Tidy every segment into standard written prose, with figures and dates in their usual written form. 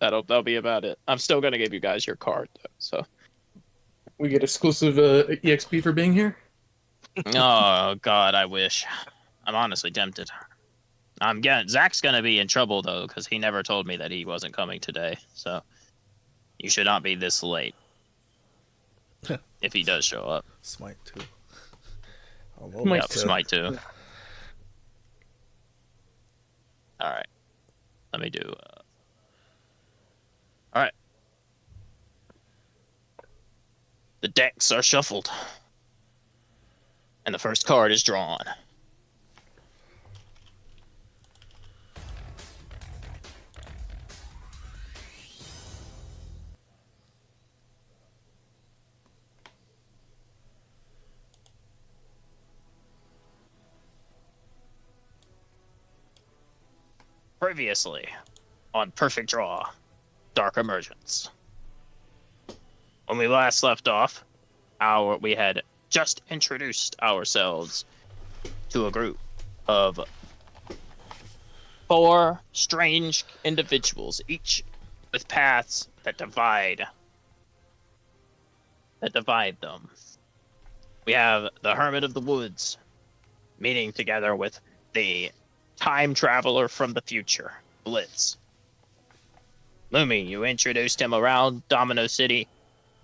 That'll be about it. I'm still gonna give you guys your card though. So, We get exclusive EXP for being here. oh God, I wish. I'm honestly tempted. Zach's gonna be in trouble though because he never told me that he wasn't coming today. So you should not be this late if he does show up. Smite too. Oh, well, Smite Yep, that's, too. Smite too. All right, let me do. All right, the decks are shuffled, and the first card is drawn. Previously, on Perfect Draw, Dark Emergence. When we last left off, we had just introduced ourselves to a group of 4 strange individuals, each with paths that divide them. We have the Hermit of the Woods meeting together with the time traveler from the future, Blitz. Lumi, you introduced him around Domino City,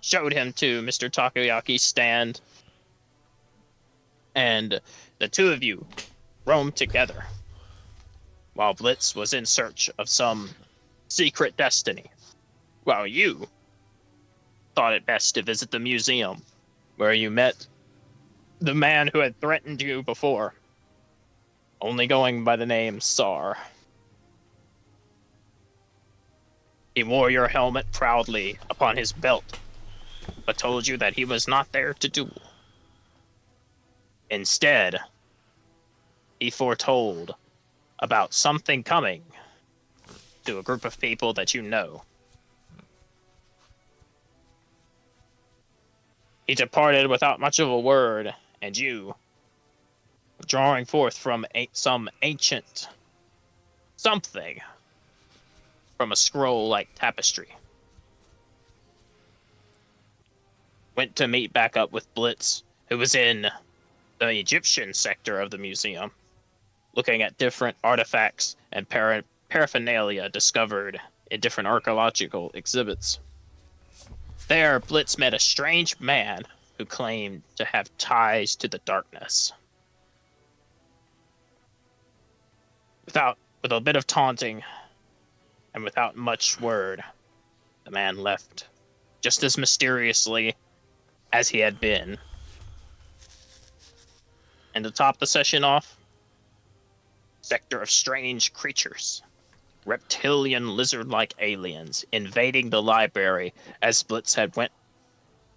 showed him to Mr. Takoyaki's stand, and the two of you roamed together while Blitz was in search of some secret destiny, while you thought it best to visit the museum where you met the man who had threatened you before, only going by the name Sar. He wore your helmet proudly upon his belt, but told you that he was not there to duel. Instead, he foretold about something coming to a group of people that you know. He departed without much of a word, and you, drawing forth from some ancient something from a scroll-like tapestry, went to meet back up with Blitz, who was in the Egyptian sector of the museum, looking at different artifacts and paraphernalia discovered in different archaeological exhibits. There, Blitz met a strange man who claimed to have ties to the darkness. With a bit of taunting, and without much word, the man left, just as mysteriously as he had been. And to top the session off, sector of strange creatures, reptilian lizard-like aliens invading the library as Blitz had went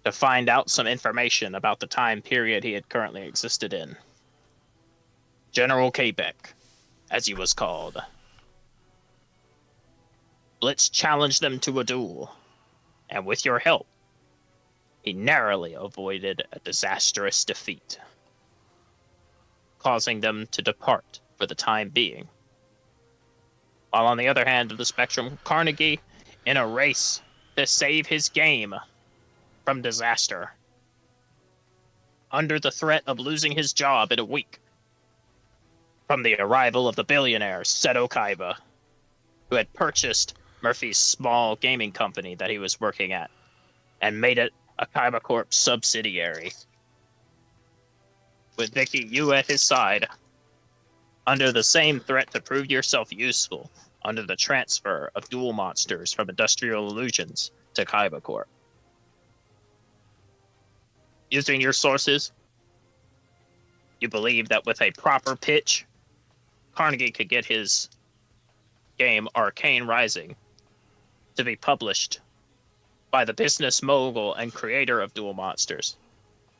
to find out some information about the time period he had currently existed in. General Quebec, as he was called. Blitz challenged them to a duel, and with your help, he narrowly avoided a disastrous defeat, causing them to depart for the time being. While on the other hand of the spectrum, Carnegie, in a race to save his game from disaster, under the threat of losing his job in a week from the arrival of the billionaire Seto Kaiba, who had purchased Murphy's small gaming company that he was working at and made it a Kaiba Corp subsidiary. With Vicky, you at his side, under the same threat to prove yourself useful under the transfer of dual monsters from Industrial Illusions to Kaiba Corp. Using your sources, you believe that with a proper pitch, Carnegie could get his game Arcane Rising to be published by the business mogul and creator of Duel Monsters,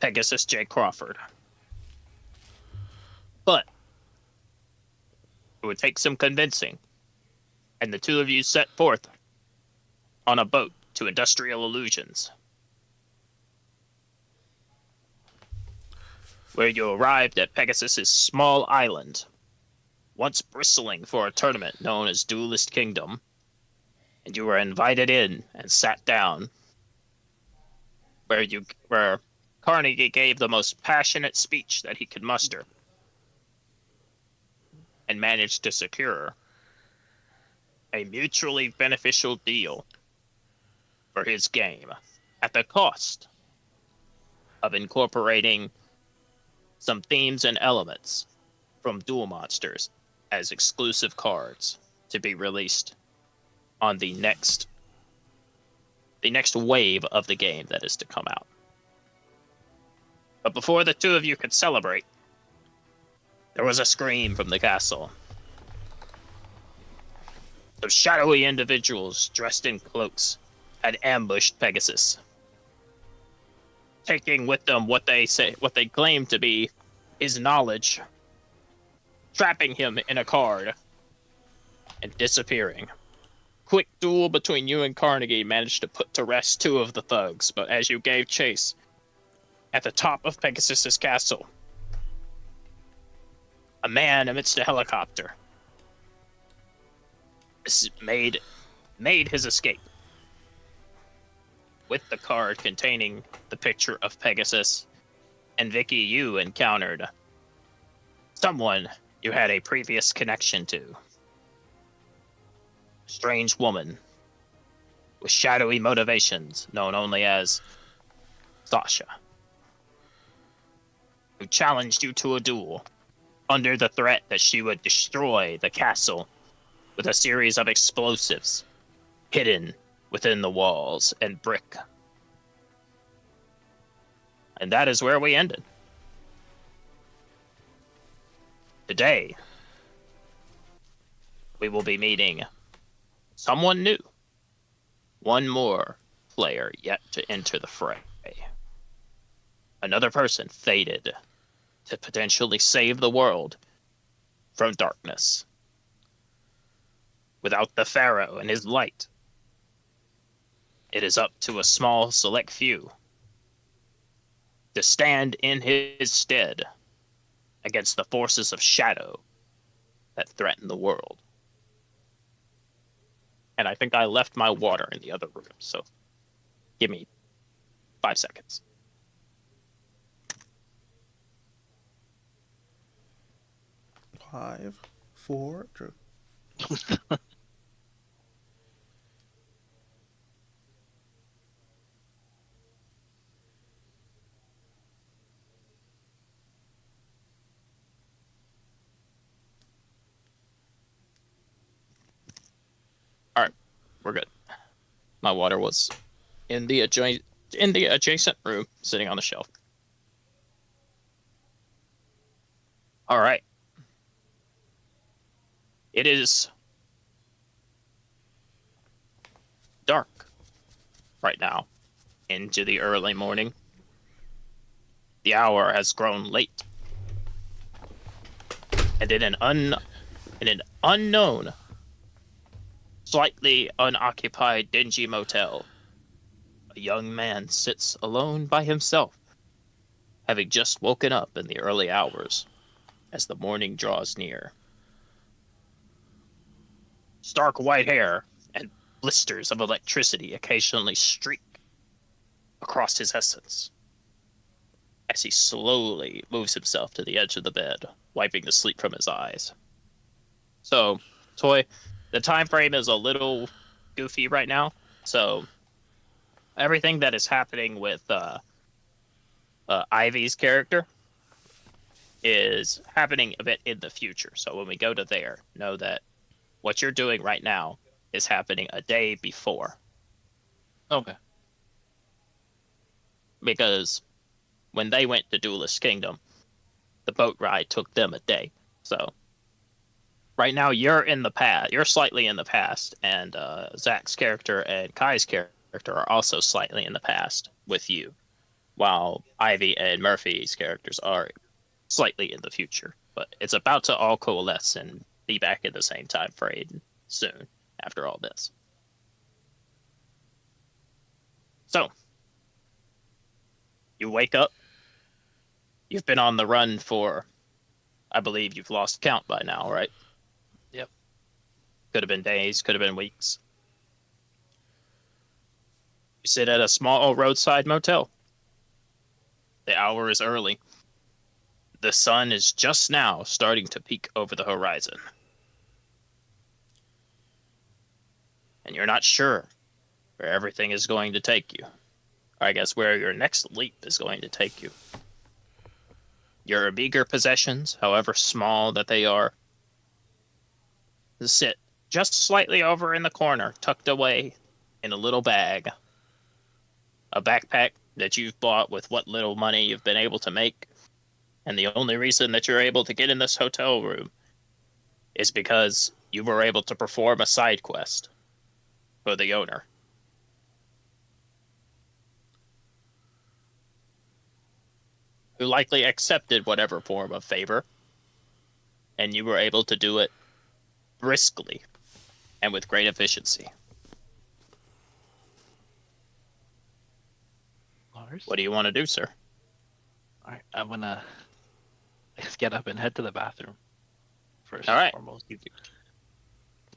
Pegasus J. Crawford. But it would take some convincing, and the two of you set forth on a boat to Industrial Illusions, where you arrived at Pegasus's small island, once bristling for a tournament known as Duelist Kingdom, and you were invited in and sat down where Carnegie gave the most passionate speech that he could muster and managed to secure a mutually beneficial deal for his game at the cost of incorporating some themes and elements from Duel Monsters as exclusive cards to be released on the next wave of the game that is to come out. But before the two of you could celebrate, there was a scream from the castle. Those shadowy individuals dressed in cloaks had ambushed Pegasus, taking with them what they claim to be his knowledge, trapping him in a card, and disappearing. Quick duel between you and Carnegie managed to put to rest two of the thugs, but as you gave chase, at the top of Pegasus's castle, a man amidst a helicopter made his escape with the card containing the picture of Pegasus. And Vicky, you encountered someone you had a previous connection to. A strange woman with shadowy motivations known only as Sasha, who challenged you to a duel under the threat that she would destroy the castle with a series of explosives hidden within the walls and brick. And that is where we ended. Today, we will be meeting someone new. One more player yet to enter the fray. Another person fated to potentially save the world from darkness. Without the Pharaoh and his light, it is up to a small select few to stand in his stead against the forces of shadow that threaten the world. And I think I left my water in the other room, so give me 5 seconds. Five, four, true. All right, we're good. My water was in the adjacent room, sitting on the shelf. All right. It is dark right now, into the early morning. The hour has grown late, and in an unknown, slightly unoccupied, dingy motel, a young man sits alone by himself, having just woken up in the early hours as the morning draws near. Stark white hair and blisters of electricity occasionally streak across his essence as he slowly moves himself to the edge of the bed, wiping the sleep from his eyes. So, Toy, the time frame is a little goofy right now, so everything that is happening with Ivy's character is happening a bit in the future. So when we go to there, know that what you're doing right now is happening a day before. Okay. Because when they went to Duelist Kingdom, the boat ride took them a day. So right now you're in the past. You're slightly in the past, and Zach's character and Kai's character are also slightly in the past with you, while Ivy and Murphy's characters are slightly in the future. But it's about to all coalesce and be back in the same time frame soon after all this. So, you wake up. You've been on the run for, I believe you've lost count by now, right? Yep. Could have been days, could have been weeks. You sit at a small roadside motel. The hour is early. The sun is just now starting to peek over the horizon. And you're not sure where everything is going to take you. Or I guess where your next leap is going to take you. Your meager possessions, however small that they are, sit just slightly over in the corner, tucked away in a little bag. A backpack that you've bought with what little money you've been able to make. And the only reason that you're able to get in this hotel room is because you were able to perform a side quest for the owner. Who likely accepted whatever form of favor, and you were able to do it briskly and with great efficiency. Lars? What do you want to do, sir? All right, I'm gonna just get up and head to the bathroom first All and right. foremost.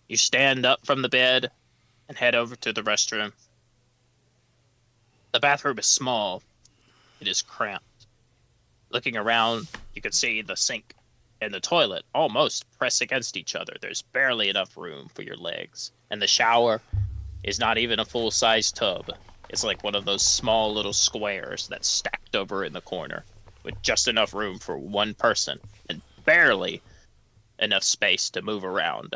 You stand up from the bed and head over to the restroom. The bathroom is small. It is cramped. Looking around, you can see the sink and the toilet almost press against each other. There's barely enough room for your legs. And the shower is not even a full-size tub. It's like one of those small little squares that's stacked over in the corner with just enough room for one person and barely enough space to move around.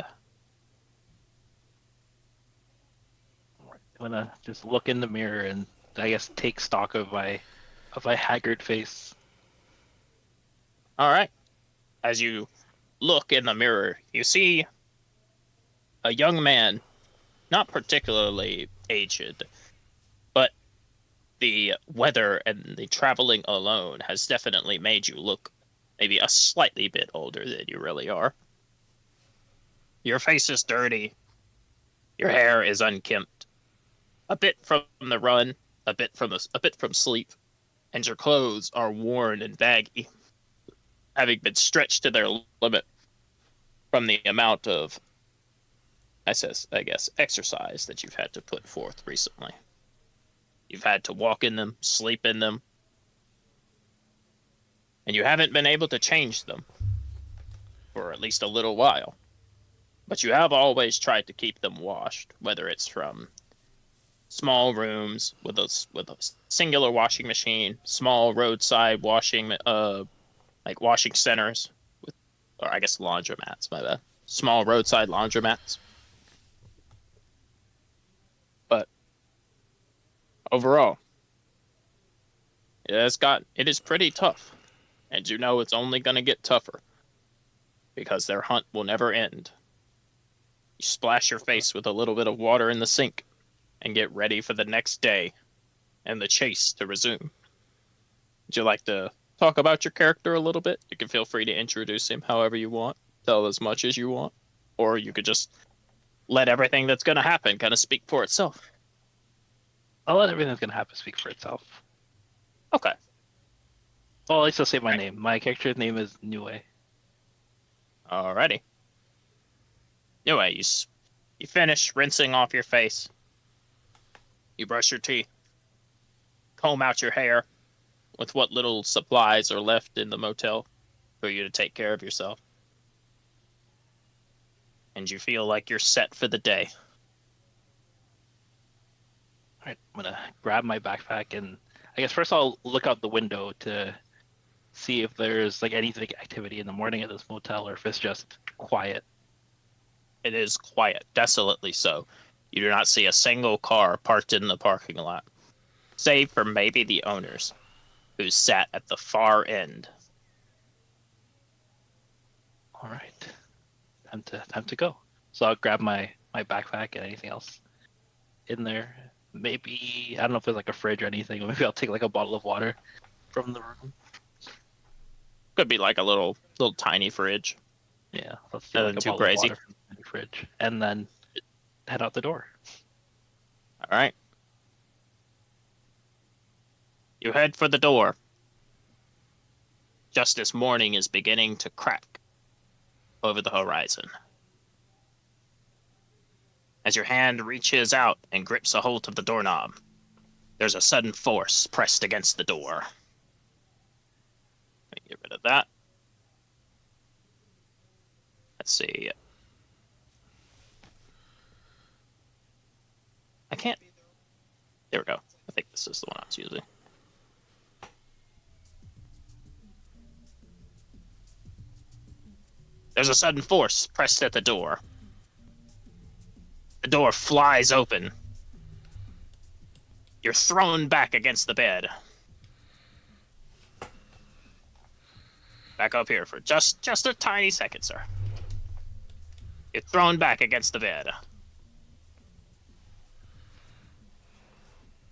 I'm gonna just look in the mirror and I guess take stock of my haggard face. All right. As you look in the mirror, you see a young man, not particularly aged, but the weather and the traveling alone has definitely made you look maybe a slightly bit older than you really are. Your face is dirty. Your hair is unkempt. A bit from the run, a bit from sleep, and your clothes are worn and baggy, having been stretched to their limit from the amount of, I guess, exercise that you've had to put forth recently. You've had to walk in them, sleep in them, and you haven't been able to change them for at least a little while. But you have always tried to keep them washed, whether it's from small rooms with a singular washing machine, small roadside washing like washing centers with, or I guess laundromats, my bad. Small roadside laundromats. But overall, it is pretty tough. And you know it's only going to get tougher because their hunt will never end. You splash your face with a little bit of water in the sink and get ready for the next day and the chase to resume. Would you like to talk about your character a little bit? You can feel free to introduce him however you want, tell as much as you want, or you could just let everything that's going to happen kind of speak for itself. I'll let everything that's gonna happen speak for itself. Okay. Well, at least I'll say my name. My character's name is Nue. Alrighty. Anyway, you finish rinsing off your face. You brush your teeth. Comb out your hair with what little supplies are left in the motel for you to take care of yourself. And you feel like you're set for the day. All right, I'm gonna grab my backpack and I guess first I'll look out the window to see if there's like any activity in the morning at this motel or if it's just quiet. It is quiet, desolately so. You do not see a single car parked in the parking lot, save for maybe the owners, who sat at the far end. All right, time to go. So I'll grab my backpack and anything else in there. Maybe I don't know if there's like a fridge or anything. Or maybe I'll take like a bottle of water from the room. Could be like a little tiny fridge. Yeah, let's Nothing like a too bottle crazy. of water from the fridge, and then head out the door. All right. You head for the door. Just as morning is beginning to crack over the horizon. As your hand reaches out and grips a hold of the doorknob, There's a sudden force pressed against the door. Let me get rid of that. Let's see. I can't. There we go. I think this is the one I was using. There's a sudden force pressed at the door. The door flies open. You're thrown back against the bed. Back up here for just a tiny second, sir. You're thrown back against the bed.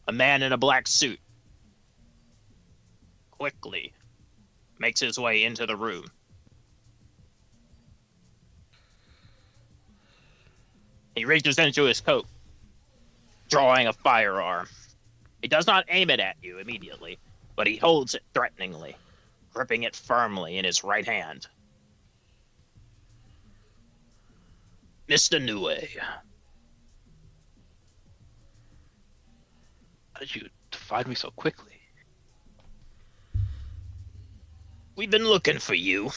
A man in a black suit quickly makes his way into the room. He reaches into his coat, drawing a firearm. He does not aim it at you immediately, but he holds it threateningly, gripping it firmly in his right hand. Mr. Nue. How did you find me so quickly? We've been looking for you.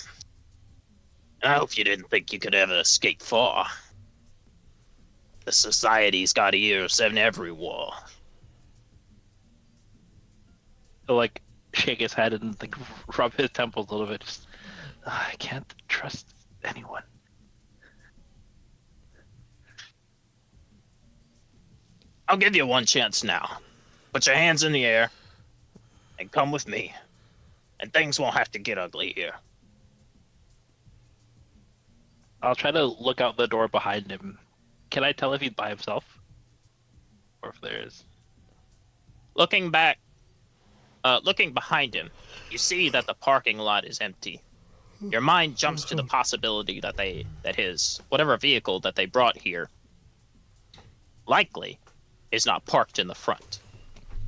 I hope you didn't think you could ever escape far. The society's got ears in every wall. He'll like shake his head and like rub his temples a little bit. Just, I can't trust anyone. I'll give you one chance now. Put your hands in the air and come with me. And things won't have to get ugly here. I'll try to look out the door behind him. Can I tell if he's by himself? Or if there is? Looking behind him, you see that the parking lot is empty. Your mind jumps to the possibility that his whatever vehicle that they brought here likely is not parked in the front.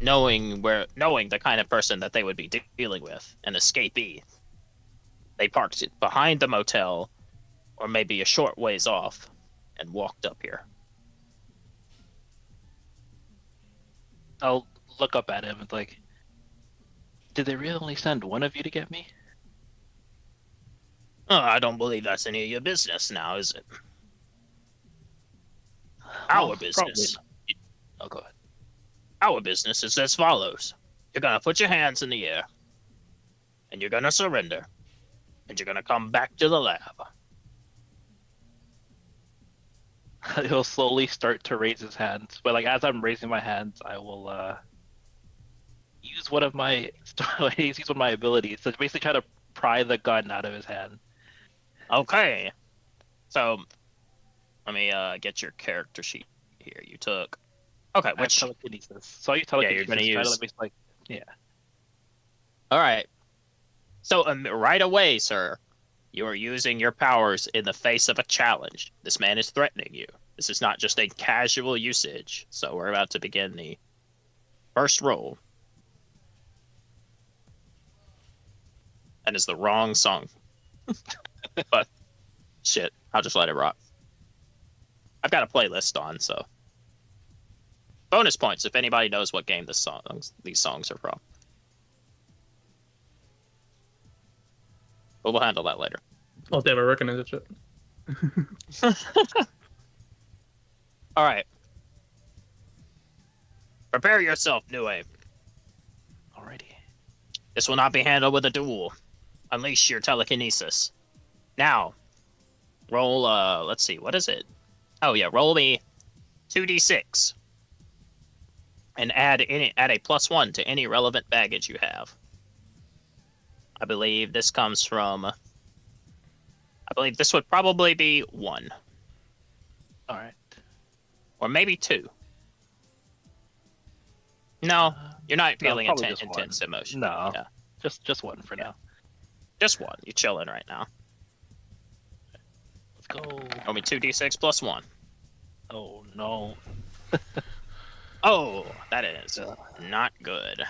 Knowing the kind of person that they would be dealing with, an escapee, they parked it behind the motel, or maybe a short ways off, and walked up here. I'll look up at him and like, did they really only send one of you to get me? Oh, I don't believe that's any of your business now, is it? Our Well, business. probably. Oh, go ahead. Our business is as follows. You're gonna put your hands in the air, and you're gonna surrender, and you're gonna come back to the lab. He'll slowly start to raise his hands, but like as I'm raising my hands, I will use one of my abilities to basically try to pry the gun out of his hand. Okay. So, let me get your character sheet here. You took. Okay, I have which. telekinesis. So you telekinesis. you're gonna try to use- let me, like, yeah. All right. So right away, sir, you are using your powers in the face of a challenge. This man is threatening you. This is not just a casual usage. So we're about to begin the first roll. That is the wrong song. But shit, I'll just let it rock. I've got a playlist on, so bonus points if anybody knows what game these songs are from. But we'll handle that later. Oh damn, I recognize that shit. All right. Prepare yourself, Nue. Alrighty. This will not be handled with a duel. Unleash your telekinesis. Now, roll, let's see, what is it? Oh yeah, roll me 2d6. And add a +1 to any relevant baggage you have. I believe this comes from... I believe this would probably be 1. Alright. Or maybe 2. No, you're not feeling probably just intense one. emotion. No. Yeah. Just one for now. Just 1. You're chilling right now. Let's go. Roll me 2d6 +1. Oh no. Oh, that is not good.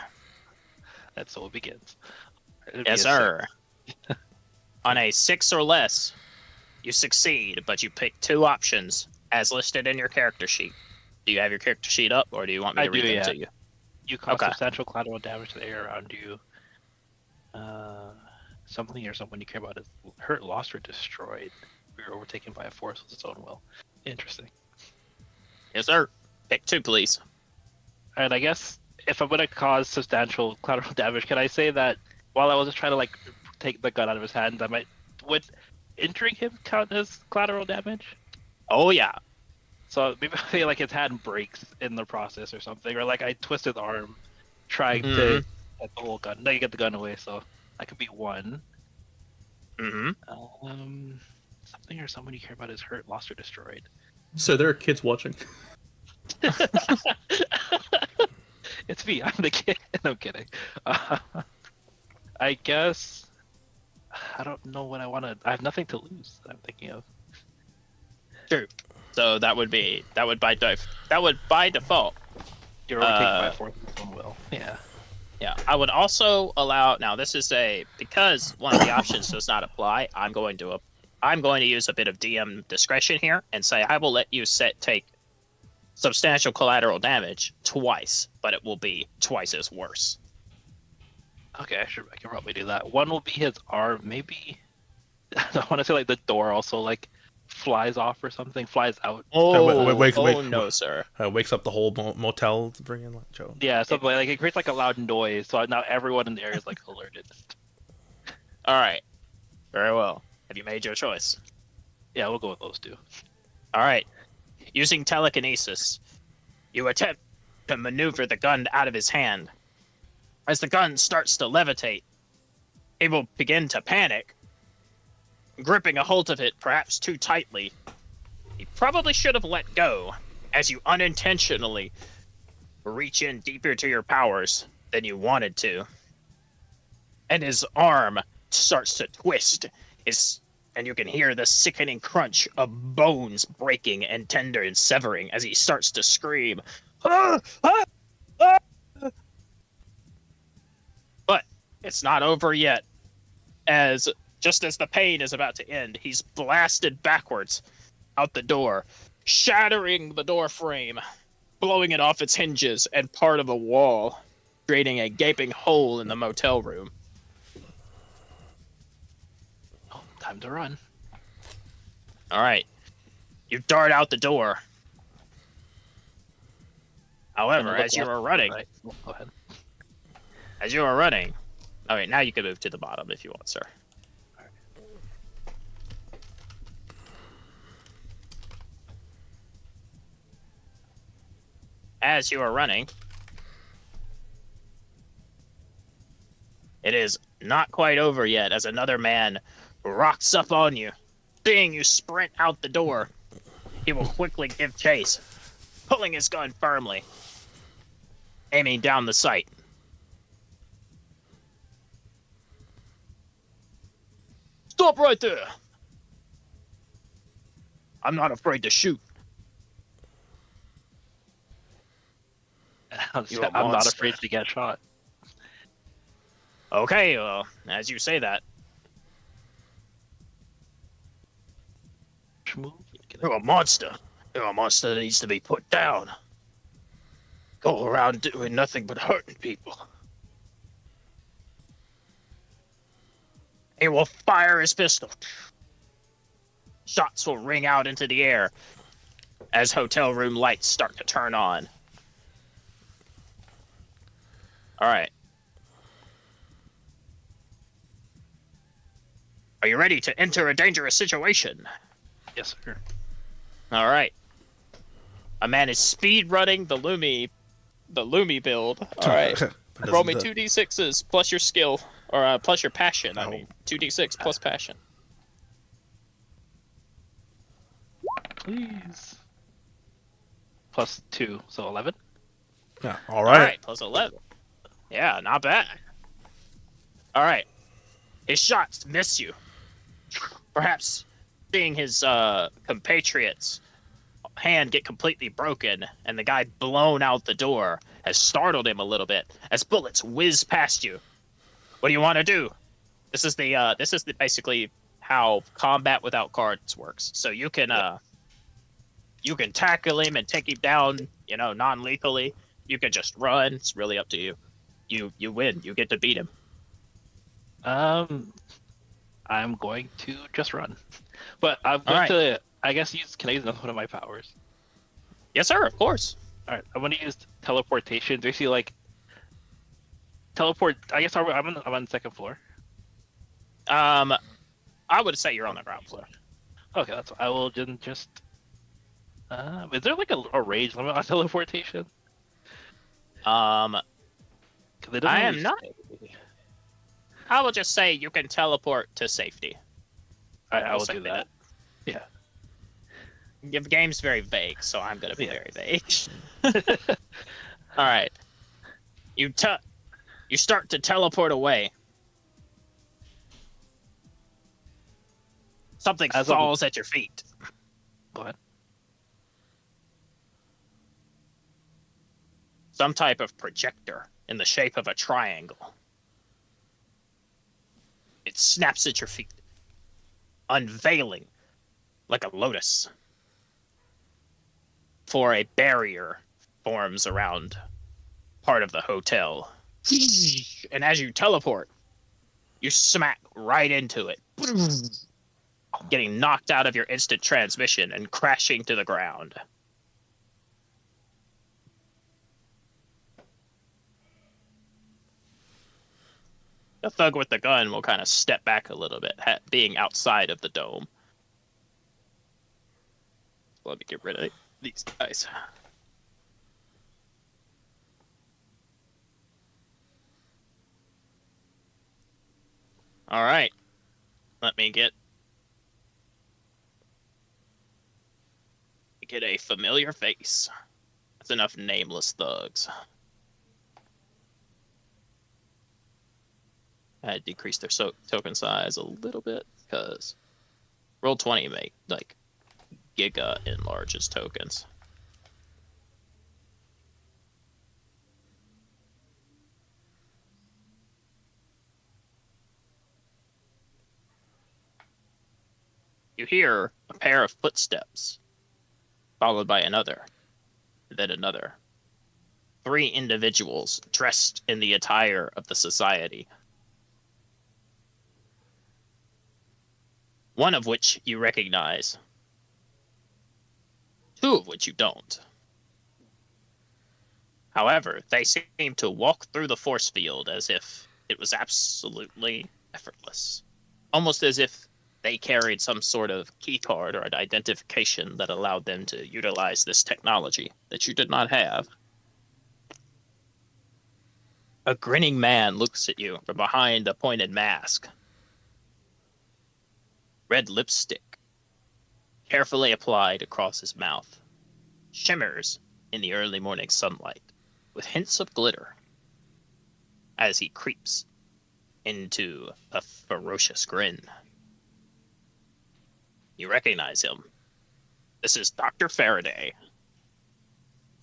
That's how it begins. It'd be Yes, a sir. On a 6 or less, you succeed, but you pick 2 options as listed in your character sheet. Do you have your character sheet up, or do you want me I to read do, them yeah. to you? You cause Okay. substantial collateral damage to the area around you. Something or someone you care about is hurt, lost, or destroyed. You're overtaken by a force with its own will. Interesting. Yes, sir. Pick 2, please. And I guess if I'm gonna cause substantial collateral damage, can I say that while I was just trying to like take the gun out of his hand, would injuring him count as collateral damage? Oh, yeah. So maybe I feel like his hand breaks in the process or something, or like I twist his arm trying to get the whole gun. No, you get the gun away, so that could be 1. Something or someone you care about is hurt, lost, or destroyed. So there are kids watching. It's me. I'm the kid. No, I'm kidding. I guess I don't know what I want to. I have nothing to lose. I'm thinking of. True. So that would by default. You're overtaken by a force of your own will. Yeah. Yeah. I would also allow. Now this is because one of the options does not apply. I'm going to use a bit of DM discretion here and say I will let you take substantial collateral damage twice, but it will be twice as worse. Okay, I can probably do that. 1 will be his arm. Maybe I want to say like the door also like flies off or something, flies out. No, sir. Wakes up the whole motel to bring in Joe. Yeah, something like it creates like a loud noise, so now everyone in the area is like alerted. All right. Very well. Have you made your choice? Yeah, we'll go with those 2. All right. Using telekinesis, you attempt to maneuver the gun out of his hand. As the gun starts to levitate, he will begin to panic, gripping a hold of it perhaps too tightly. He probably should have let go, as you unintentionally reach in deeper to your powers than you wanted to. And his arm starts to twist, and you can hear the sickening crunch of bones breaking and tendons severing as he starts to scream. Ah! Ah! Ah! But it's not over yet, as just as the pain is about to end, he's blasted backwards out the door, shattering the door frame, blowing it off its hinges and part of a wall, creating a gaping hole in the motel room. Oh, time to run. All right. You dart out the door. However, as you were running, Right. Go ahead. as you were running, all right, now you can move to the bottom if you want, sir. As you are running, it is not quite over yet as another man rocks up on you. Seeing you sprint out the door, he will quickly give chase, pulling his gun firmly, aiming down the sight. Stop right there! I'm not afraid to shoot. I'm You're a not monster. afraid to get shot. Okay, well, as you say that, Move. you're a monster. You're a monster that needs to be put down. Go around doing nothing but hurting people. He will fire his pistol. Shots will ring out into the air as hotel room lights start to turn on. All right. Are you ready to enter a dangerous situation? Yes, sir. All right. A man is speed running the Lumi build. All right. Roll me 2d6s plus your skill, or plus your passion. I mean, 2d6 plus passion. Please. Plus 2, so 11. Yeah. All right, plus 11. Yeah, not bad. All right. His shots miss you. Perhaps seeing his compatriot's hand get completely broken and the guy blown out the door has startled him a little bit as bullets whiz past you. What do you want to do? This is basically how combat without cards works. So you can tackle him and take him down, non-lethally. You could just run. It's really up to you. You win. You get to beat him. I'm going to just run, but I'm All going right. to. I guess can I use another one of my powers? Yes, sir. Of course. All right, I'm going to use teleportation. Basically, like teleport. I guess I'm on the second floor. I would say you're on the ground floor. Okay, I will just. Is there like a range limit on teleportation? 'Cause it doesn't I am really not. say. I will just say you can teleport to safety. I will We'll do say that. Yeah. The game's very vague, so I'm gonna be Yeah. very vague. All right. You start to teleport away. Something As I'm- falls at your feet. Go ahead. Some type of projector in the shape of a triangle. It snaps at your feet, unveiling like a lotus. For a barrier forms around part of the hotel. And as you teleport, you smack right into it, getting knocked out of your instant transmission and crashing to the ground. The thug with the gun will kind of step back a little bit, being outside of the dome. Let me get rid of these guys. All right. Let me get a familiar face. That's enough nameless thugs. I had decreased their token size a little bit because Roll20 make like giga enlarges tokens. You hear a pair of footsteps, followed by another, then another. 3 individuals dressed in the attire of the society. One of which you recognize. 2 of which you don't. However, they seem to walk through the force field as if it was absolutely effortless. Almost as if they carried some sort of key card or an identification that allowed them to utilize this technology that you did not have. A grinning man looks at you from behind a pointed mask. Red lipstick, carefully applied across his mouth, shimmers in the early morning sunlight with hints of glitter as he creeps into a ferocious grin. You recognize him. This is Dr. Faraday,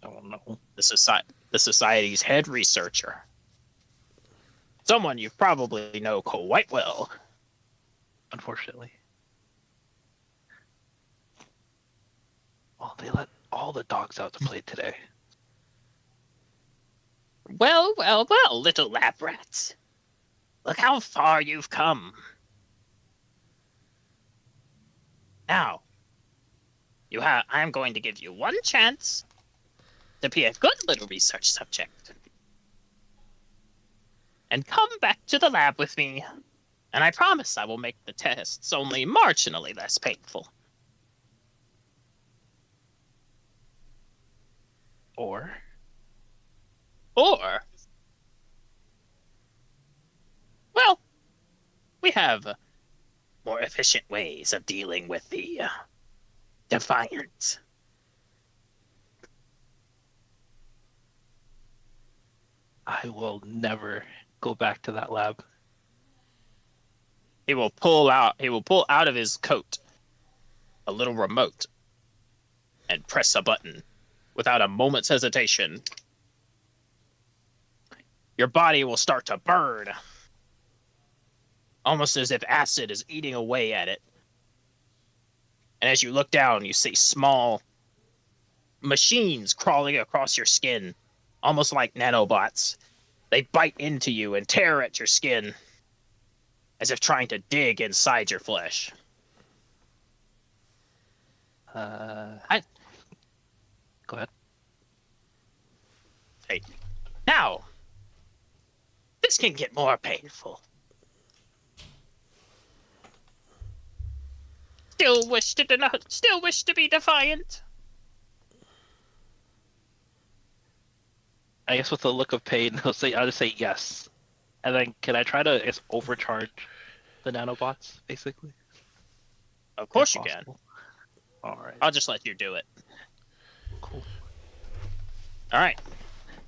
Oh no. the society's head researcher. Someone you probably know quite well. Unfortunately. Well, they let all the dogs out to play today. Well, well, well, little lab rats. Look how far you've come. Now, I'm going to give you one chance to be a good little research subject. And come back to the lab with me. And I promise I will make the tests only marginally less painful. Or Or, well, we have more efficient ways of dealing with the Defiant. I will never go back to that lab. He will pull out of his coat a little remote and press a button without a moment's hesitation. Your body will start to burn, almost as if acid is eating away at it. And as you look down, you see small machines crawling across your skin, almost like nanobots. They bite into you and tear at your skin, as if trying to dig inside your flesh. Go ahead. Hey, now, this can get more painful. Still wish to be defiant? I guess with a look of pain, I'll just say yes. And then can I try to, I guess, overcharge the nanobots, basically? Of course If you can. possible. All right. I'll just let you do it. Cool. All right.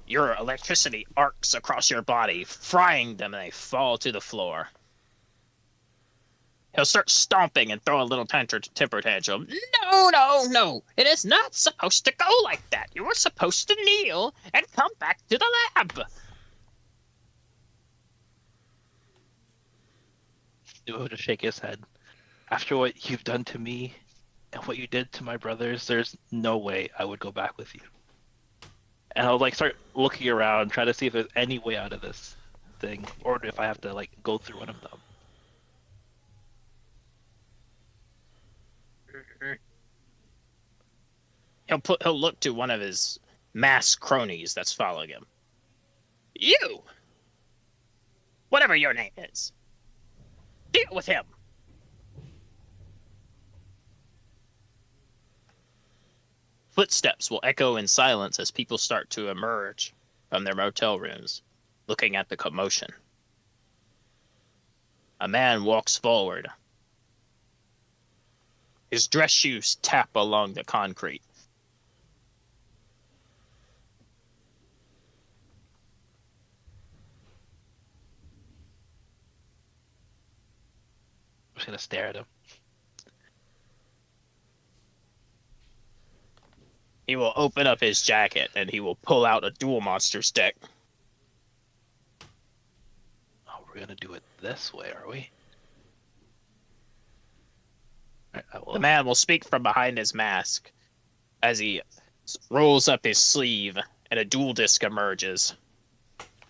Your electricity arcs across your body, frying them, and they fall to the floor. He'll start stomping and throw a little temper tantrum. No. It is not supposed to go like that. You were supposed to kneel and come back to the lab. He will just shake his head. After what you've done to me and what you did to my brothers, there's no way I would go back with you. And I'll like start looking around, try to see if there's any way out of this thing, or if I have to like go through one of them. He'll look to one of his mass cronies that's following him. You! Whatever your name is. Deal with him! Footsteps will echo in silence as people start to emerge from their motel rooms, looking at the commotion. A man walks forward. His dress shoes tap along the concrete. I'm just gonna stare at him. He will open up his jacket and he will pull out a Duel Monsters deck. Oh, we're gonna do it this way, are we? Alright, I will. The man will speak from behind his mask as he rolls up his sleeve and a dual disc emerges.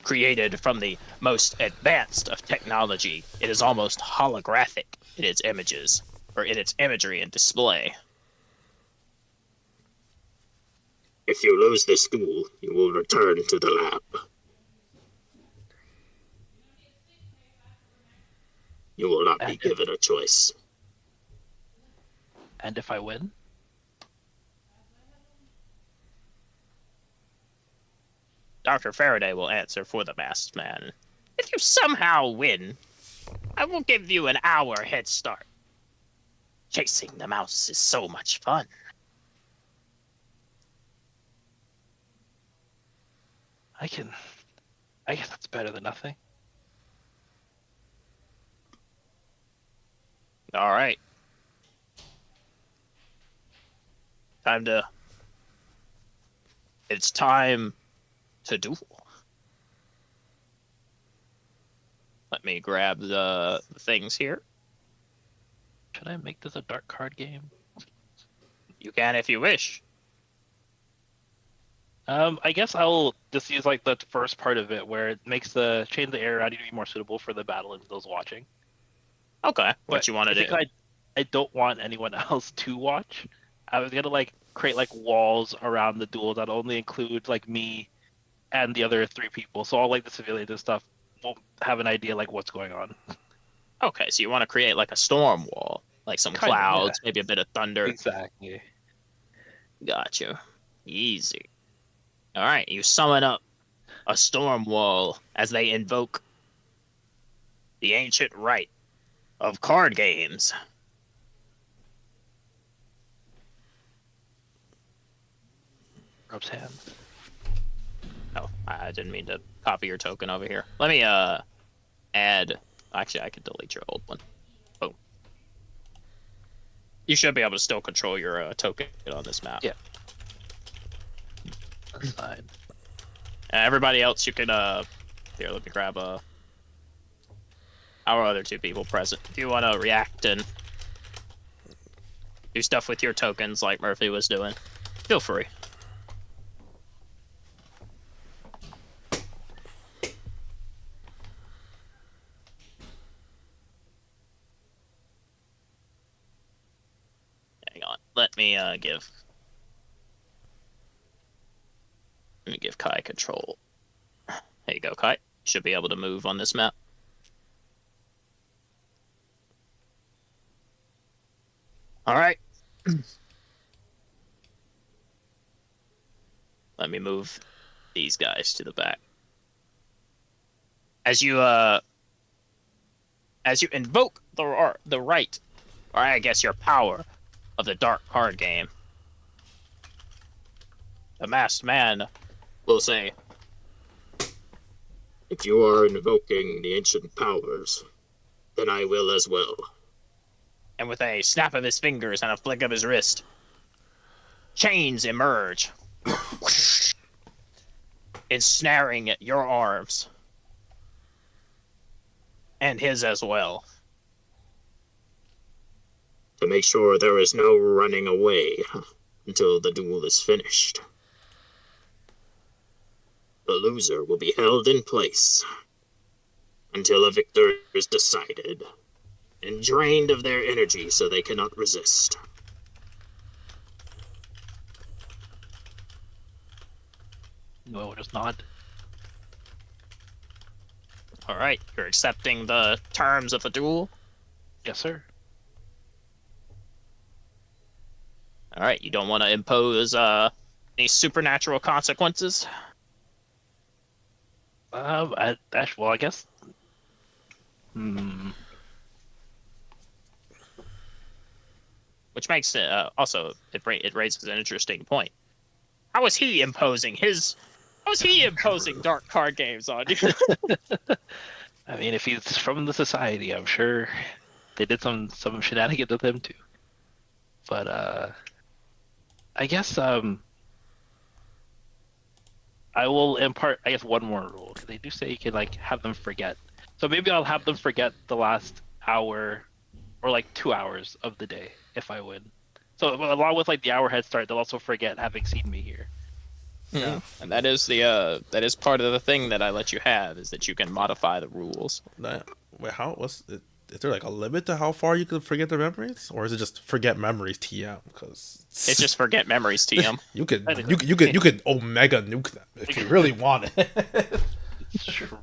Created from the most advanced of technology, it is almost holographic in its images, or in its imagery and display. If you lose this duel, you will return to the lab. You will not be given a choice. And if I win? Dr. Faraday will answer for the masked man. If you somehow win, I will give you an hour head start. Chasing the mouse is so much fun. I guess that's better than nothing. All right. It's time to duel. Let me grab the things here. Should I make this a dark card game? You can if you wish. I guess I'll just use like the first part of it where it makes the change the area around you to be more suitable for the battle and those watching. Okay. What But you want to do? I don't want anyone else to watch. I was gonna like create like walls around the duel that only include like me and the other 3 people. So all like the civilians and stuff won't have an idea like what's going on. Okay, so you want to create like a storm wall, like some Kinda, clouds, maybe a bit of thunder. Exactly. Gotcha. Easy. All right, you summon up a storm wall as they invoke the ancient rite of card games. Rubs hands. Oh, I didn't mean to copy your token over here. Let me add. Actually, I could delete your old one. Boom. You should be able to still control your token on this map. Yeah. That's fine. Everybody else, you can here. Let me grab our other 2 people present. If you want to react and do stuff with your tokens like Murphy was doing, feel free. let me give Kai control. There you go, Kai. Should be able to move on this map. All right. Let me move these guys to the back. As you invoke the right, or I guess your power of the dark card game, the masked man will say, "If you are invoking the ancient powers, then I will as well." And with a snap of his fingers and a flick of his wrist, chains emerge, ensnaring your arms. And his as well. To make sure there is no running away until the duel is finished. The loser will be held in place until a victor is decided and drained of their energy so they cannot resist. No, we'll just nod. All right, you're accepting the terms of the duel. Yes, sir. All right, you don't want to impose any supernatural consequences. I guess. Which makes it also it raises an interesting point. How is he imposing dark card games on you? I mean, if he's from the society, I'm sure they did some shenanigans with him too. But I guess I will impart, I guess, one more rule. They do say you can like have them forget. So maybe I'll have them forget the last hour or like 2 hours of the day if I win. So along with like the hour head start, they'll also forget having seen me here. Yeah, and that is part of the thing that I let you have, is that you can modify the rules. Wait, is there like a limit to how far you can forget the memories, or is it just forget memories TM? Because it's just forget memories TM. you could Omega nuke them if you really want it. It's true.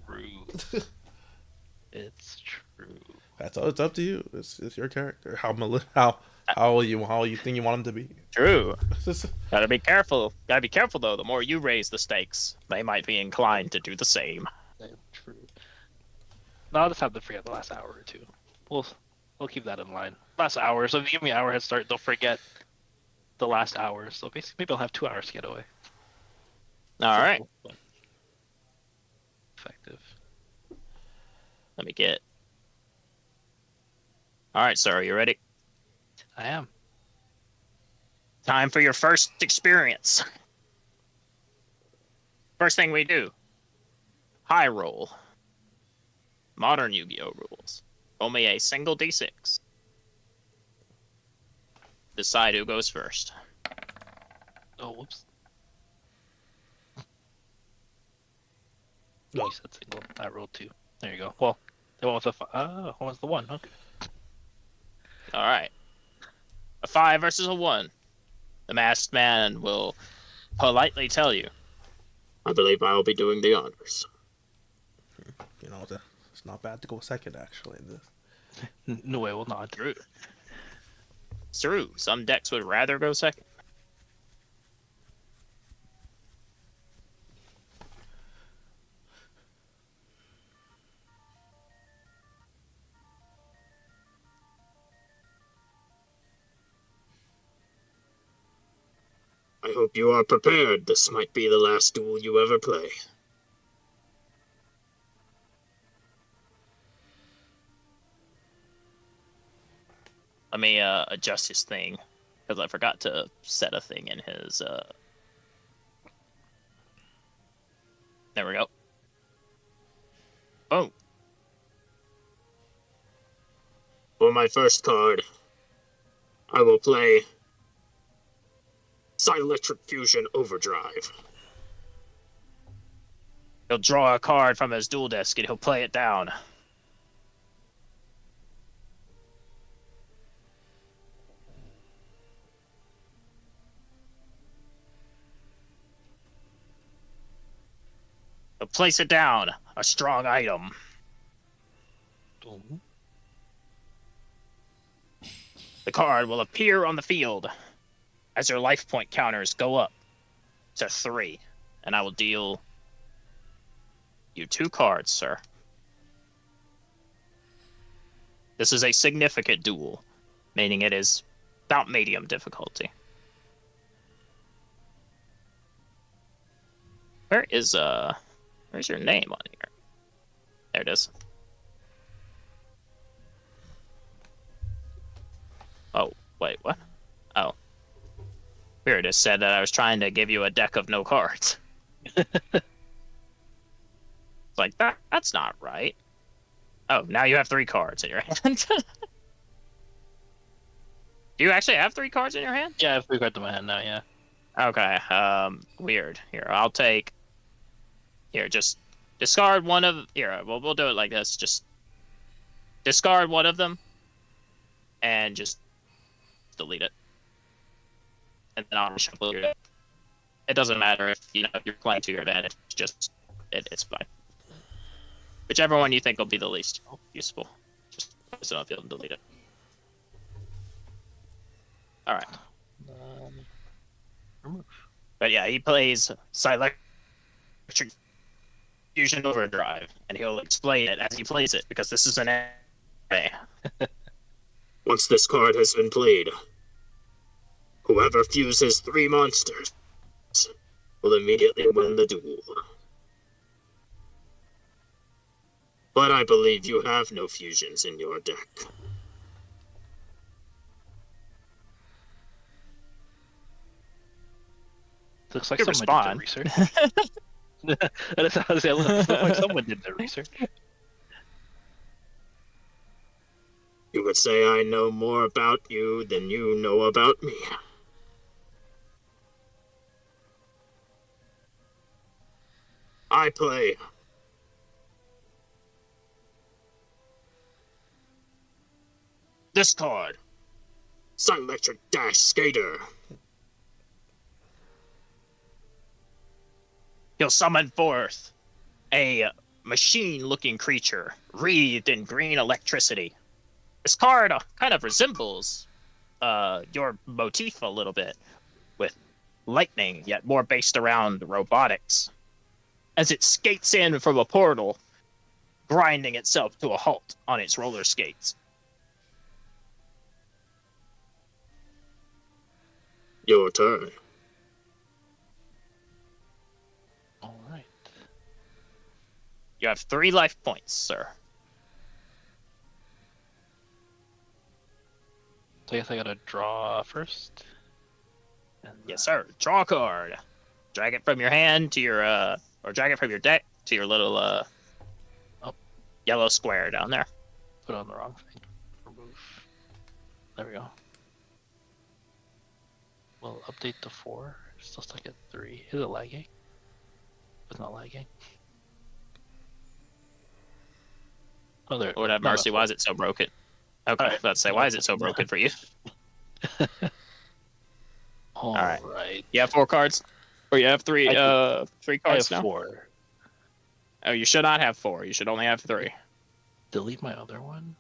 It's true. It's up to you. It's your character. How you think you want them to be. True. Gotta be careful. Gotta be careful though. The more you raise the stakes, they might be inclined to do the same. True. No, I'll just have to forget the last hour or two. We'll keep that in line. Last hour. So if you give me an hour head start, they'll forget the last hour. So basically, maybe I'll have 2 hours to get away. All right. Effective. Let me get. All right, sir. Are you ready? I am. Time for your first experience. First thing we do. High roll. Modern Yu-Gi-Oh! Rules. Only a single D6. Decide who goes first. Oh, whoops. Oh, you said single. I rolled 2. There you go. Well, they went with what was the 1? Okay. All right. A 5 versus a 1. The masked man will politely tell you. I believe I'll be doing the honors. You know, it's not bad to go second, actually. No way, will not. True. It's true. Some decks would rather go second. I hope you are prepared. This might be the last duel you ever play. Let me adjust his thing, because I forgot to set a thing in his. There we go. Oh. For my first card, I will play Electric Fusion Overdrive. He'll draw a card from his duel desk and he'll play it down. But place it down. A strong item. Boom. The card will appear on the field as your life point counters go up to 3. And I will deal you 2 cards, sir. This is a significant duel, meaning it is about medium difficulty. Where's your name on here? There it is. Oh, wait, what? Oh. Weird, it said that I was trying to give you a deck of no cards. It's like, that's not right. Oh, now you have 3 cards in your hand. Do you actually have 3 cards in your hand? Yeah, I have 3 cards in my hand now. Yeah. Okay, weird. Here, I'll take... Here, just discard one of... Here, we'll do it like this. Just discard one of them and just delete it. And then I'll reshuffle your deck. It doesn't matter if, if you're playing to your advantage. It's fine. Whichever one you think will be the least useful. Just place it on the field and delete it. Alright. Remove. But yeah, he plays Electric Fusion Overdrive, and he'll explain it as he plays it, because this is an anime. Once this card has been played, whoever fuses 3 monsters will immediately win the duel. But I believe you have no fusions in your deck. Looks like Good someone did their research. That sounds looks like someone did their research. You could say I know more about you than you know about me. I play this card, Electric Dash Skater. He'll summon forth a machine-looking creature wreathed in green electricity. This card kind of resembles your motif a little bit, with lightning, yet more based around robotics. As it skates in from a portal, grinding itself to a halt on its roller skates. Your turn. All right. You have 3 life points, sir. So I guess I gotta draw first. And, Yes, sir. Draw a card. Drag it from your hand to your, or drag it from your deck to your little, yellow square down there. Put on the wrong thing. Remove. There we go. We'll update to 4. Still stuck at 3. Is it lagging? It's not lagging. Oh, there. Lord have no, mercy, why is it so broken? Okay, Alright. let's say, why is it so broken for you? All Alright. right. You have 4 cards? Or you have 3, 3 I cards have now? 4. Oh, you should not have 4. You should only have 3. Delete my other one.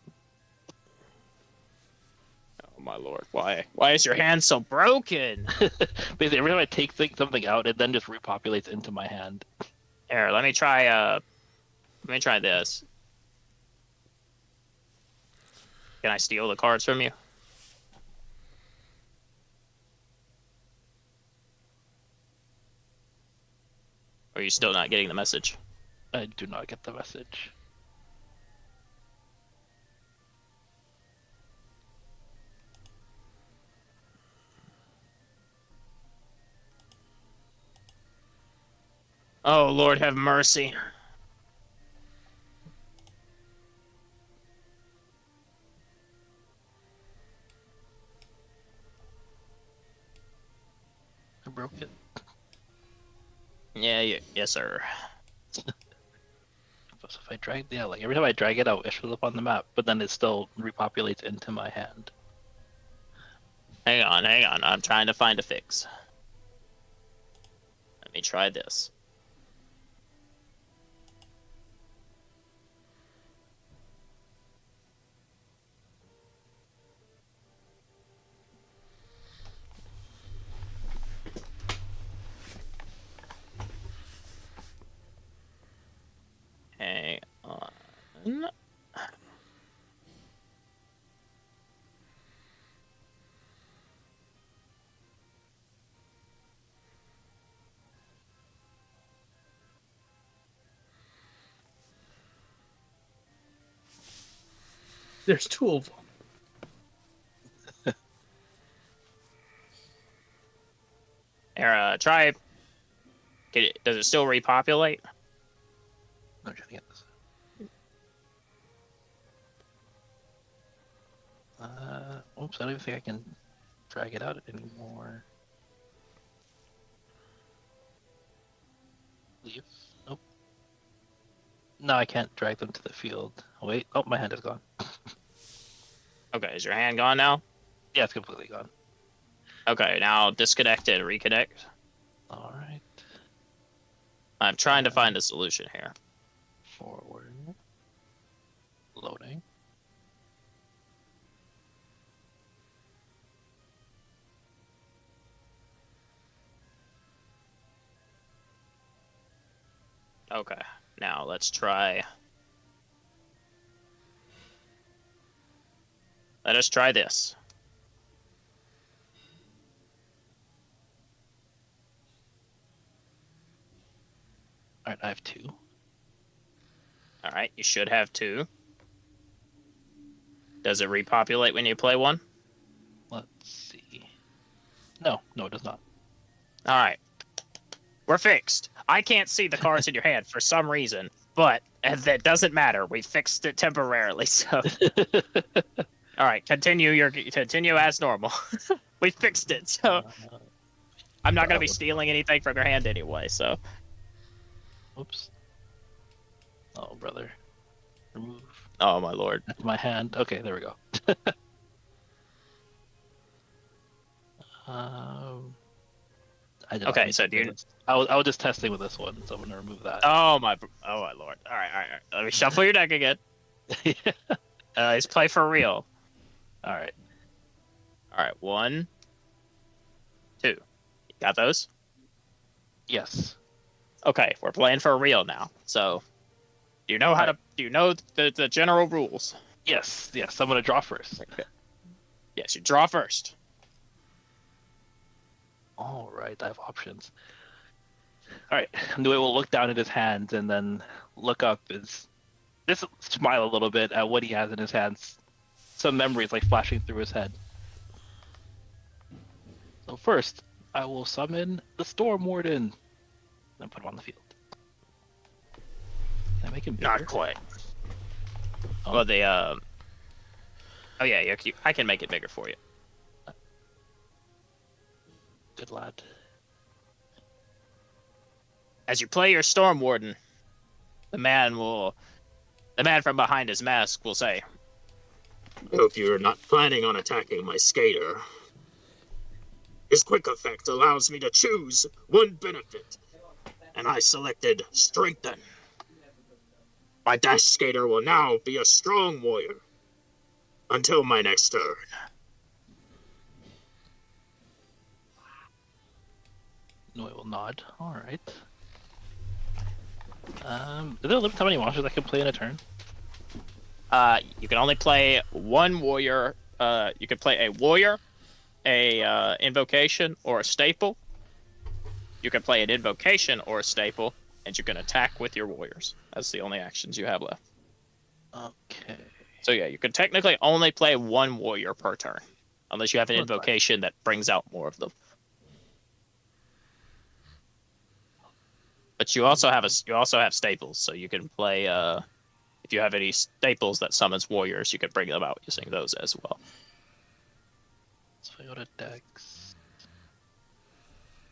Oh my lord, why? Why is your hand so broken? Basically, every time I take something out, it then just repopulates into my hand. Here, let me try this. Can I steal the cards from you? Or are you still not getting the message? I do not get the message. Oh, Lord have mercy. I broke it. Yeah, yes, sir. So if I drag, yeah, like every time I drag it out, it shows up on the map, but then it still repopulates into my hand. Hang on. I'm trying to find a fix. Let me try this. N- There's two of them. Here, try. Does it still repopulate? I'm trying to get this. Oops, I don't even think I can drag it out anymore. Leave. Nope. No, I can't drag them to the field. Oh, wait. Oh, my hand is gone. Okay, is your hand gone now? Yeah, it's completely gone. Okay, now disconnect and reconnect. All right. I'm trying to find a solution here. Forward. Loading. Okay, now let's try. Let us try this. All right, I have 2. All right, you should have 2. Does it repopulate when you play one? Let's see. No, it does not. All right. We're fixed. I can't see the cards in your hand for some reason, but that doesn't matter. We fixed it temporarily, so. All right, continue as normal. We fixed it, so I'm not gonna be stealing anything from your hand anyway. So. Whoops. Oh, brother. Remove. Oh my lord. That's my hand. Okay, there we go. Okay, so do you? I was just testing with this one, so I'm gonna remove that. Oh my lord. All right. Let me shuffle your deck again. Let's play for real. All right. All right, 1, 2. Got those? Yes. Okay, we're playing for real now. So, do you know how to? Do you know the general rules? Yes. I'm gonna draw first. Okay. Yes, you draw first. All right, I have options. All right, Nui will look down at his hands and then look up. Just smile a little bit at what he has in his hands. Some memories like flashing through his head. So first, I will summon the Storm Warden and put him on the field. Can I make him bigger? Not quite. Oh. Well, Oh yeah, I can make it bigger for you. Good lad. As you play your Storm Warden, the man from behind his mask will say, I hope you're not planning on attacking my skater. His quick effect allows me to choose one benefit, and I selected Strengthen. My dash skater will now be a strong warrior until my next turn. Nui will nod. All right. Is there a limit to how many monsters I can play in a turn? you can only play one warrior. You can play a warrior, a invocation, or a staple. You can play an invocation or a staple, and you can attack with your warriors. That's the only actions you have left. Okay. So yeah, you can technically only play one warrior per turn, unless you have an That's fine. invocation that brings out more of them. But you also have staples, so you can play. If you have any staples that summons warriors, you can bring them out using those as well. So I go to decks.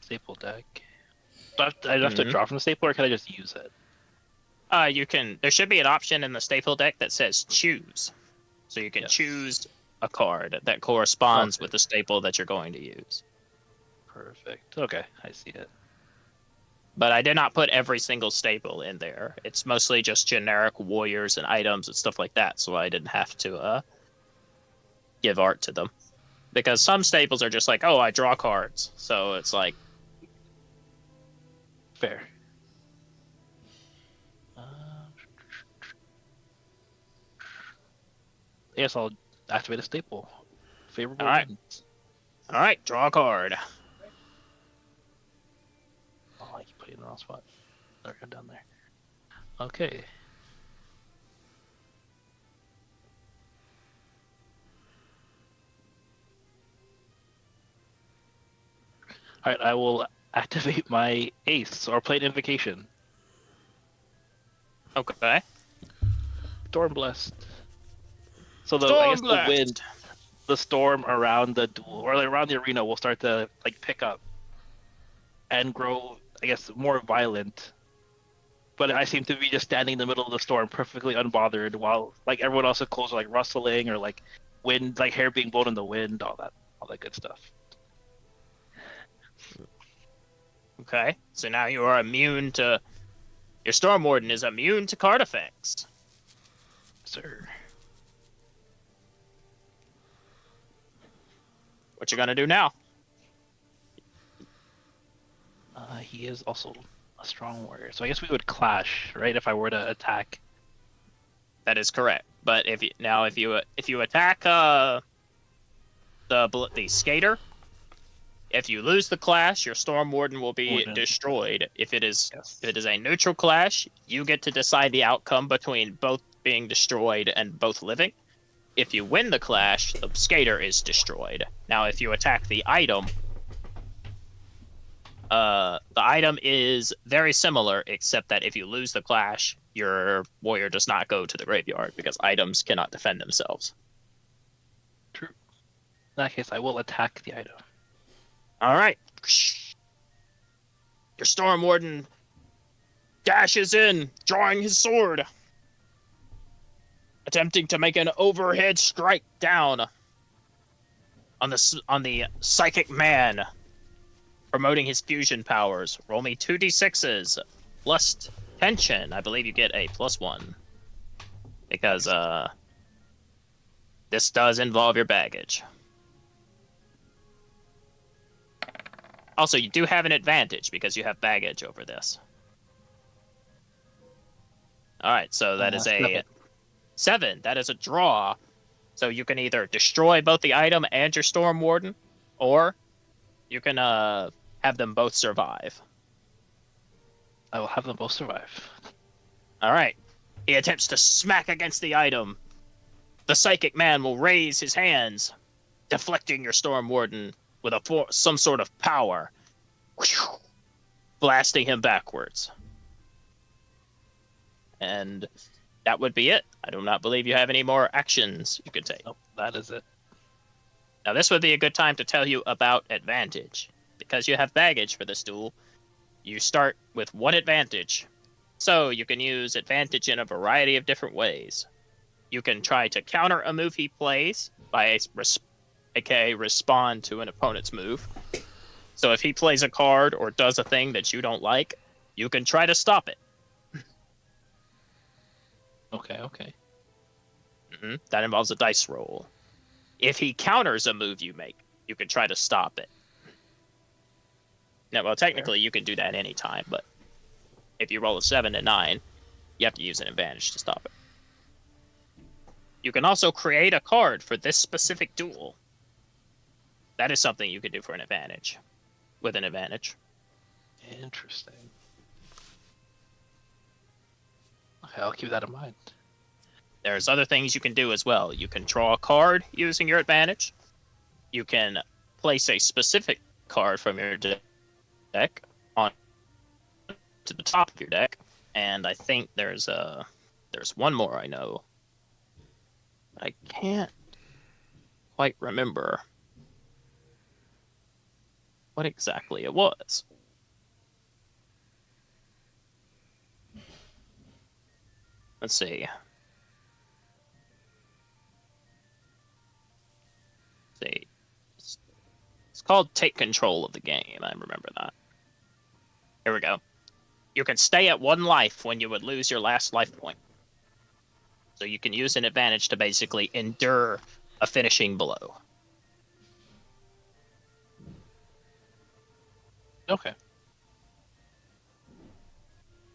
Staple deck. I have to draw from the staple, or can I just use it? You can. There should be an option in the staple deck that says choose, so you can choose a card that corresponds with the staple that you're going to use. Perfect. Okay, I see it. But I did not put every single staple in there. It's mostly just generic warriors and items and stuff like that, so I didn't have to give art to them. Because some staples are just like, oh, I draw cards. So it's like... Fair. I guess I'll activate a staple. Favorable All right. winds. All right, draw a card. Oh, I keep putting it in the wrong spot. There, go down there. Okay. All right, I will activate my ace or play an invocation. Okay. Storm blessed. So the I Storm guess the wind, blast. the storm around the duel or like around the arena will start to like pick up and grow. I guess more violent. But I seem to be just standing in the middle of the storm, perfectly unbothered, while like everyone else is close, like rustling or like wind, like hair being blown in the wind, all that good stuff. Okay. So now you are immune to. Your Storm Warden is immune to card effects. Sir. What you gonna do now? He is also a strong warrior, so I guess we would clash, right? If I were to attack. That is correct. But if you attack the skater, if you lose the clash, your Storm Warden will be Warden. destroyed. If it is Yes. a neutral clash, you get to decide the outcome between both being destroyed and both living. If you win the clash, the skater is destroyed. Now, if you attack the item, the item is very similar, except that if you lose the clash, your warrior does not go to the graveyard because items cannot defend themselves. True. In that case, I will attack the item. All right. Your Storm Warden dashes in, drawing his sword, attempting to make an overhead strike down on the psychic man, promoting his fusion powers. Roll me 2d6s plus tension. I believe you get a +1 because this does involve your baggage. Also, you do have an advantage because you have baggage over this. All right, so that is a 7. That is a draw. So you can either destroy both the item and your Storm Warden, or you can have them both survive. I will have them both survive. All right. He attempts to smack against the item. The psychic man will raise his hands, deflecting your Storm Warden with some sort of power, blasting him backwards. And that would be it. I do not believe you have any more actions you could take. Nope, that is it. Now, this would be a good time to tell you about advantage. Because you have baggage for this duel, you start with 1 advantage. So you can use advantage in a variety of different ways. You can try to counter a move he plays by aka respond to an opponent's move. So if he plays a card or does a thing that you don't like, you can try to stop it. Okay. That involves a dice roll. If he counters a move you make, you can try to stop it. Now, well, technically you can do that anytime, but if you roll a 7 to 9, you have to use an advantage to stop it. You can also create a card for this specific duel. That is something you could do for an advantage. With an advantage. Interesting. Okay, I'll keep that in mind. There's other things you can do as well. You can draw a card using your advantage. You can place a specific card from your deck on to the top of your deck. And I think there's one more I know. I can't quite remember what exactly it was. Let's see. It's called Take Control of the Game. I remember that. Here we go. You can stay at 1 life when you would lose your last life point. So you can use an advantage to basically endure a finishing blow. Okay.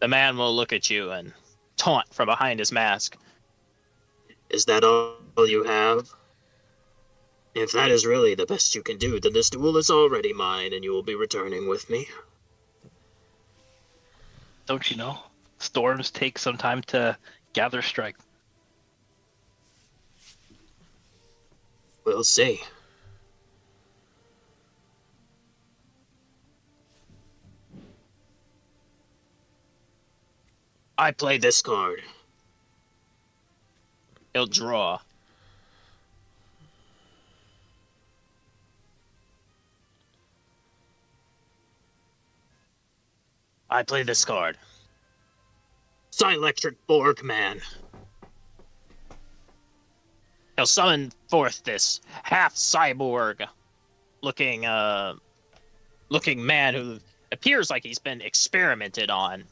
The man will look at you and taunt from behind his mask. Is that all you have? If that is really the best you can do, then this duel is already mine, and you will be returning with me. Don't you know? Storms take some time to gather strength. We'll see. I play this card. He'll draw. I play this card. Psyelectric Borgman. He'll summon forth this half cyborg looking man who appears like he's been experimented on.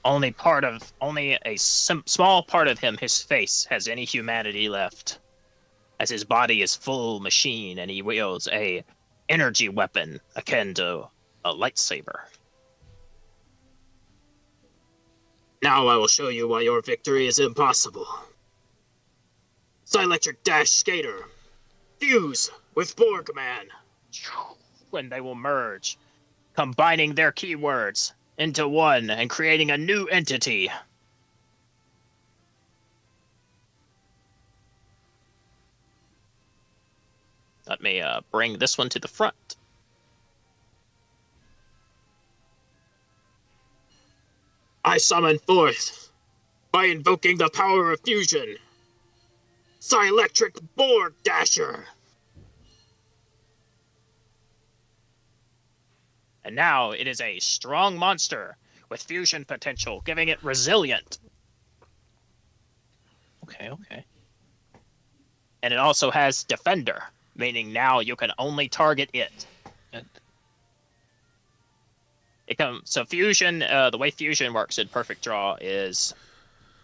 Only a small part of him, his face, has any humanity left, as his body is full machine and he wields a energy weapon akin to a lightsaber. Now I will show you why your victory is impossible. Psyelectric Dash Skater. Fuse with Borgman. When they will merge, combining their keywords into one and creating a new entity. Let me bring this one to the front. I summon forth, by invoking the power of fusion, Psyelectric Borg Dasher. And now it is a strong monster with fusion potential, giving it resilient. Okay. And it also has Defender, meaning now you can only target it. So fusion, the way fusion works in Perfect Draw is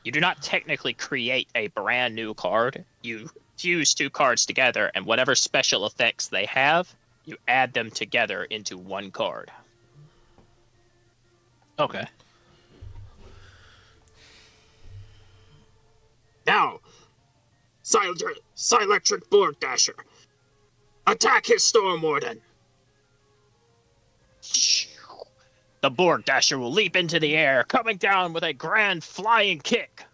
you do not technically create a brand new card. You fuse two cards together, and whatever special effects they have, you add them together into one card. Okay. Now, Psyelectric Borg Dasher. Attack his Storm Warden. The Borg Dasher will leap into the air, coming down with a grand flying kick.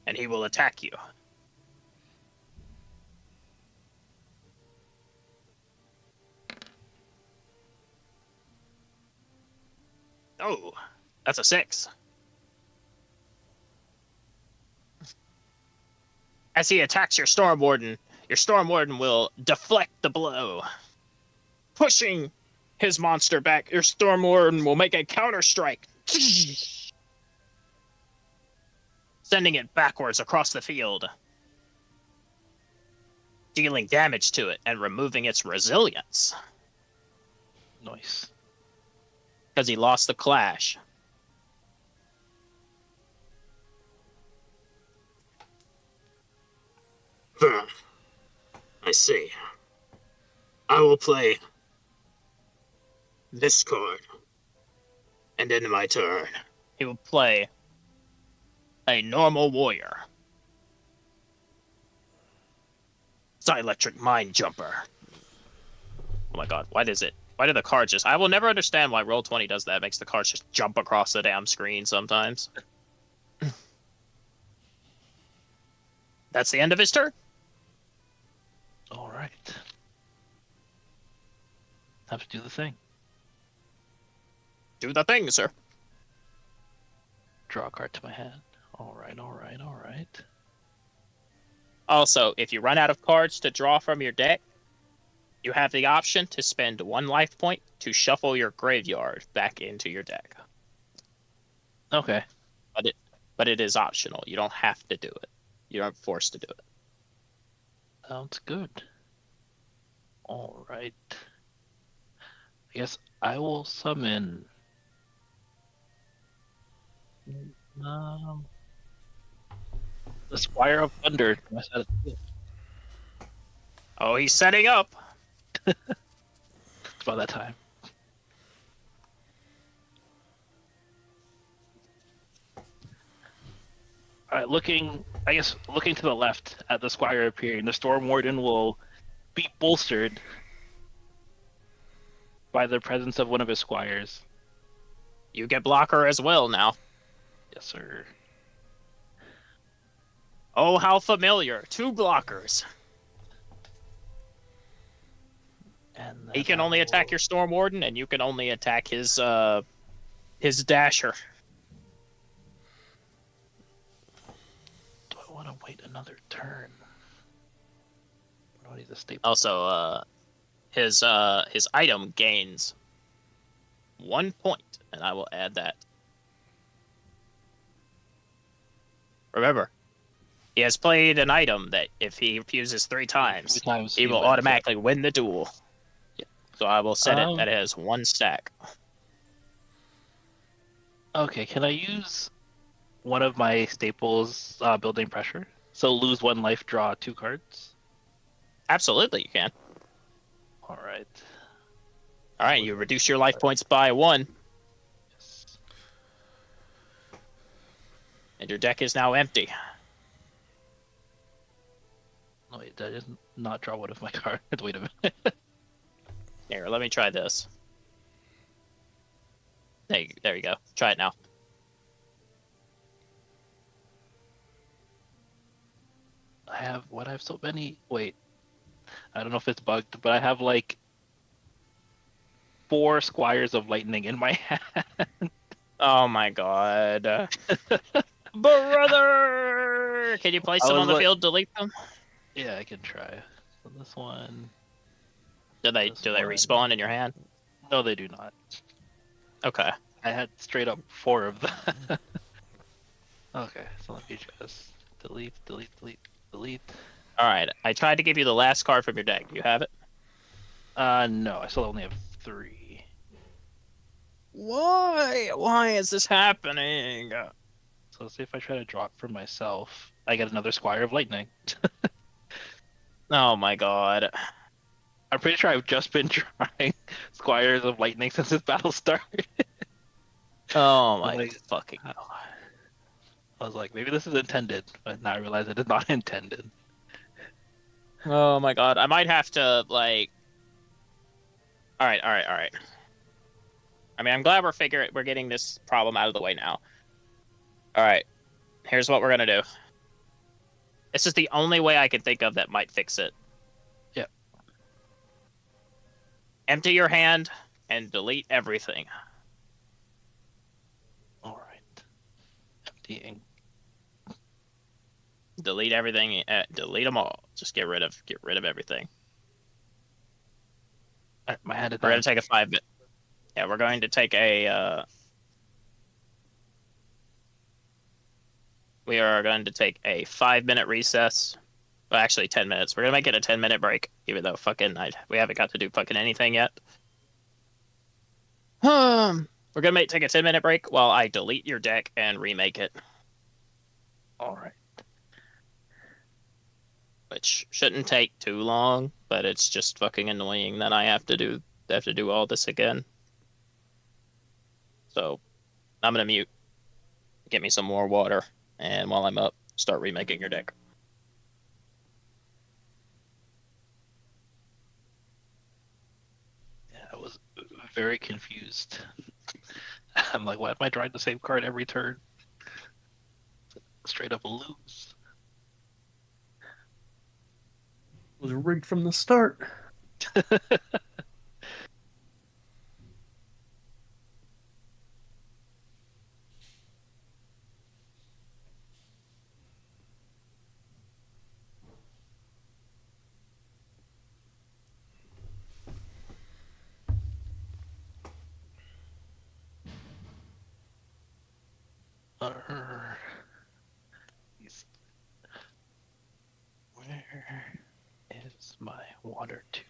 And he will attack you. Oh, that's a 6. As he attacks your Storm Warden will deflect the blow. Pushing his monster back, your Storm Warden will make a counter strike, sending it backwards across the field, dealing damage to it and removing its resilience. Nice. Because he lost the clash. I see. I will play this card. And end my turn. He will play a normal warrior. Psyelectric Mind Jumper. Oh my god, why do the cards just... I will never understand why Roll20 does that. It makes the cards just jump across the damn screen sometimes. That's the end of his turn. All right. Time to do the thing. Do the thing, sir. Draw a card to my hand. All right. Also, if you run out of cards to draw from your deck, you have the option to spend 1 life point to shuffle your graveyard back into your deck. Okay. But it is optional. You don't have to do it. You aren't forced to do it. Sounds good. All right. I guess I will summon. The Squire of Thunder. Oh, he's setting up. It's about that time. looking to the left at the squire appearing, the storm warden will be bolstered by the presence of one of his squires. You get blocker as well now. Yes, sir. Oh, how familiar. 2 blockers. And He then can I only attack will- your Storm Warden, and you can only attack his dasher. Do I want to wait another turn? What do I need to staple? Also, his item gains 1 point, and I will add that. Remember, he has played an item that if he refuses 3 times, he will wins, automatically win the duel. Yeah. So I will set it Um, that it has 1 stack. Okay, can I use one of my staples, building pressure? So lose 1 life, draw 2 cards. Absolutely, you can. All right. All right, you reduce your life points by 1, Yes. and your deck is now empty. Oh, wait, did I just not draw one of my cards? Wait a minute. Here, let me try this. There you go. Try it now. I have so many. Wait, I don't know if it's bugged, but I have like 4 squires of lightning in my hand. Oh my god. Brother! Can you place I them was on the like- field, delete them? Yeah, I can try. So this one. Do they This one. respawn in your hand? No, they do not. Okay. I had straight up 4 of them. Okay, so let me just delete. Alright. I tried to give you the last card from your deck. Do you have it? No, I still only have 3. Why? Why is this happening? So let's see if I try to draw it for myself. I get another Squire of Lightning. Oh my god. I'm pretty sure I've just been drawing Squires of Lightning since this battle started. Oh my Like- fucking god. I was like, maybe this is intended, but now I realize it is not intended. Oh my god. I might have to, like... Alright. I mean, I'm glad we're getting this problem out of the way now. Alright. Here's what we're gonna do. This is the only way I can think of that might fix it. Yep. Empty your hand and delete everything. All right. Emptying. Delete everything. Delete them all. Just get rid of everything. My hand is We're gonna done. take a 5-minute. Yeah, we're going to take a. We are going to take a 5-minute recess. Well, actually, 10 minutes. We're gonna make it a 10-minute break, even though we haven't got to do fucking anything yet. We're gonna take a 10-minute break while I delete your deck and remake it, All right. which shouldn't take too long, but it's just fucking annoying that I have to do all this again. So, I'm gonna mute. Get me some more water, and while I'm up, start remaking your deck. Yeah, I was very confused. I'm like, why am I drawing the same card every turn? Straight up a lose. It was rigged from the start. Where is my water tube?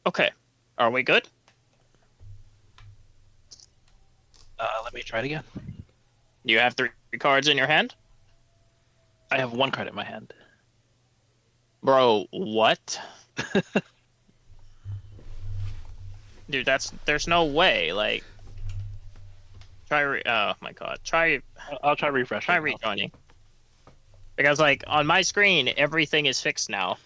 Okay. Are we good? Let me try it again. You have 3 cards in your hand? I have 1 card in my hand. Bro, what? Dude, there's no way. Like, oh my god, I'll try refreshing. try rejoining. Because like on my screen, everything is fixed now.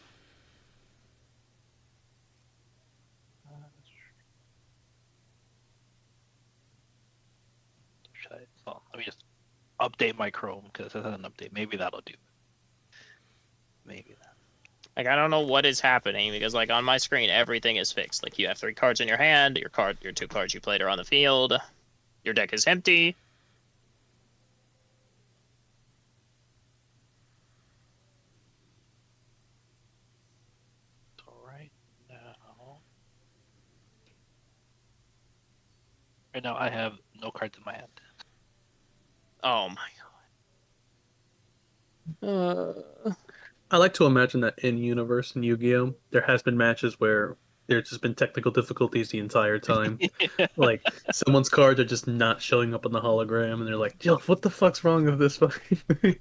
Well, let me just update my Chrome because it has an update. Maybe that'll do. Maybe that. Like, I don't know what is happening because like on my screen, everything is fixed. Like you have 3 cards in your hand. Your 2 cards you played are on the field. Your deck is empty. So right now I have no cards in my hand. Oh my god. I like to imagine that in universe in Yu-Gi-Oh, there has been matches where there's just been technical difficulties the entire time. Like someone's cards are just not showing up on the hologram, and they're like, "Yo, what the fuck's wrong with this fucking thing?"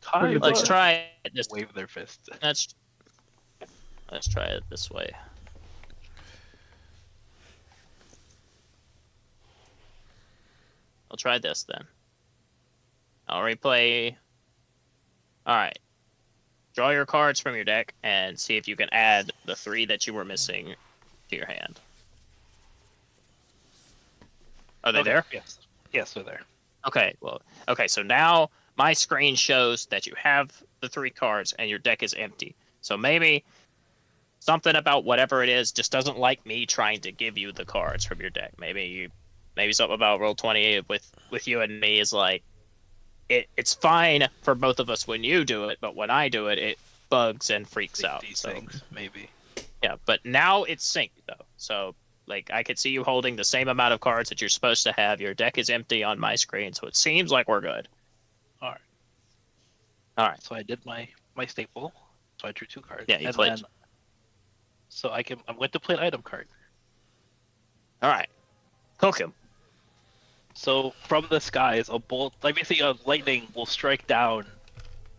Time. Let's try it this. Wave their fist. Let's try it this way. I'll try this then. I'll replay. All right. Draw your cards from your deck and see if you can add the 3 that you were missing to your hand. Are they there? Yes. Yes, they're there. Okay, well, okay, so now my screen shows that you have the 3 cards and your deck is empty. So maybe something about whatever it is just doesn't like me trying to give you the cards from your deck. Maybe something about Roll20 with you and me is like, it's fine for both of us when you do it, but when I do it, it bugs and freaks out. These So things, maybe. yeah, but now it's synced though. So like I could see you holding the same amount of cards that you're supposed to have. Your deck is empty on my screen, so it seems like we're good. All right. All right. So I did my staple. So I drew 2 cards. Yeah, you and played. Then, so I'm going to play an item card. All right. Hook him. So from the skies, a bolt, like basically a lightning, will strike down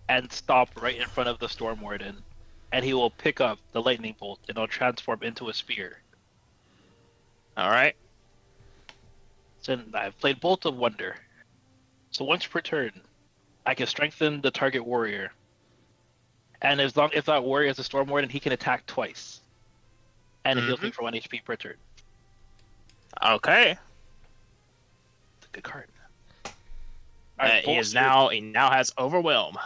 and stop right in front of the Storm Warden, and he will pick up the lightning bolt and it'll transform into a spear. All right. So I've played Bolt of Wonder. So once per turn, I can strengthen the target warrior, and if that warrior is a Storm Warden, he can attack twice, and it heals me for 1 HP per turn. Okay. It's a good card. He now has Overwhelm.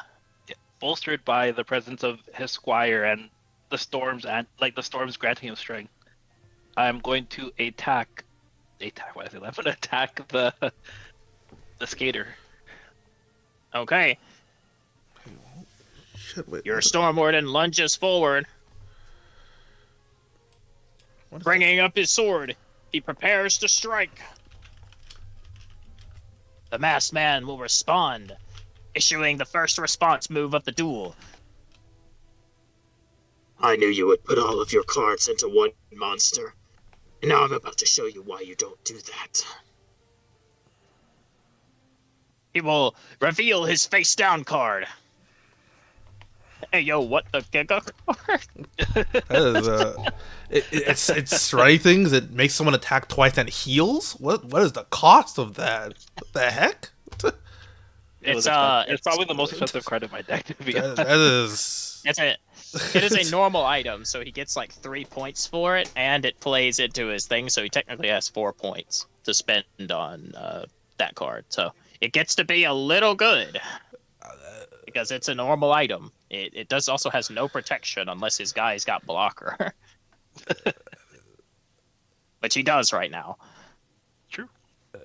Bolstered by the presence of his squire and the storms granting him strength. I'm going to attack. What is it? I'm going to attack the skater. Okay. Shit, wait. Your Storm Warden lunges forward, bringing up his sword. He prepares to strike. The masked man will respond, issuing the first response move of the duel. I knew you would put all of your cards into one monster. And now I'm about to show you why you don't do that. He will reveal his face down card. Hey, yo, what the giga card? It's strike things that makes someone attack twice and heals. What is the cost of that? What the heck? It's probably the most expensive card in my deck, to be honest. That is. It is a normal item, so he gets like 3 points for it, and it plays into his thing, so he technically has 4 points to spend on that card. So it gets to be a little good because it's a normal item. It does also has no protection unless his guy's got blocker, which he does right now. True.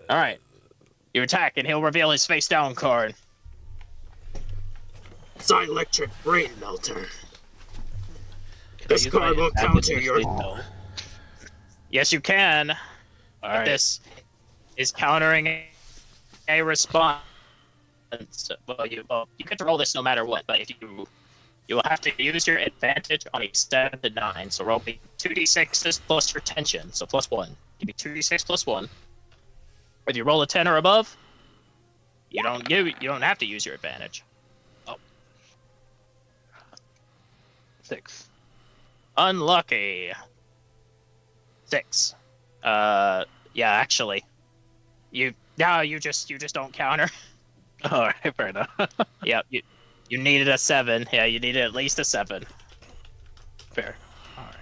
All right, you attack, and he'll reveal his face down card. Electric Brain Melter. Can I This use card my will advantage counter and your... say no? Yes, you can. All right. This is countering a response. Well, you get to roll this no matter what, but if you You will have to use your advantage on a 7 to 9. So roll me 2d6s plus your tension. So plus 1. Give me 2d6 plus 1. If you roll a 10 or above, you don't have to use your advantage. 6. Unlucky. 6. Yeah, actually. You just don't counter. All right, fair enough. Yeah, you needed a 7. Yeah, you needed at least a 7. Fair. All right.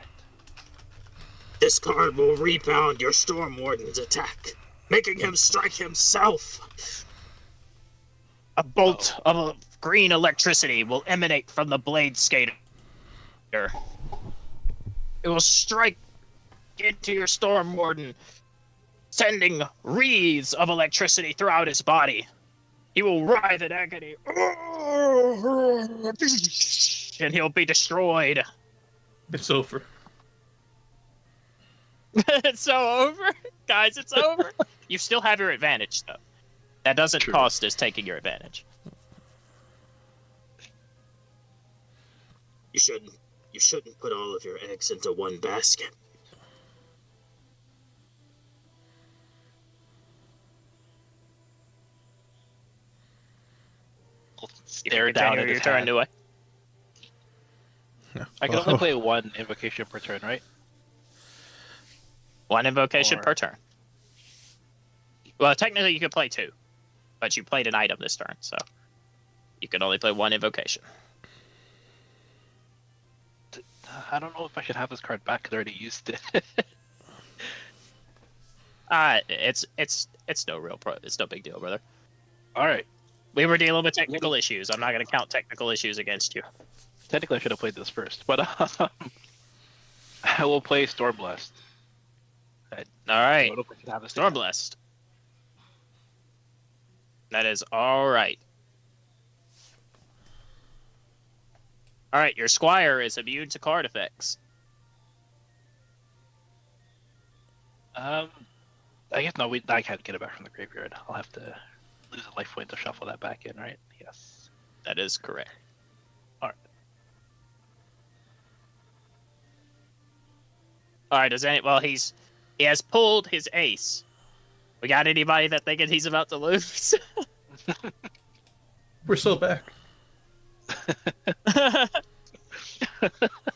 This card will rebound your Storm Warden's attack, making him strike himself. A bolt of green electricity will emanate from the blade skater. It will strike into your Storm Warden, sending wreaths of electricity throughout his body. He will writhe in agony, and he'll be destroyed. It's over. It's so over, guys. It's over. You still have your advantage, though. That doesn't True. cost us taking your advantage. You shouldn't put all of your eggs into one basket. I'll You stare can down continue at your his turn hand. anyway. I can only play one invocation per turn, right? One invocation Or- per turn. Well, technically you could play 2, but you played an item this turn, so you can only play 1 invocation. I don't know if I should have this card back because I already used it. It's no real it's no big deal, brother. All right. We were dealing with technical issues. I'm not going to count technical issues against you. Technically, I should have played this first, but I will play Stormblast. All right, I don't know if I should have this Storm again. Blessed. That is all right. All right, your Squire is immune to card effects. I guess no. I can't get it back from the graveyard. I'll have to lose a life point to shuffle that back in, right? Yes. That is correct. All right. He has pulled his ace. We got anybody that thinking he's about to lose? We're still back. All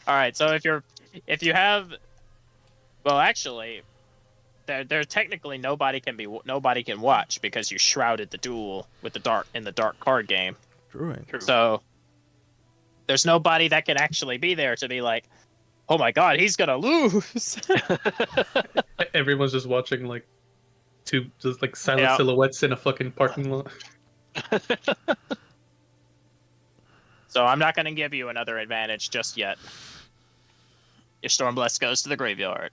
right. So if you have, well, actually, there technically nobody can watch because you shrouded the duel with the dark card game. True. So there's nobody that can actually be there to be like, oh my god, he's gonna lose. Everyone's just watching like just like silent Yeah. silhouettes in a fucking parking lot. So I'm not gonna give you another advantage just yet. Your Stormblessed goes to the graveyard.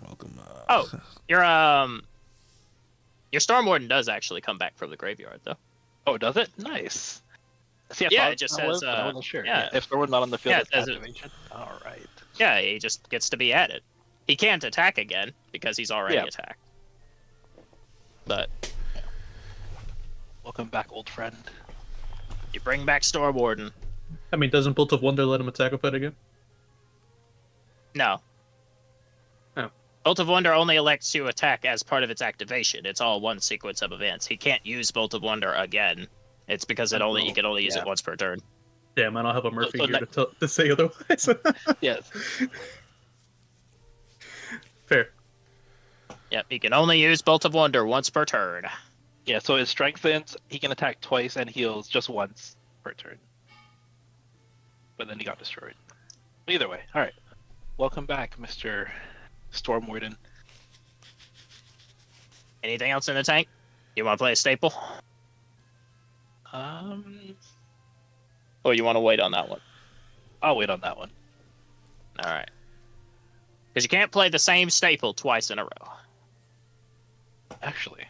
Welcome. Oh, your Storm Warden does actually come back from the graveyard though. Oh, does it? Nice. See, I Yeah, thought it just I was, says, but I wasn't sure. yeah. If they're not on the field, Yeah, it's it says it- activation. All right. Yeah, he just gets to be added. He can't attack again because he's already Yeah. attacked. But Welcome back, old friend. you bring back Storm Warden. I mean, doesn't Bolt of Wonder let him attack with it again? No. Oh. Bolt of Wonder only elects to attack as part of its activation. It's all one sequence of events. He can't use Bolt of Wonder again. It's because he can only use it once per turn. Damn, I don't have a Murphy so here to say otherwise. Yes. Fair. Yep, he can only use Bolt of Wonder once per turn. Yeah. So it strengthens. He can attack twice and heals just once per turn. But then he got destroyed. Either way. All right. Welcome back, Mr. Storm Warden. Anything else in the tank? You want to play a staple? Or you want to wait on that one? I'll wait on that one. All right. Because you can't play the same staple twice in a row. Actually.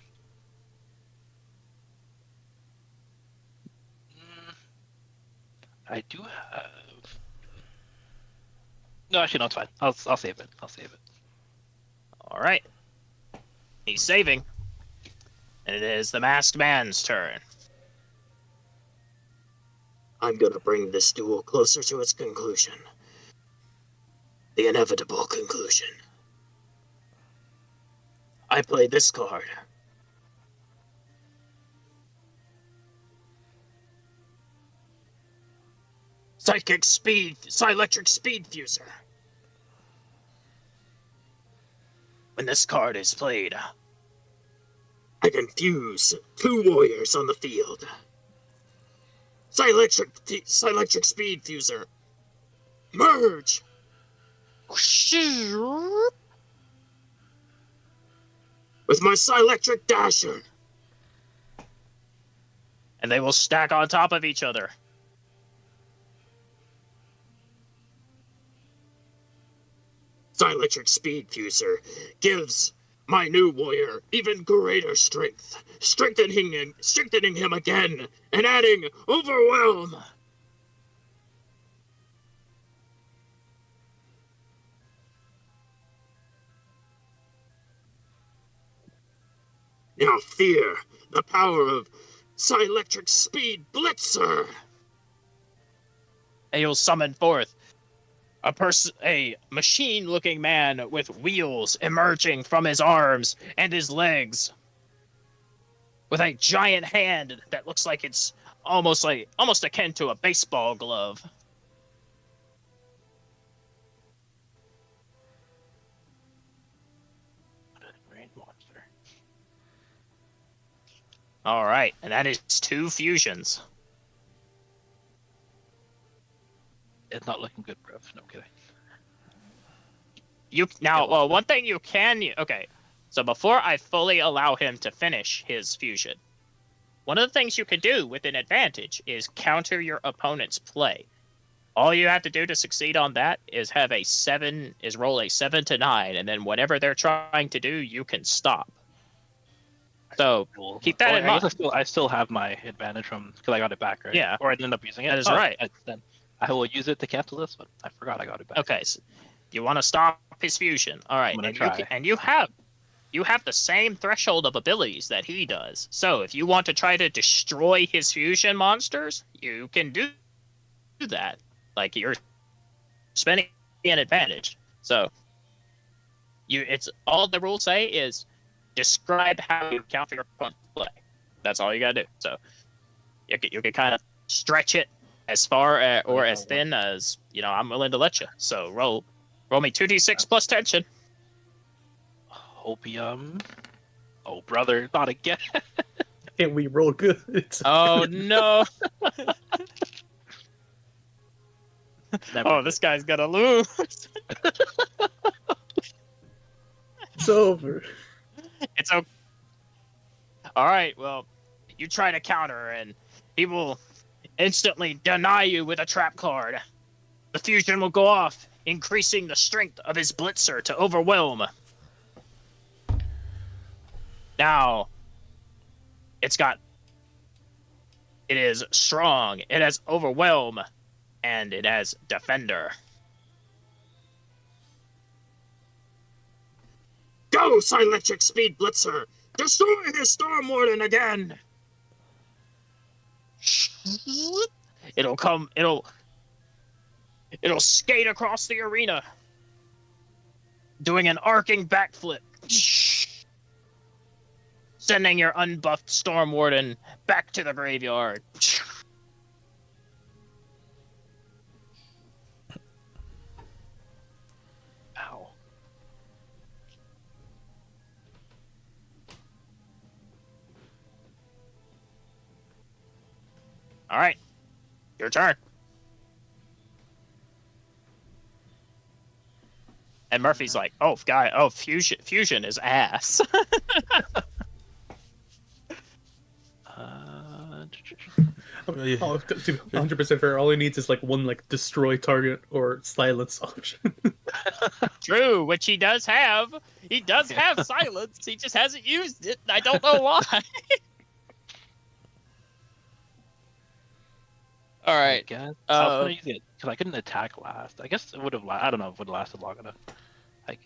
I do have. No, actually, no, it's fine. I'll save it. I'll save it. All right. He's saving. And it is the Masked Man's turn. I'm gonna bring this duel closer to its conclusion. The inevitable conclusion. I play this card. Psyelectric Speed Fuser. When this card is played, I can fuse 2 warriors on the field. Psyelectric Speed Fuser. Merge! With my Psyelectric Dasher. And they will stack on top of each other. Psyelectric Speed Fuser gives my new warrior even greater strength, strengthening him again, and adding Overwhelm. Now fear the power of Psyelectric Speed Blitzer. And you'll summon forth a machine-looking man with wheels emerging from his arms and his legs, with a giant hand that looks like it's almost akin to a baseball glove. Rain monster. All right, and that is 2 fusions. It's not looking good, bro. No kidding. One thing you can. Okay, so before I fully allow him to finish his fusion, one of the things you can do with an advantage is counter your opponent's play. All you have to do to succeed on that is roll a 7 to 9, and then whatever they're trying to do, you can stop. So keep that in mind. I still have my advantage from because I got it back, right? Yeah. Or I didn't end up using it. That is right. Then I will use it to cancel this, but I forgot I got it back. Okay, so you want to stop his fusion. All right, I'm gonna and try. you have the same threshold of abilities that he does. So if you want to try to destroy his fusion monsters, you can do that. Like, you're spending an advantage. So it's all the rules say is describe how you counter your opponent's play. That's all you gotta do. So you can kind of stretch it as far or as thin as I'm willing to let you. So roll me 2d6 plus tension. Hopium. Oh, brother, not again. Can't we roll good? Oh no! Never This guy's gonna lose. It's over. It's okay. All right. Well, you try to counter, and he will instantly deny you with a trap card. The fusion will go off, increasing the strength of his blitzer to overwhelm. Now, it is strong, it has overwhelm, and it has defender. Go, Psyelectric Speed Blitzer! Destroy his Storm Warden again! It'll skate across the arena, doing an arcing backflip, sending your unbuffed Storm Warden back to the graveyard. Ow. All right, your turn. And Murphy's like, fusion is ass. Oh, 100% fair. All he needs is like one destroy target or silence option. True, which he does have. He does have silence. He just hasn't used it. I don't know why. All right. I was gonna use it because I couldn't attack last. I guess it would have. I don't know if it would have lasted long enough.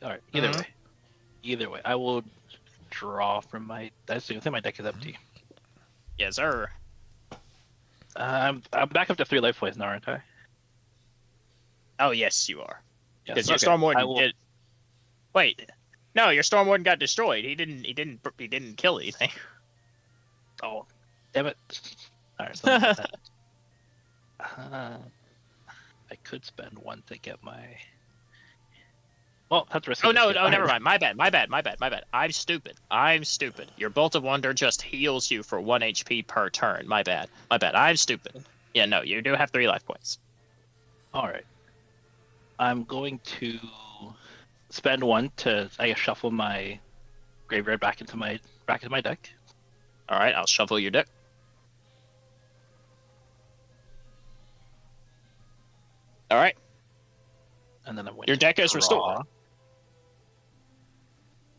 All right. Either way, I will draw from my. I think my deck is empty. Yes, sir. I'm back up to 3 life points now, aren't I? Oh yes, you are. Yes. Because your Okay. Storm Warden I will. did. Wait, no, your Storm Warden got destroyed. He didn't kill anything. Oh, damn it! All right. So I could spend 1 to get my. Well, have to risk it. Oh no, Just get no, never iron. mind. My bad. I'm stupid. Your Bolt of Wonder just heals you for 1 HP per turn. My bad. I'm stupid. Yeah, no, you do have 3 life points. All right. I'm going to spend 1 to, I guess, shuffle my graveyard back into my deck. All right, I'll shuffle your deck. All right, And then I'm going your to deck is draw. restored.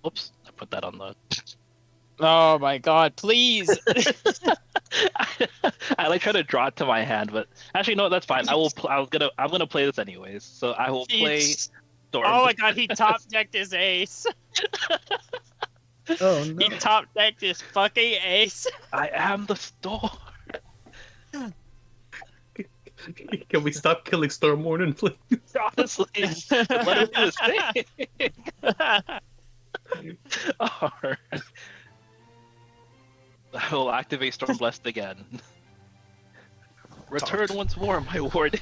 Oops, I put that on the. Oh my God! Please. I like trying to draw it to my hand, but actually no, that's fine. I'm gonna play this anyways. So I will play Jeez. Storm. Oh my God! He top decked his ace. Oh He no! top decked his fucking ace. I am the Storm. Can we stop killing Storm Warden, please? Honestly, let him do his thing. Alright. I will activate Storm Blessed again. Return once more, my warden.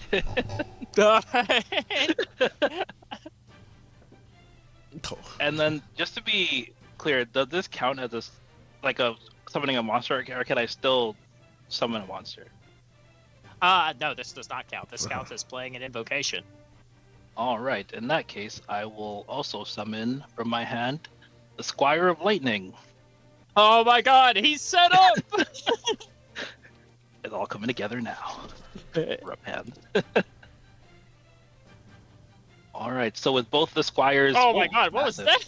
And then, just to be clear, does this count as a summoning a monster, or can I still summon a monster? No, this does not count. This counts as playing an invocation. All right. In that case, I will also summon from my hand the Squire of Lightning. Oh my God! He's set up. It's all coming together now. Rough hand. All right. So with both the squires. Oh my God! What was that?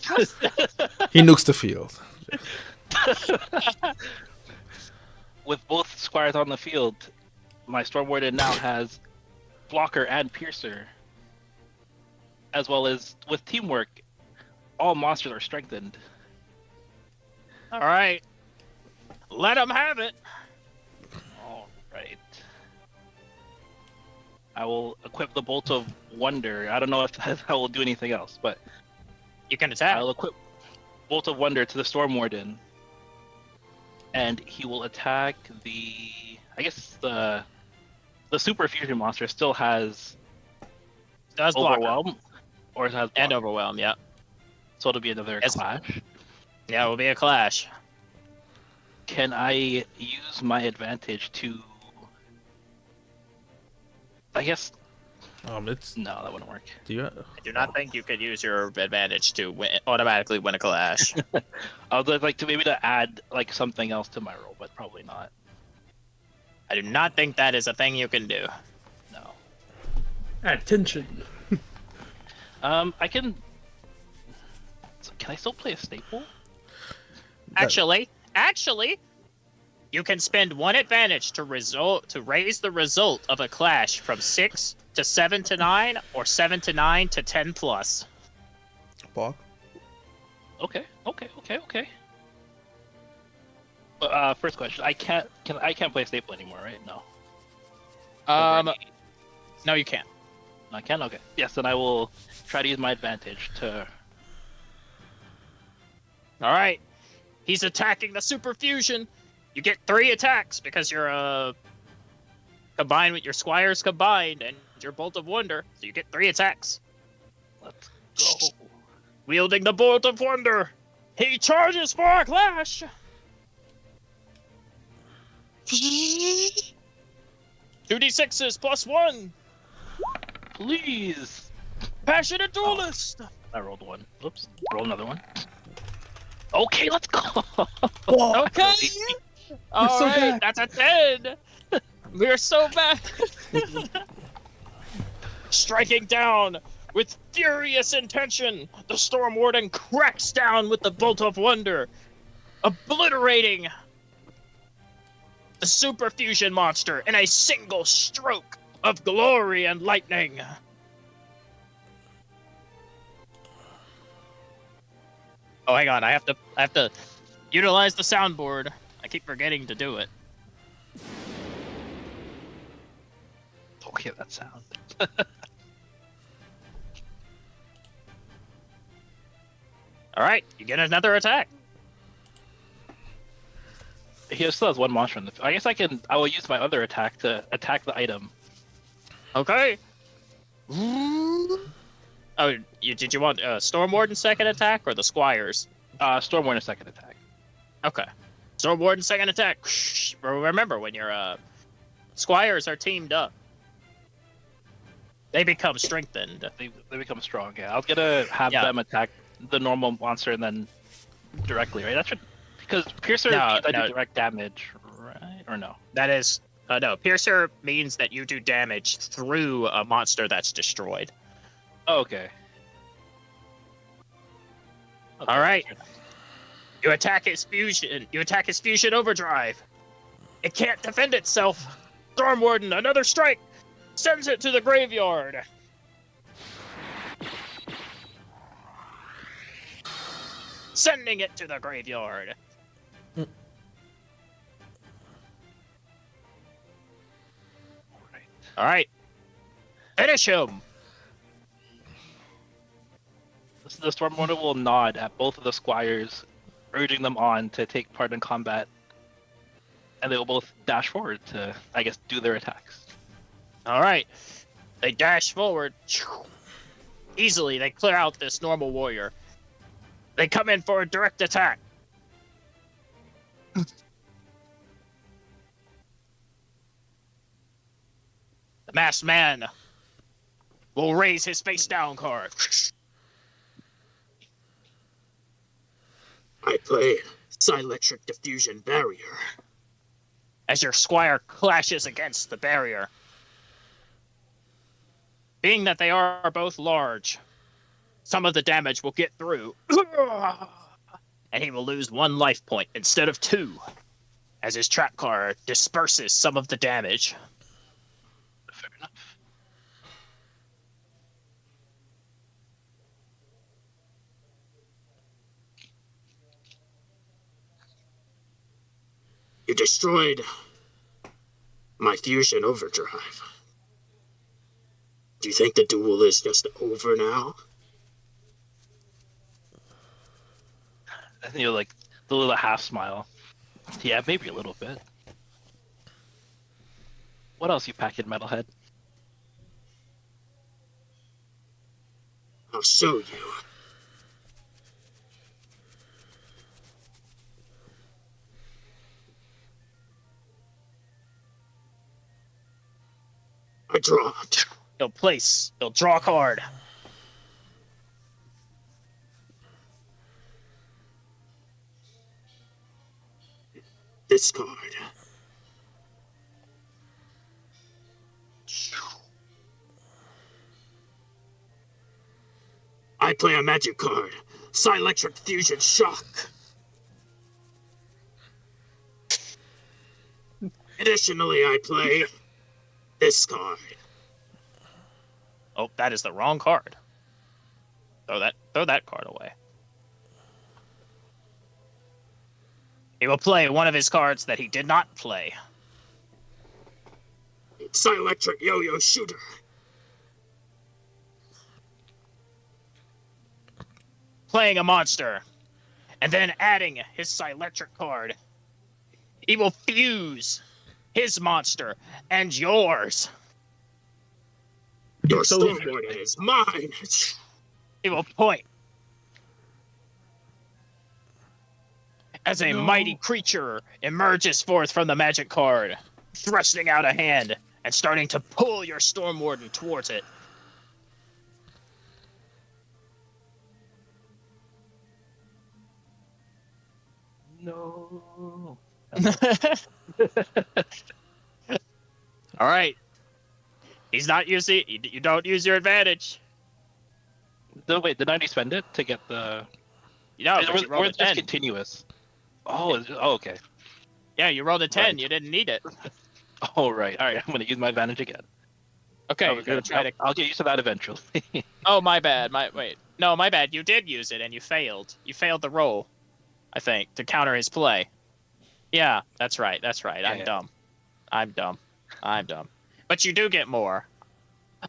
He nukes the field. With both squires on the field, my Storm Warden now has blocker and piercer, as well as with teamwork, all monsters are strengthened. All right, let him have it. All right. I will equip the Bolt of Wonder. I don't know if that will do anything else, but You can attack. I'll equip Bolt of Wonder to the Storm Warden, and he will attack the. I guess the Super Fusion monster still has Does blocker. Overwhelm, or it has And block. overwhelm. Yeah. So it'll be another Yes. clash. Yeah, it will be a clash. Can I use my advantage to? I guess It's no, that wouldn't work. do you? I do not think you could use your advantage to automatically win a clash. I would like to maybe to add like something else to my roll, but probably not. I do not think that is a thing you can do. No. Attention. I can. So can I still play a staple? Actually, you can spend 1 advantage to raise the result of a clash from 6 to 7 to 9, or 7 to 9 to 10 plus. Block. Okay. First question. I can't play a staple anymore, right? No. No, you can't. I can. Okay. Yes, then I will try to use my advantage to. All right, he's attacking the super fusion. You get 3 attacks because you're combined with your squires combined and your bolt of wonder. So you get 3 attacks. Let's go. Wielding the bolt of wonder, he charges for a clash. 2d6s plus 1. Please. Passionate duelist. I rolled 1. Oops. Roll another one. Okay, let's go. Okay. All so right, bad. that's a 10. We're so bad. Striking down with furious intention, the Storm Warden cracks down with the Bolt of Wonder, obliterating the Super Fusion monster in a single stroke of glory and lightning. Oh, hang on, I have to utilize the soundboard. I keep forgetting to do it. Okay, that sound. All right, you get another attack. He still has one monster in the. I guess I will use my other attack to attack the item. Okay. Oh, did you want Storm Warden's second attack or the Squire's? Storm Warner second attack. Okay. Storm Warden's second attack. Remember, when your Squires are teamed up, they become strengthened. They become strong. Yeah, I was gonna have them attack the normal monster and then directly, right? That should, because Piercer means I do direct damage, right? Or no? That is no. Piercer means that you do damage through a monster that's destroyed. Oh, okay. All right. You attack his fusion. You attack his fusion overdrive. It can't defend itself. Storm Warden, another strike, sends it to the graveyard. Sending it to the graveyard. All right. Finish him. The Storm Warner will nod at both of the squires, urging them on to take part in combat, and they will both dash forward to, I guess, do their attacks. All right. They dash forward. Easily, they clear out this normal warrior. They come in for a direct attack. The masked man will raise his face down card. I play Psyelectric Diffusion Barrier. As your squire clashes against the barrier. Being that they are both large, some of the damage will get through. And he will lose 1 life point instead of 2, as his trap card disperses some of the damage. Fair enough. You destroyed my fusion overdrive. Do you think the duel is just over now? I think you're like the little half smile. Yeah, maybe a little bit. What else you pack in, Metalhead? I'll show you. I draw. He'll draw a card. This card. I play a magic card. Psyelectric Fusion Shock. Additionally, I play this card. Oh, that is the wrong card. Throw that card away. He will play one of his cards that he did not play. Psyelectric Yo-Yo Shooter. Playing a monster, and then adding his Psyelectric card. He will fuse his monster and yours. Your Storm Warden is mine. He will point. As a mighty creature emerges forth from the magic card, thrusting out a hand and starting to pull your Storm Warden towards it. No. All right. He's not using. You don't use your advantage. No, wait, did I already spend it to get the... No, but you rolled or a it's just 10. continuous? Oh, okay. Yeah, you rolled a 10. Right. You didn't need it. Oh, right. All right, I'm going to use my advantage again. Okay, Oh, you're gonna try to. I'll get used to that eventually. Oh, my bad. No, my bad. You did use it and you failed. You failed the roll, I think, to counter his play. Yeah, that's right. Yeah. I'm dumb. But you do get more.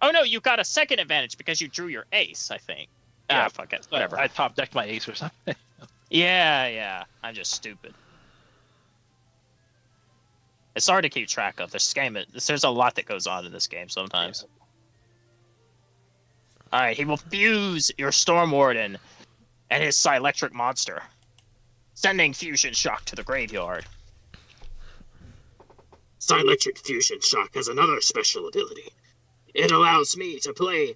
Oh no, you got a second advantage because you drew your ace, I think. Yeah, Fuck it. Whatever. I top decked my ace or something. Yeah. I'm just stupid. It's hard to keep track of. This game, there's a lot that goes on in this game sometimes. Yeah. Alright, he will fuse your Storm Warden and his Psyelectric monster, sending Fusion Shock to the graveyard. Psyelectric Fusion Shock has another special ability. It allows me to play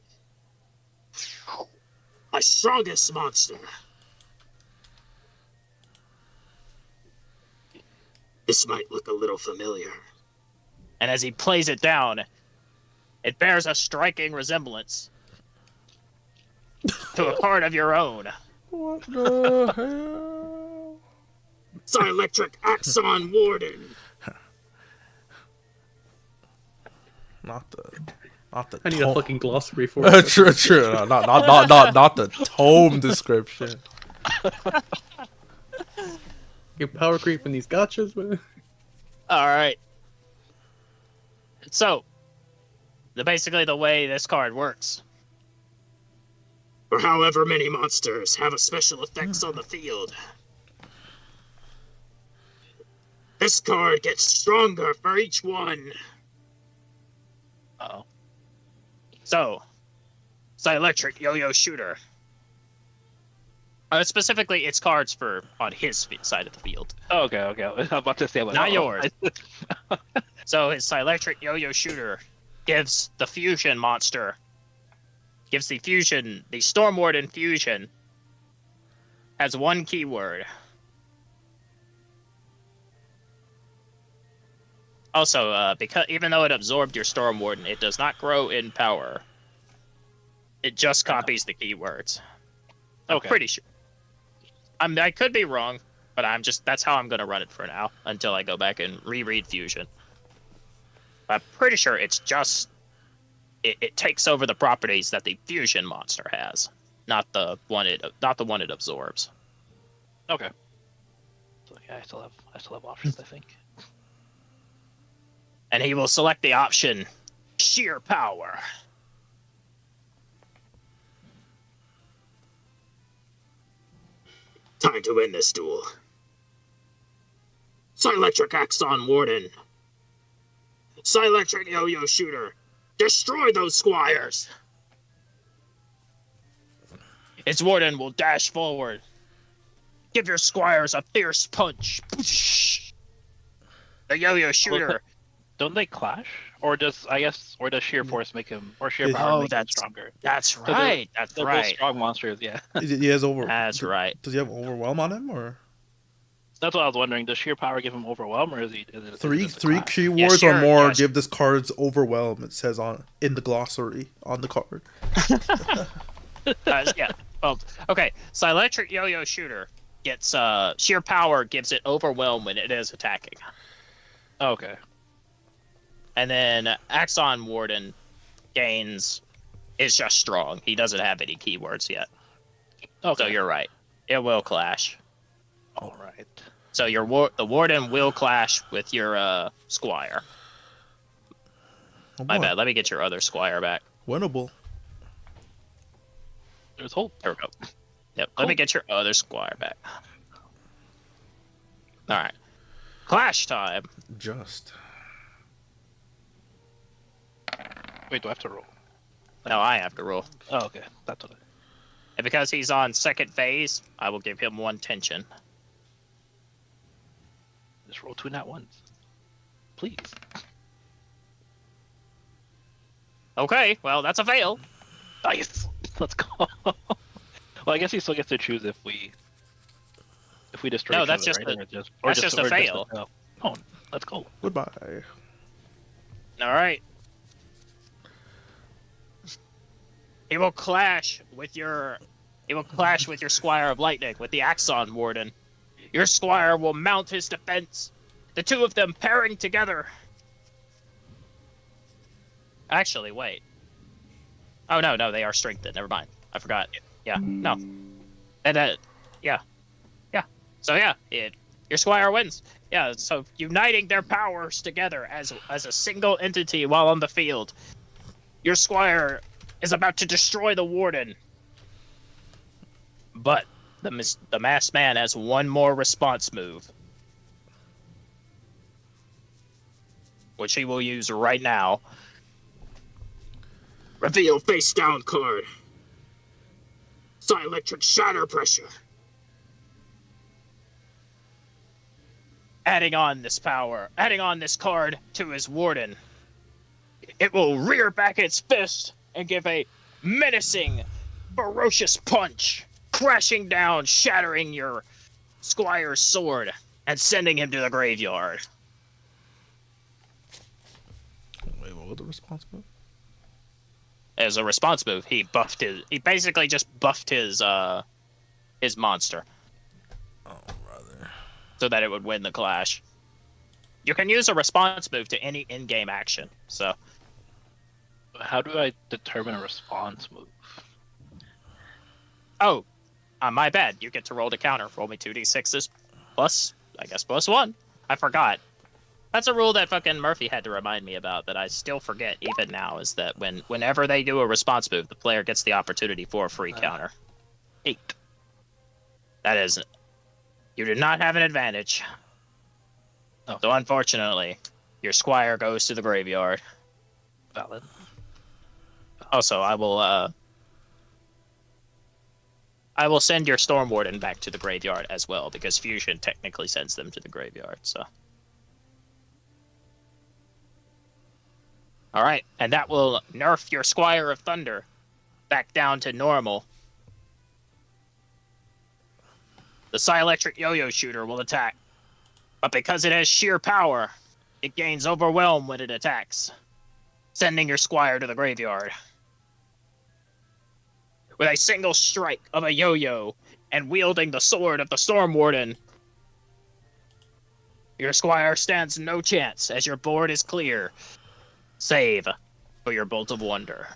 my strongest monster. This might look a little familiar. And as he plays it down, it bears a striking resemblance to a part of your own. What the hell? Psyelectric Axon Warden. Not the I need a tome. fucking glossary for it. True. No, not the tome description. You power creep in these gotchas, man. Alright. So, basically the way this card works. For however many monsters have a special effects on the field. This card gets stronger for each one. Uh-oh. So, Psyelectric Yo-Yo Shooter. Specifically, it's cards for on his side of the field. Oh, okay. I'm about to say, like, Not uh-oh. yours. So his Psyelectric Yo-Yo Shooter gives the Fusion monster, gives the Fusion, the Storm Warden Fusion, has one keyword. Also, because even though it absorbed your Storm Warden, it does not grow in power. It just copies the keywords. I'm Okay. pretty sure. I could be wrong, but that's how I'm going to run it for now until I go back and reread Fusion. I'm pretty sure it's just it takes over the properties that the Fusion monster has, not the one it absorbs. Okay. So yeah, I still have options, I think. And he will select the option Sheer Power. Time to win this duel. Psyelectric Axon Warden. Psyelectric Yo-Yo Shooter. Destroy those squires. Its Warden will dash forward. Give your squires a fierce punch. The Yo-Yo Shooter. Don't they clash? Or does Sheer Force make him, or Sheer Power make him stronger? That's they're- right. That's They're both right. strong monsters, yeah. He has That's right. Does he have overwhelm on him or That's what I was wondering. Does Sheer Power give him Overwhelm, or is it three is it a clash? keywords sure, or more yeah, give this card's overwhelm? It says in the glossary on the card. Yeah. Well, okay. Psyelectric Yo-Yo Shooter gets Sheer Power gives it Overwhelm when it is attacking. Oh, okay. And then Axon Warden is just strong. He doesn't have any keywords yet. Okay. So you're right. It will clash. All right. So the Warden will clash with your Squire. Oh, My boy. bad. Let me get your other Squire back. Winnable. There's hope. There we go. Yep. Cool. Let me get your other Squire back. All right. Clash time. Just. Wait, do I have to roll? No, I have to roll. Oh, okay. That's what And because he's on second phase, I will give him one tension. Just roll 2 nat ones. Please. Okay, well, that's a fail. Nice. Let's go. Well, I guess he still gets to choose if we destroy. No, each that's other, just right? a- Or just, that's just a fail. fail. Oh, let's go. Goodbye. All right. He will clash with your Squire of Lightning with the Axon Warden. Your Squire will mount his defense. The two of them pairing together. Actually, wait. Oh no, they are strengthened. Never mind. I forgot. Yeah, no. And yeah. So yeah, Your squire wins. Yeah, so uniting their powers together as a single entity while on the field. Your squire is about to destroy the warden. But the masked man has one more response move, which he will use right now. Reveal face down card. Electric shatter pressure. Adding on this card to his warden. It will rear back its fist and give a menacing, ferocious punch, crashing down, shattering your squire's sword, and sending him to the graveyard. Wait, what was the response move? As a response move, he basically just buffed his monster. Oh, brother. So that it would win the clash. You can use a response move to any in-game action, so... How do I determine a response move? Oh, my bad. You get to roll the counter. Roll me 2d6s plus, I guess, +1. I forgot. That's a rule that fucking Murphy had to remind me about that I still forget even now, is that whenever they do a response move, the player gets the opportunity for a free counter. 8. That is... You do not have an advantage. Oh. So unfortunately, your squire goes to the graveyard. Valid. Also, I will send your Storm Warden back to the graveyard as well, because Fusion technically sends them to the graveyard, so... Alright, and that will nerf your Squire of Thunder back down to normal. The Psy-Electric Yo-Yo Shooter will attack, but because it has sheer power, it gains Overwhelm when it attacks, sending your Squire to the graveyard. With a single strike of a yo-yo and wielding the sword of the Storm Warden, your Squire stands no chance as your board is clear, save for your Bolt of Wonder.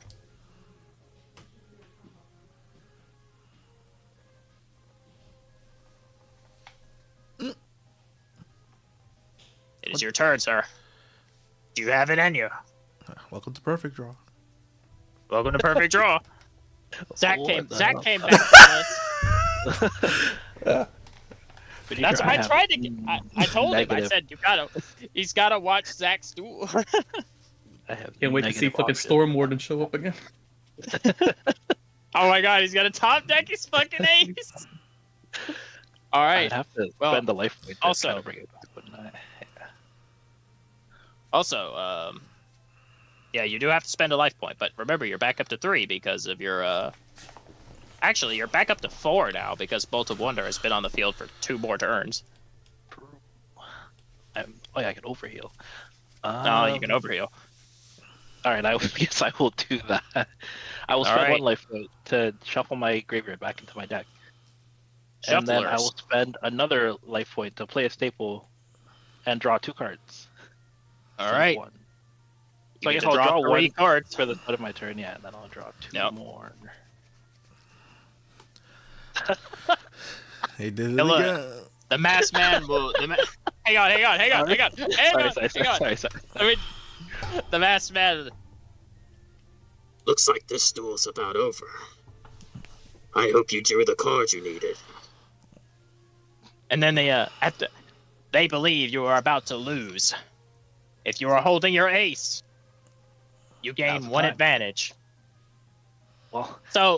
It is your turn, sir. Do you have it in you? Welcome to Perfect Draw. Welcome to Perfect Draw. Zach came back to this. That's I tried to. I told him. I said he's gotta watch Zach's duel. Can't wait to see fucking Storm Warden show up again. Oh my god, he's got a top deck his fucking ace. All right. I'd have to spend the life point to also- kind of bring it back, wouldn't I? Also, yeah, you do have to spend a life point, but remember you're back up to 3 because of your Actually, you're back up to 4 now because Bolt of Wonder has been on the field for 2 more turns. Oh yeah, I can overheal. No, you can overheal. All right, yes, I will do that. I will spend Alright. 1 life point to shuffle my graveyard back into my deck. And then I will Shufflers. spend another life point to play a staple and draw 2 cards. All instead of right. 1. You So I get guess to I'll draw 3 1 cards. for the start of my turn, yeah, and then I'll draw 2 Yep. more. He did it Hey, look. again. The masked man will. Hang on. Sorry. I mean, the masked man. Looks like this duel's about over. I hope you drew the card you needed. And then they believe you are about to lose. If you are holding your ace, you gain Now's the 1 time. advantage. Well, So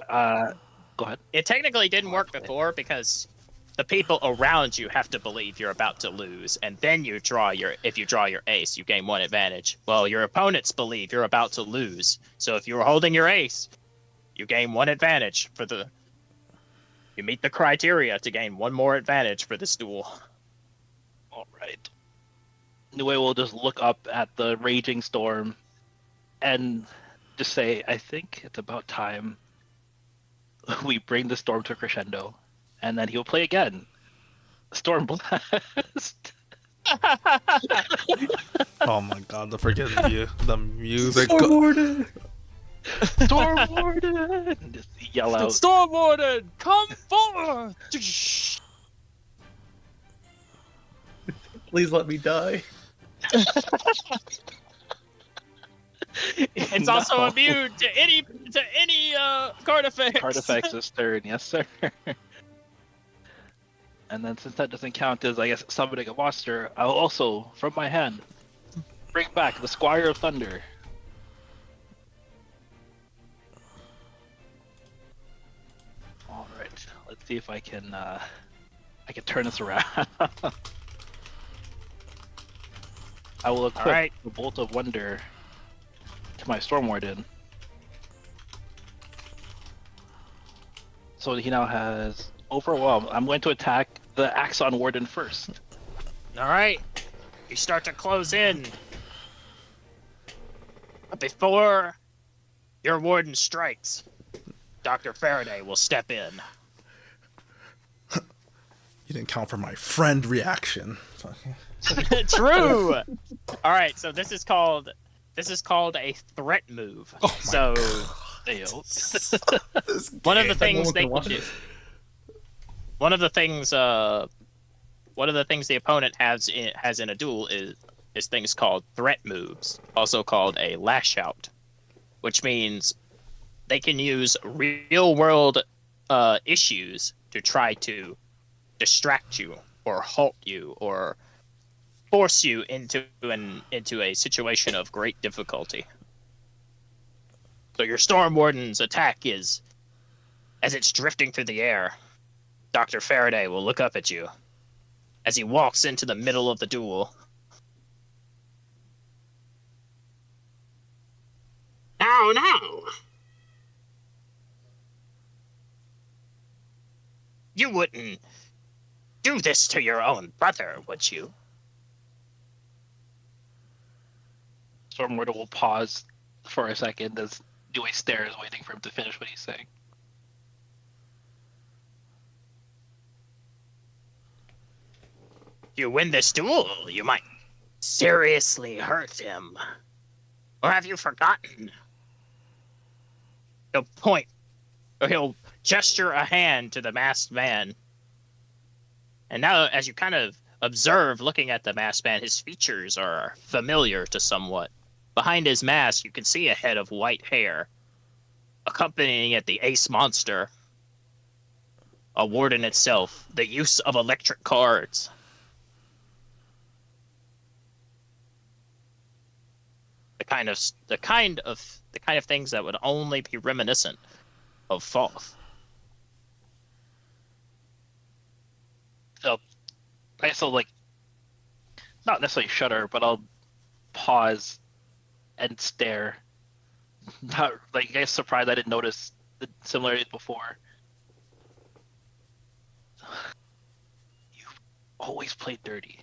go ahead. it technically didn't work before because the people around you have to believe you're about to lose, and then if you draw your ace, you gain 1 advantage. Well, your opponents believe you're about to lose, so if you're holding your ace, you gain 1 advantage you meet the criteria to gain 1 more advantage for this duel. All right. Anyway, we'll just look up at the raging storm and just say, I think it's about time we bring the storm to a crescendo, and then he'll play again. Storm Blast. Oh my god, the freaking the music. Storm Warden! Storm Warden! Just yell out. Storm Warden, come forward! Please let me die. It's also immune to any card effects. Card effects this turn, yes sir. And then since that doesn't count as, I guess, summoning a monster, I'll also, from my hand, bring back the Squire of Thunder. All right, let's see if I can turn this around. I will equip Alright. the Bolt of Wonder to my Storm Warden. So he now has Overwhelm. I'm going to attack the Axon Warden first. All right, you start to close in. But before your warden strikes, Dr. Faraday will step in. You didn't count for my friend reaction. True. All right, so this is called a threat move. Oh my so God. one of the things one they can can watch do. it. One of the things the opponent has in a duel is things called threat moves, also called a lash out, which means they can use real world issues to try to distract you or halt you or force you into a situation of great difficulty. So your Storm Warden's attack is, as it's drifting through the air, Dr. Faraday will look up at you as he walks into the middle of the duel. Now. You wouldn't do this to your own brother, would you? Storm Warden will pause for a second as Dewey stares, waiting for him to finish what he's saying. If you win this duel, you might seriously hurt him. Or have you forgotten? He'll point, or he'll gesture a hand to the masked man. And now, as you kind of observe looking at the masked man, his features are familiar to somewhat. Behind his mask, you can see a head of white hair. Accompanying it, the ace monster. A warden itself, the use of electric cards. The kind of things that would only be reminiscent of Falth. So I guess I'll not necessarily shudder, but I'll pause and stare. Not I guess surprised I didn't notice the similarities before. You've always played dirty.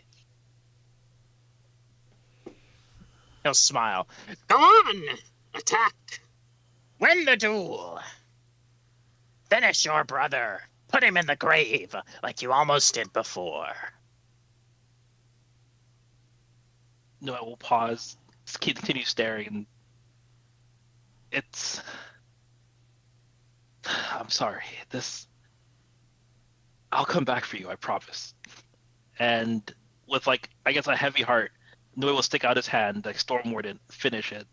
He'll smile. Go on! Attack! Win the duel! Finish your brother! Put him in the grave, like you almost did before. No, I will pause, continue staring, and it's... I'm sorry, I'll come back for you, I promise. And with, I guess a heavy heart, Noe will stick out his hand, like Storm Warden, finish it.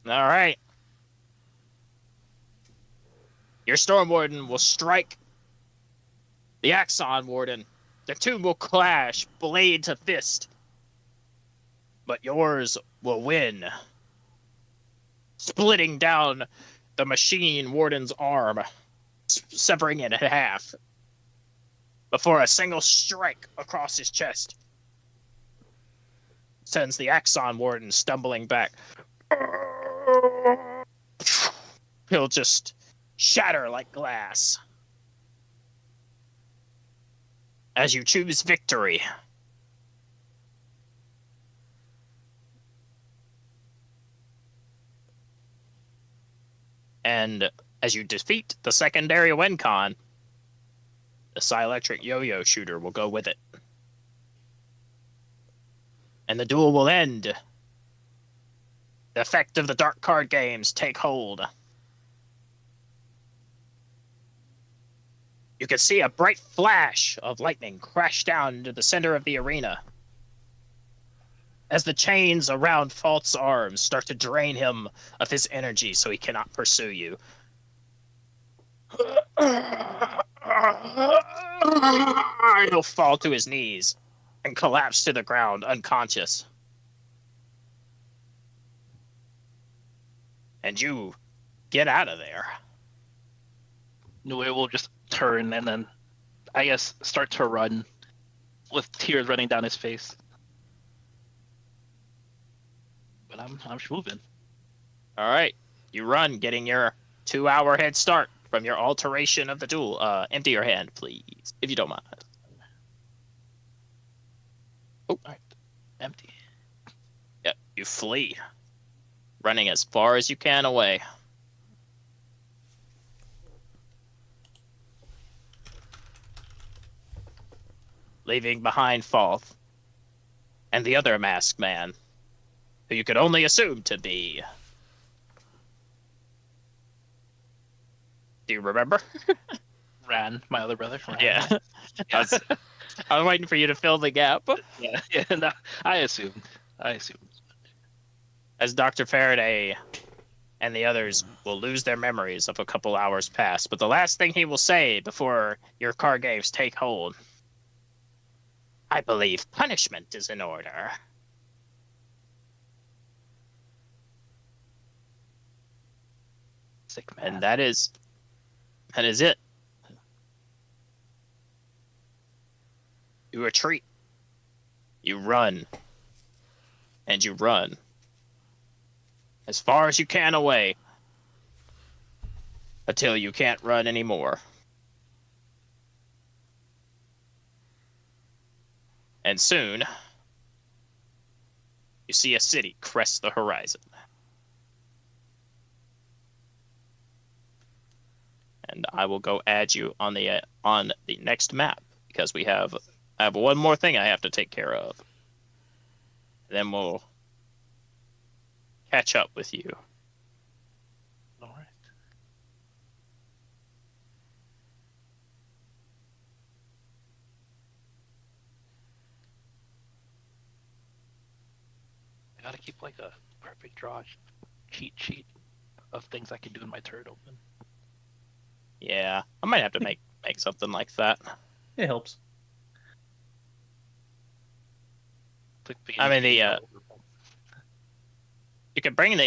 All right. Your Storm Warden will strike the Axon Warden. The two will clash, blade to fist. But yours will win. Splitting down the Machine Warden's arm, severing it in half. Before a single strike across his chest sends the Axon Warden stumbling back. He'll just shatter like glass. As you choose victory. And as you defeat the secondary win con, the Psy-Electric Yo-Yo shooter will go with it. And the duel will end. The effect of the dark card games take hold. You can see a bright flash of lightning crash down into the center of the arena. as the chains around Falt's arms start to drain him of his energy so he cannot pursue you. He'll fall to his knees and collapse to the ground unconscious. And you get out of there. Nue will just turn and then, I guess, start to run with tears running down his face. But I'm moving. All right, you run, getting your 2-hour head start from your alteration of the duel. Empty your hand, please, if you don't mind. Oh, all right. Empty. Yep, you flee, running as far as you can away. Leaving behind Falth and the other masked man, who you could only assume to be. Do you remember? Ran, my other brother. Ran. Yeah. I was waiting for you to fill the gap. Yeah. No, I assumed. As Dr. Faraday and the others will lose their memories of a couple hours past, but the last thing he will say before your card games take hold: I believe punishment is in order. Sick man. And that is it. You retreat. You run. And you run. As far as you can away. Until you can't run anymore. And soon, you see a city crest the horizon. And I will go add you on the next map, because I have one more thing I have to take care of. Then we'll catch up with you. All right. I gotta keep like a perfect draw cheat sheet of things I can do in my turret open. Yeah, I might have to make something like that. It helps. Click I mean, beginning you can bring you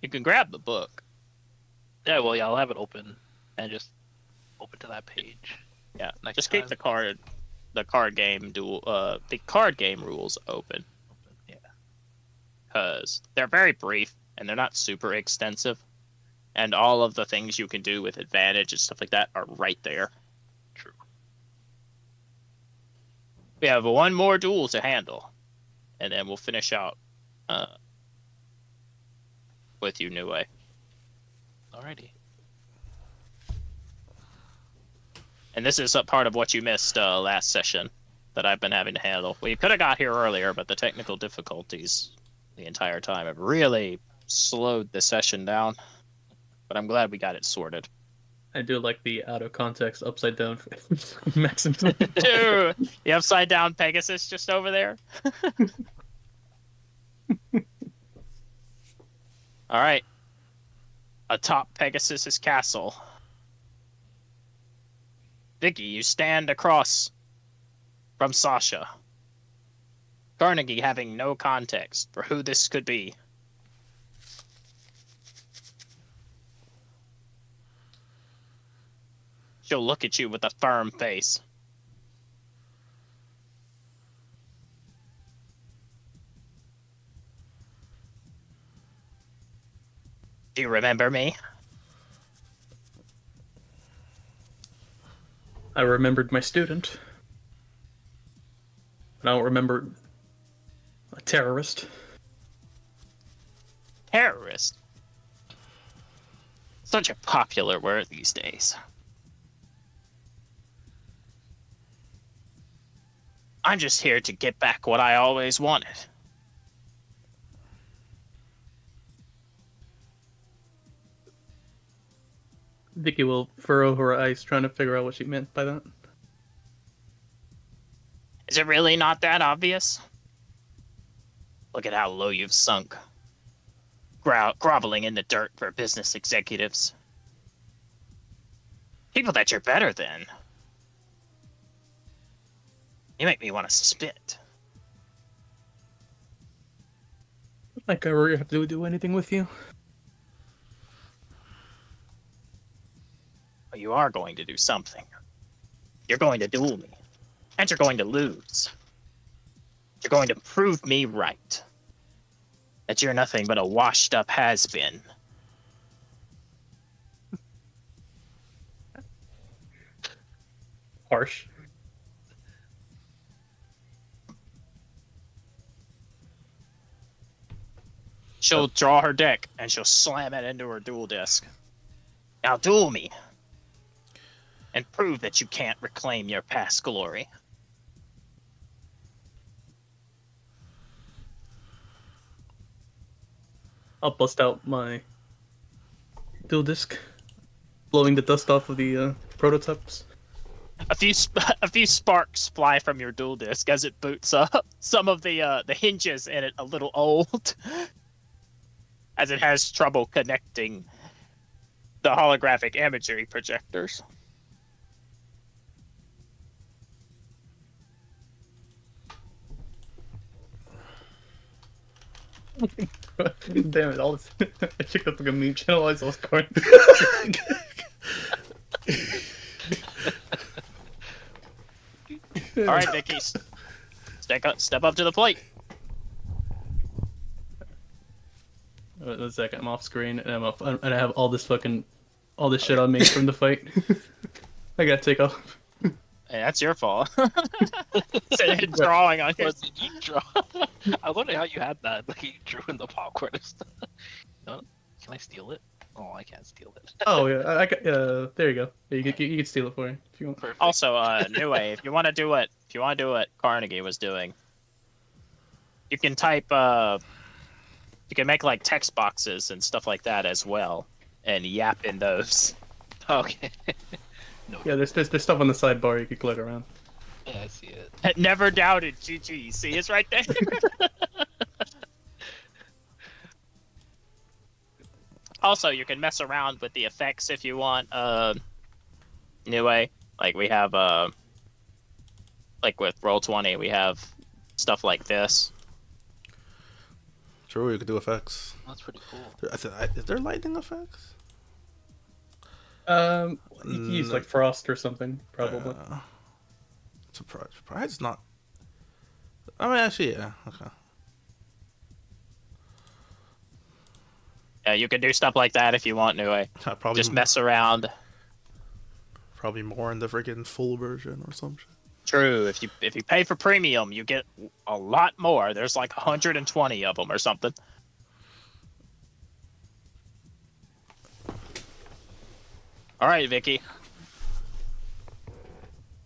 can grab the book. Yeah, well, yeah, I'll have it open and just open to that page. Yeah, Next just keep time. the card game rules open, Yeah. because they're very brief and they're not super extensive, and all of the things you can do with advantage and stuff like that are right there. True. We have one more duel to handle, and then we'll finish out with you, Nue. Alrighty. And this is a part of what you missed last session that I've been having to handle. We could have got here earlier, but the technical difficulties the entire time have really slowed the session down. But I'm glad we got it sorted. I do like the out of context upside down Maximum. Dude, the upside down Pegasus just over there. All right. Atop Pegasus's castle. Vicky, you stand across from Sasha. Carnegie having no context for who this could be. She'll look at you with a firm face. Do you remember me? I remembered my student. But I don't remember a terrorist. Terrorist? Such a popular word these days. I'm just here to get back what I always wanted. Vicky will furrow her eyes trying to figure out what she meant by that. Is it really not that obvious? Look at how low you've sunk. Groveling in the dirt for business executives. People that you're better than. You make me want to spit. Like I really have to do anything with you. But you are going to do something. You're going to duel me. And you're going to lose. You're going to prove me right. That you're nothing but a washed-up has-been. Harsh. She'll draw her deck, and she'll slam it into her duel disc. Now duel me. And prove that you can't reclaim your past glory. I'll bust out my dual disc, blowing the dust off of the prototypes. A few sparks fly from your dual disc as it boots up. Some of the hinges in it a little old, as it has trouble connecting the holographic imagery projectors. Damn it! All this. I checked up like a meme channel. I was going. All right, Vicky, step up to the plate. One second, I'm off screen and I have all this shit on me from the fight. I gotta take off. Hey, that's your fault. Sitting drawing on your. What did you draw? I wonder how you had that. Like you drew in the popcorn and stuff. No? Can I steal it? Oh, I can't steal it. Oh yeah, I got. There you go. You can steal it for you if you want. Perfect. Also, Nue, if you want to do what Carnegie was doing, you can type. You can make like text boxes and stuff like that as well, and yap in those. Okay. No. Yeah, there's stuff on the sidebar you can click around. Yeah, I see it. Never doubted. GG. See, it's right there. Also, you can mess around with the effects if you want. Anyway, like we have, like with Roll20, we have stuff like this. True, you could do effects. That's pretty cool. Is there lightning effects? You can use like frost or something, probably. Surprise not. I mean, actually, yeah. Okay. Yeah, you can do stuff like that if you want, Nue. Probably Just mess around. Probably more in the freaking full version or some shit. True. If you pay for premium, you get a lot more. There's like 120 of them or something. All right, Vicky.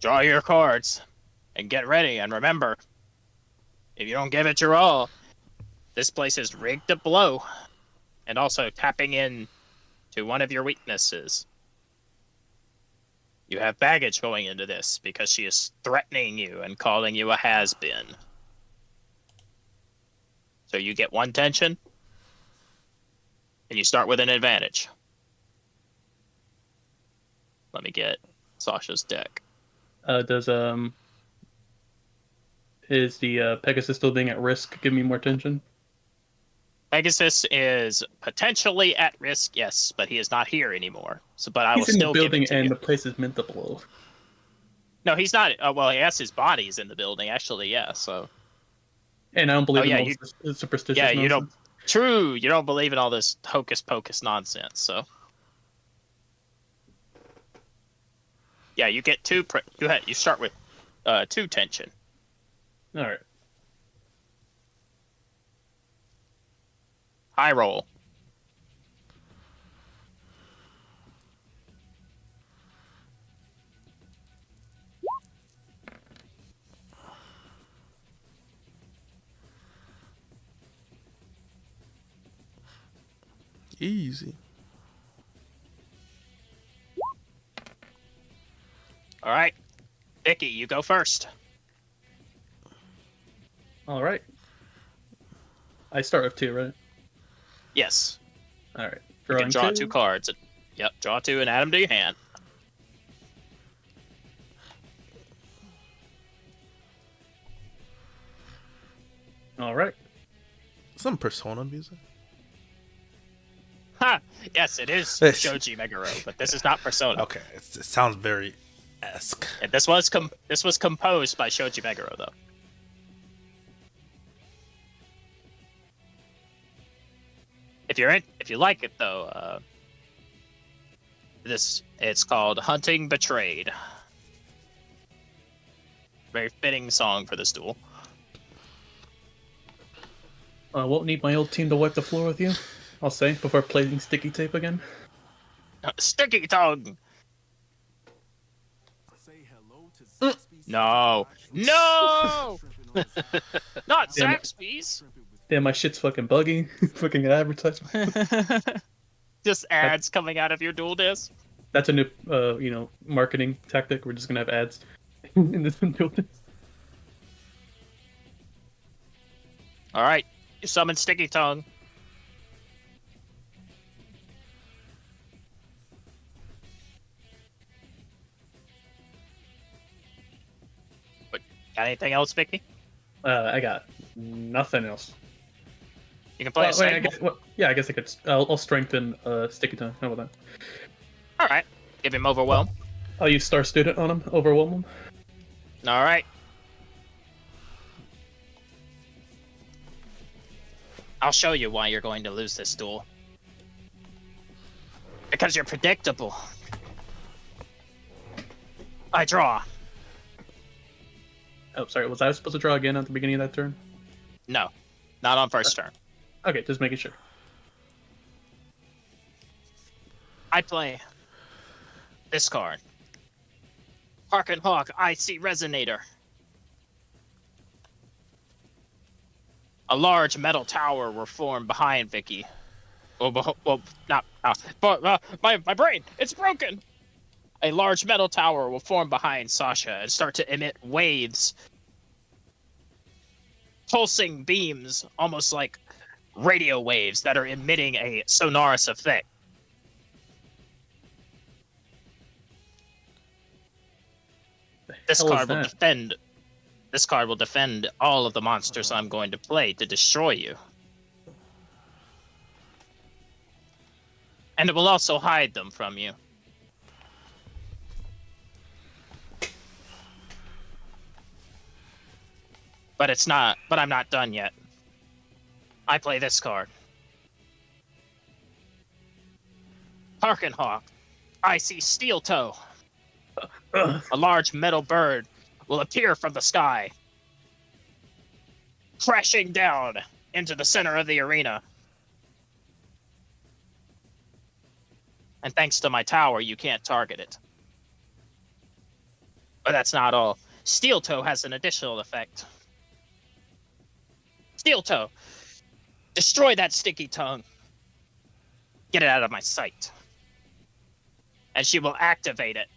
Draw your cards and get ready. And remember, if you don't give it your all, this place is rigged to blow. And also tapping in to one of your weaknesses. You have baggage going into this because she is threatening you and calling you a has-been. So you get one tension, and you start with an advantage. Let me get Sasha's deck. Is the Pegasus still being at risk? Give me more tension. Pegasus is potentially at risk, yes, but he is not here anymore. So, but I will He's in still the building, give it to and you. the place is meant to blow. No, he's not. Well, yes, his body's in the building, actually, yeah. So, And I don't believe Oh, yeah, in all this superstitious yeah, you don't. nonsense. True, you don't believe in all this hocus pocus nonsense. So, yeah, you get two. You start with 2 tension. All right. High roll. Easy. All right, Vicky, you go first. All right. I start with 2, right? Yes. All right. You Drawing can draw 2. 2 cards. Yep, draw 2 and add them to your hand. All right. Some Persona music. Ha! Yes, it is Yes. Shoji Meguro, but this is not Persona. Okay, it sounds very esque. And this was composed by Shoji Meguro, though. If you like it though, it's called Hunting Betrayed. Very fitting song for this duel. I won't need my old team to wipe the floor with you. I'll say before playing sticky tape again. Sticky tongue. No, no, not Damn it. Zaxby's. Damn, my shit's fucking buggy. Fucking advertisement. Just ads coming out of your dual disc. That's a new, marketing tactic. We're just gonna have ads in this dual disc. All right, you summon Sticky Tongue. But got anything else, Vicky? I got nothing else. You can play a Wait, sample. I guess I could. I'll strengthen sticky tongue. How about that? All right, give him Overwhelm. I'll use Star Student on him. Overwhelm him. All right. I'll show you why you're going to lose this duel. Because you're predictable. I draw. Oh, sorry. Was I supposed to draw again at the beginning of that turn? No, not on first turn. Okay, just making sure. I play this card. Harken Hawk, IC Resonator. A large metal tower will form behind Vicky. Well, not. My brain, it's broken! A large metal tower will form behind Sasha and start to emit waves. Pulsing beams, almost like radio waves that are emitting a sonorous effect. This card will defend. This card will defend all of the monsters I'm going to play to destroy you. And it will also hide them from you. But I'm not done yet. I play this card. Harkenhawk. I see Steel Toe. A large metal bird will appear from the sky, crashing down into the center of the arena. And thanks to my tower, you can't target it. But that's not all. Steel Toe has an additional effect. Steel Toe, destroy that sticky tongue. Get it out of my sight. And she will activate it.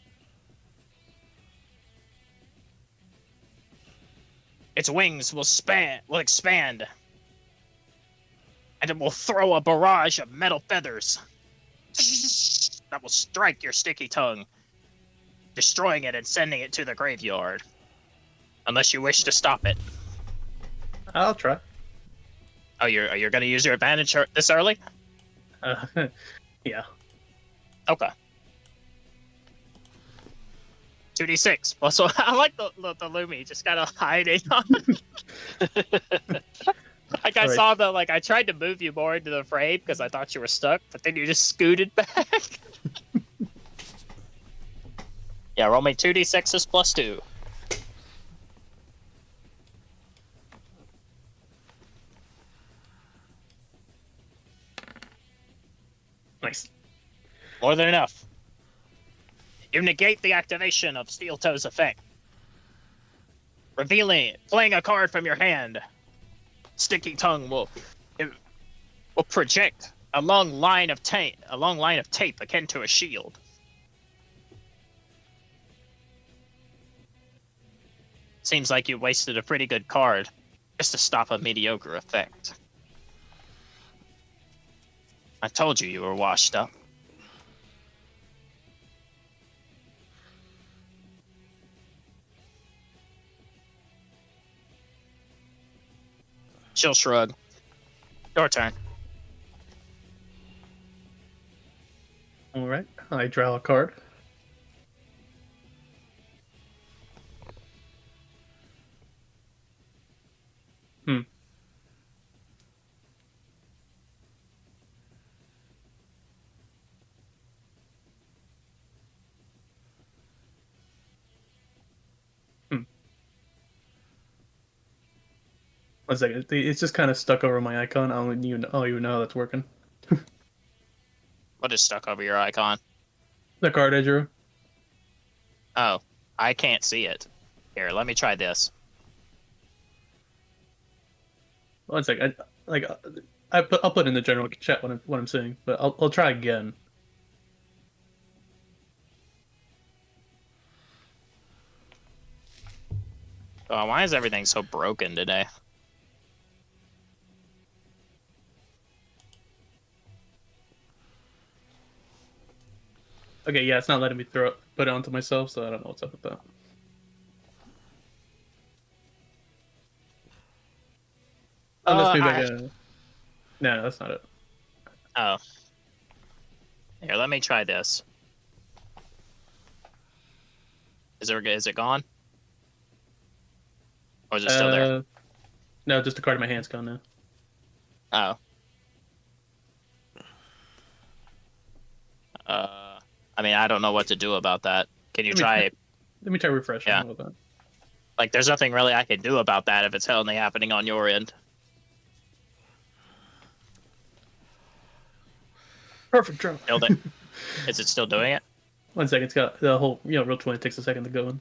Its wings will expand. And it will throw a barrage of metal feathers that will strike your sticky tongue, destroying it and sending it to the graveyard. Unless you wish to stop it. I'll try. Oh, you're gonna use your advantage this early? Yeah. Okay. 2d6. Also, I like the Lumi just kind of hiding on. Like I saw I tried to move you more into the frame because I thought you were stuck, but then you just scooted back. Yeah, roll me 2d6s plus 2. Nice. More than enough. You negate the activation of Steel Toe's effect. Playing a card from your hand. Sticky Tongue will project a long line of tape akin to a shield. Seems like you wasted a pretty good card just to stop a mediocre effect. I told you you were washed up. She'll shrug. Your turn. All right. I draw a card. Hmm. One second. It's just kind of stuck over my icon. I don't even know how that's working. What is stuck over your icon? The card I drew. Oh, I can't see it. Here, let me try this. One second. I'll put in the general chat what I'm saying, but I'll try again. Oh, why is everything so broken today? Okay, yeah, it's not letting me put it onto myself, so I don't know what's up with that. Unless maybe No, that's not it. Oh. Here, let me try this. Is it gone? Or is it still there? No, just the card in my hand's gone now. Oh. I mean, I don't know what to do about that. Can you try? Let me try refreshing. Yeah. About that. Like, there's nothing really I can do about that if it's only happening on your end. Perfect draw. Is it still doing it? 1 second. It's got the whole roll 20 takes a second to go in.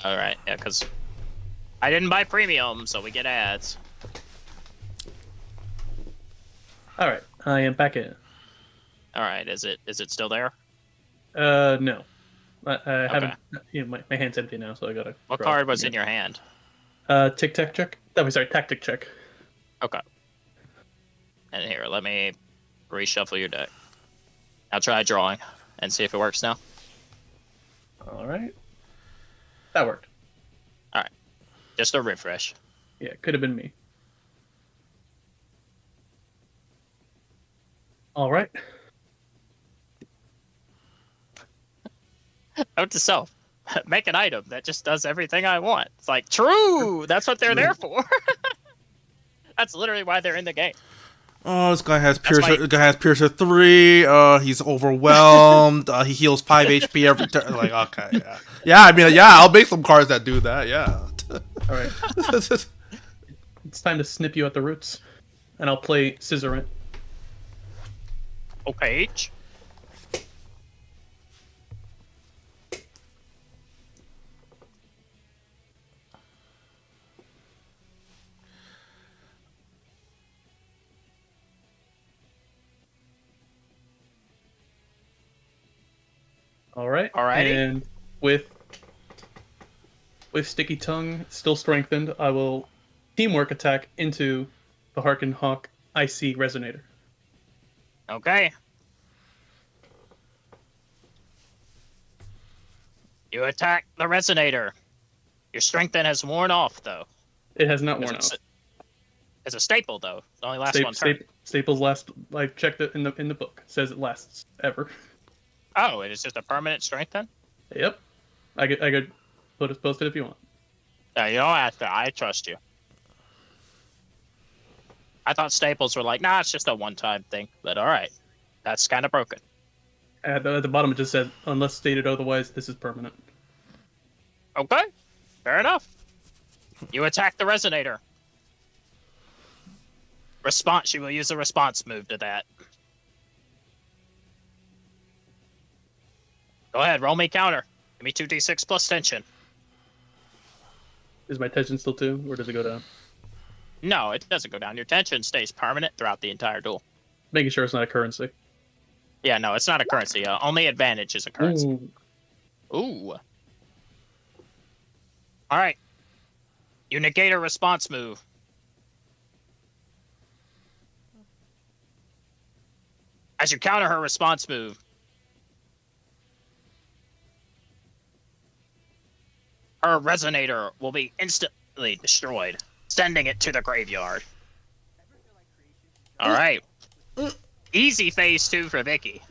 All right, yeah, because I didn't buy premium, so we get ads. All right, I am back in. All right, is it still there? No, I haven't. My hand's empty now, so I gotta. What card was in your hand? Tic tac check. Oh, sorry, tactic check. Okay. And here, let me reshuffle your deck. I'll try drawing and see if it works now. All right, that worked. All right, just a refresh. Yeah, it could have been me. All right. Note to self: make an item that just does everything I want. It's like true. That's what they're there for. That's literally why they're in the game. Oh, this guy has Piercer 3. He's overwhelmed. He heals 5 HP every turn. Like, okay, yeah. Yeah, I mean, yeah, I'll make some cards that do that, yeah. All right. It's time to snip you at the roots. And I'll play Scissorant. Okay. All right. Alrighty. And with Sticky Tongue still strengthened, I will teamwork attack into the Harken Hawk IC Resonator. Okay. You attack the resonator. Your strengthen has worn off, though. It has not worn off. It's a staple, though. It only lasts one turn. Staples last. I checked it in the book. It says it lasts ever. Oh, it is just a permanent strengthen? Yep. I could post it if you want. No, you don't have to. I trust you. I thought staples were like, nah, it's just a one-time thing. But all right, that's kind of broken. At the bottom, it just says, unless stated otherwise, this is permanent. Okay, fair enough. You attack the resonator. Response. You will use a response move to that. Go ahead, roll me counter. Give me 2d6 plus tension. Is my tension still 2, or does it go down? No, it doesn't go down. Your tension stays permanent throughout the entire duel. Making sure it's not a currency. Yeah, no, it's not a currency. Only advantage is a currency. Ooh. All right. You negate a response move. As you counter her response move, her resonator will be instantly destroyed, sending it to the graveyard. All right. Easy phase 2 for Vicky.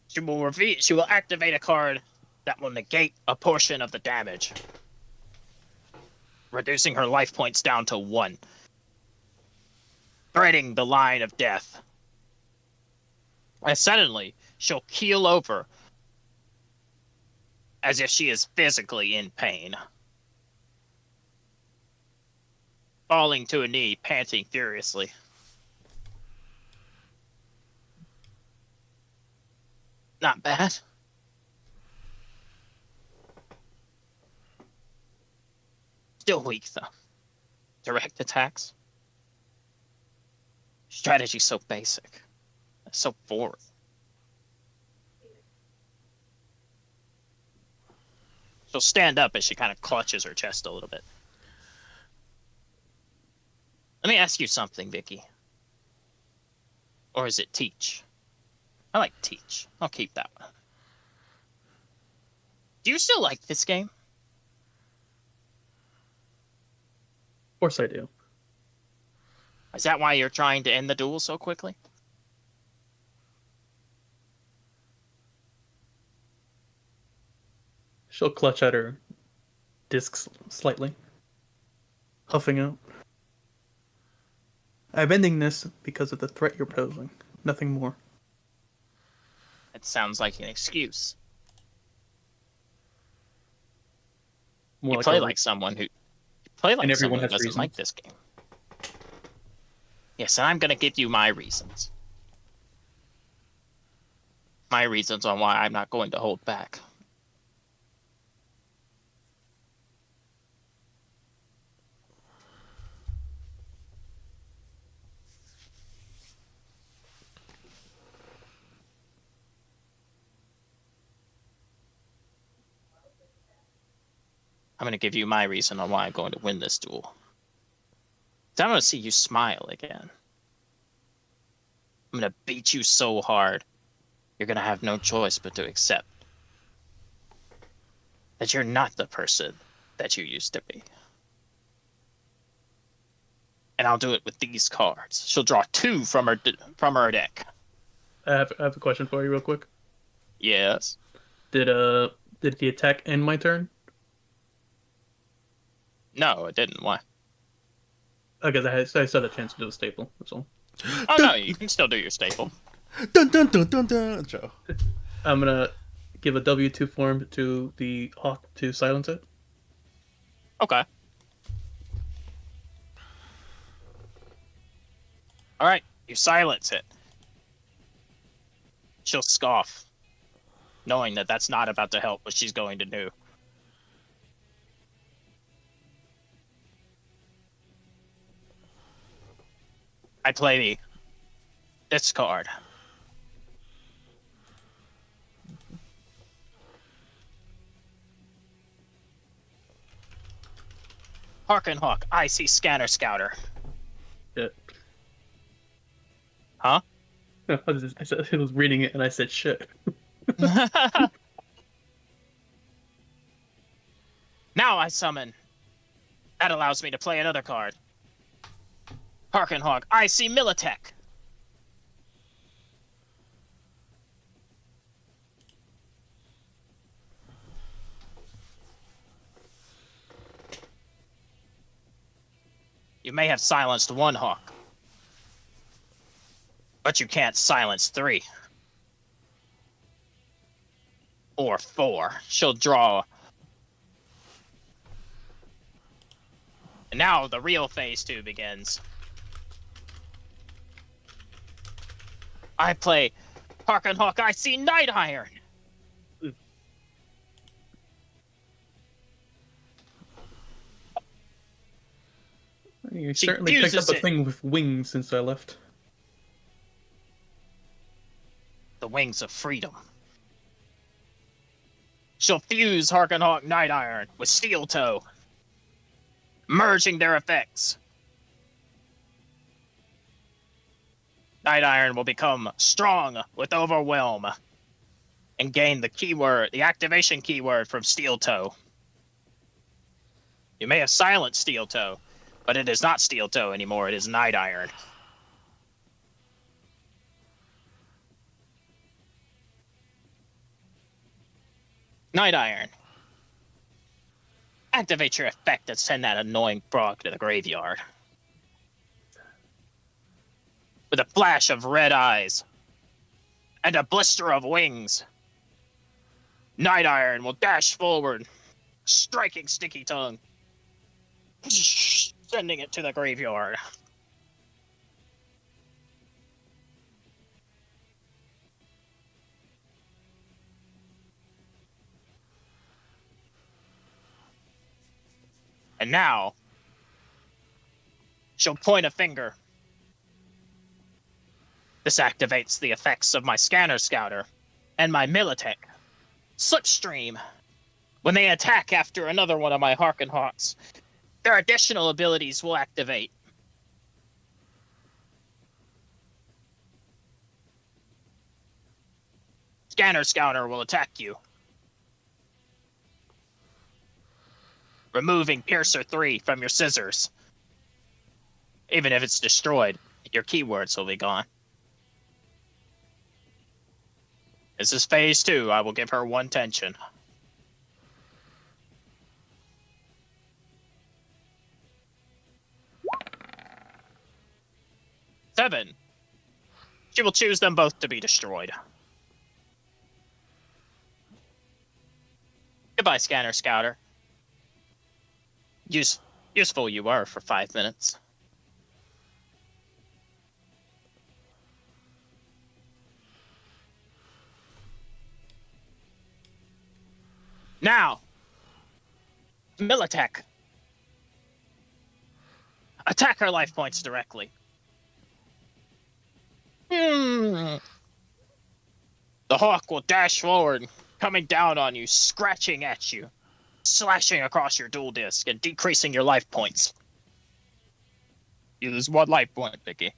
She will activate a card that will negate a portion of the damage, reducing her life points down to 1, threading the line of death. And suddenly, she'll keel over as if she is physically in pain, falling to a knee, panting furiously. Not bad. Still weak, though. Direct attacks. Strategy so basic. So boring. She'll stand up as she kind of clutches her chest a little bit. Let me ask you something, Vicky. Or is it Teach? I like Teach. I'll keep that one. Do you still like this game? Of course I do. Is that why you're trying to end the duel so quickly? She'll clutch at her discs slightly, huffing out. I'm ending this because of the threat you're posing. Nothing more. It sounds like an excuse. More You like play a- like someone who doesn't reasons. like this game. Yes, and I'm going to give you my reasons. My reasons on why I'm not going to hold back. I'm going to give you my reason on why I'm going to win this duel. I want to see you smile again. I'm going to beat you so hard, you're going to have no choice but to accept that you're not the person that you used to be. And I'll do it with these cards. She'll draw 2 from her deck. I have a question for you real quick. Yes. Did the attack end my turn? No, it didn't. Why? Because I still had a chance to do a staple. That's all. Oh, no, you can still do your staple. Dun dun dun dun dun. Joe. I'm gonna give a W2 form to the hawk to silence it. Okay. All right, you silence it. She'll scoff, knowing that that's not about to help what she's going to do. I play this card. Harken Hawk, I see Scanner Scouter. Shit. Huh? I was reading it and I said shit. Now I summon. That allows me to play another card. Harken Hawk, I see Militech. You may have silenced 1 hawk, but you can't silence 3. Or 4. She'll draw. And now the real phase 2 begins. I play Harken Hawk, I see Night Iron. You She certainly picked up fuses a it. thing with wings since I left. The wings of freedom. She'll fuse Harken Hawk Night Iron with Steel Toe. merging their effects. Night Iron will become strong with Overwhelm and gain the activation keyword from Steel Toe. You may have silenced Steel Toe, but it is not Steel Toe anymore. It is Night Iron. Night Iron. Activate your effect and send that annoying frog to the graveyard. With a flash of red eyes and a blister of wings, Night Iron will dash forward, striking Sticky Tongue, sending it to the graveyard. And now, she'll point a finger. This activates the effects of my Scanner Scouter and my Militech. Slipstream. When they attack after another one of my Harken Hawks, their additional abilities will activate. Scanner Scouter will attack you, removing Piercer 3 from your scissors. Even if it's destroyed, your keywords will be gone. This is phase 2. I will give her 1 tension. Seven. She will choose them both to be destroyed. Goodbye, Scanner Scouter. Useful you were for 5 minutes. Now, Militech. Attack her life points directly. The hawk will dash forward, coming down on you, scratching at you, slashing across your dual disc, and decreasing your life points. You lose 1 life point, Vicky.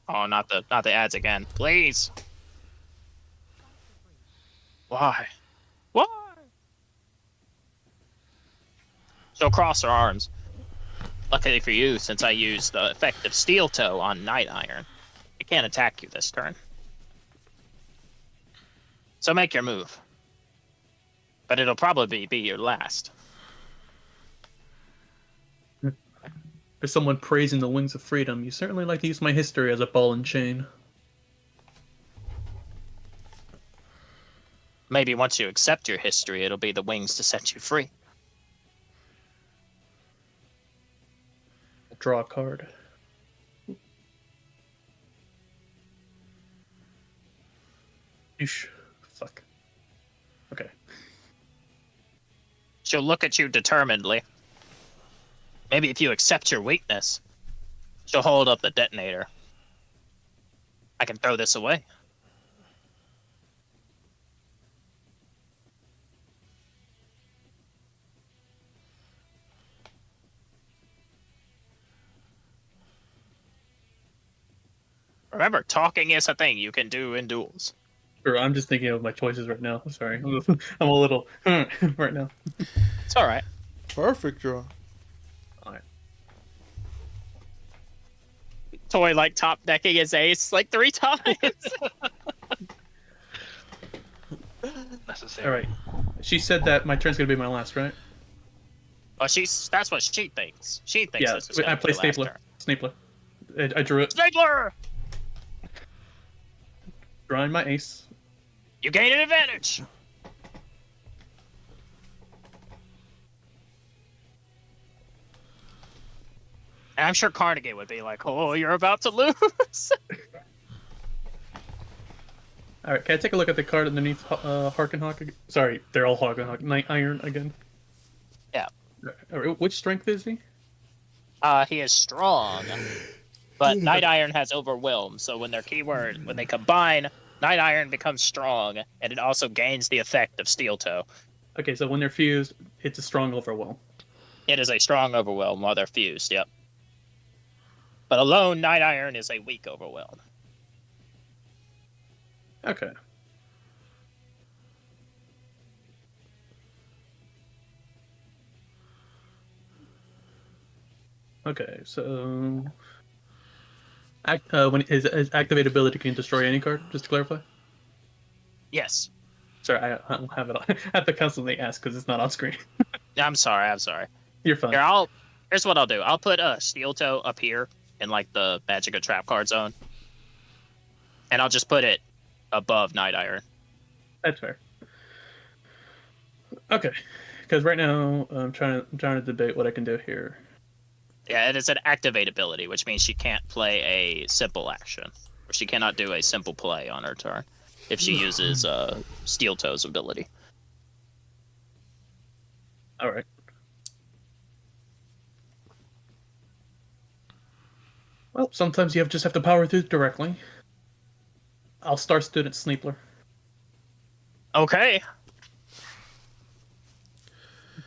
Oh, not the ads again, please. Why? Why? She'll cross her arms. Luckily for you, since I used the effect of Steel Toe on Night Iron, it can't attack you this turn. So make your move. But it'll probably be your last. For someone praising the wings of freedom, you certainly like to use my history as a ball and chain. Maybe once you accept your history, it'll be the wings to set you free. I'll draw a card. Eesh. Fuck. Okay. She'll look at you determinedly. Maybe if you accept your weakness, she'll hold up the detonator. I can throw this away. Remember, talking is a thing you can do in duels. Sure, I'm just thinking of my choices right now. Sorry. I'm a little right now. It's alright. Perfect draw. Alright. Toy like top decking his ace like 3 times. Necessary. Alright. She said that my turn's gonna be my last, right? Well, that's what she thinks. She thinks Yeah, this is gonna I be play your last Stapler. turn. Stapler. I drew it. Stapler! Drawing my ace. You gain an advantage! And I'm sure Carnegie would be like, oh, you're about to lose! Alright, can I take a look at the card underneath Harken Hawk? Sorry, they're all Harken Hawk. Night Iron again. Yeah. Alright, which strength is he? He is strong. But Night Iron has Overwhelm, so when they combine, Night Iron becomes strong, and it also gains the effect of Steel Toe. Okay, so when they're fused, it's a strong overwhelm. It is a strong overwhelm while they're fused, yep. But alone, Night Iron is a weak overwhelm. Okay. Okay, so when his activate ability can destroy any card. Just to clarify. Yes. Sorry, I don't have it. I have to constantly ask because it's not on screen. I'm sorry. You're fine. Here, here's what I'll do. I'll put Steel Toe up here in like the Magicka trap card zone, and I'll just put it above Night Iron. That's fair. Okay, because right now I'm trying to debate what I can do here. Yeah, it is an activate ability, which means she can't play a simple action, or she cannot do a simple play on her turn if she uses Steel Toe's ability. All right. Well, sometimes you just have to power through directly. I'll start Student Sneepler. Okay.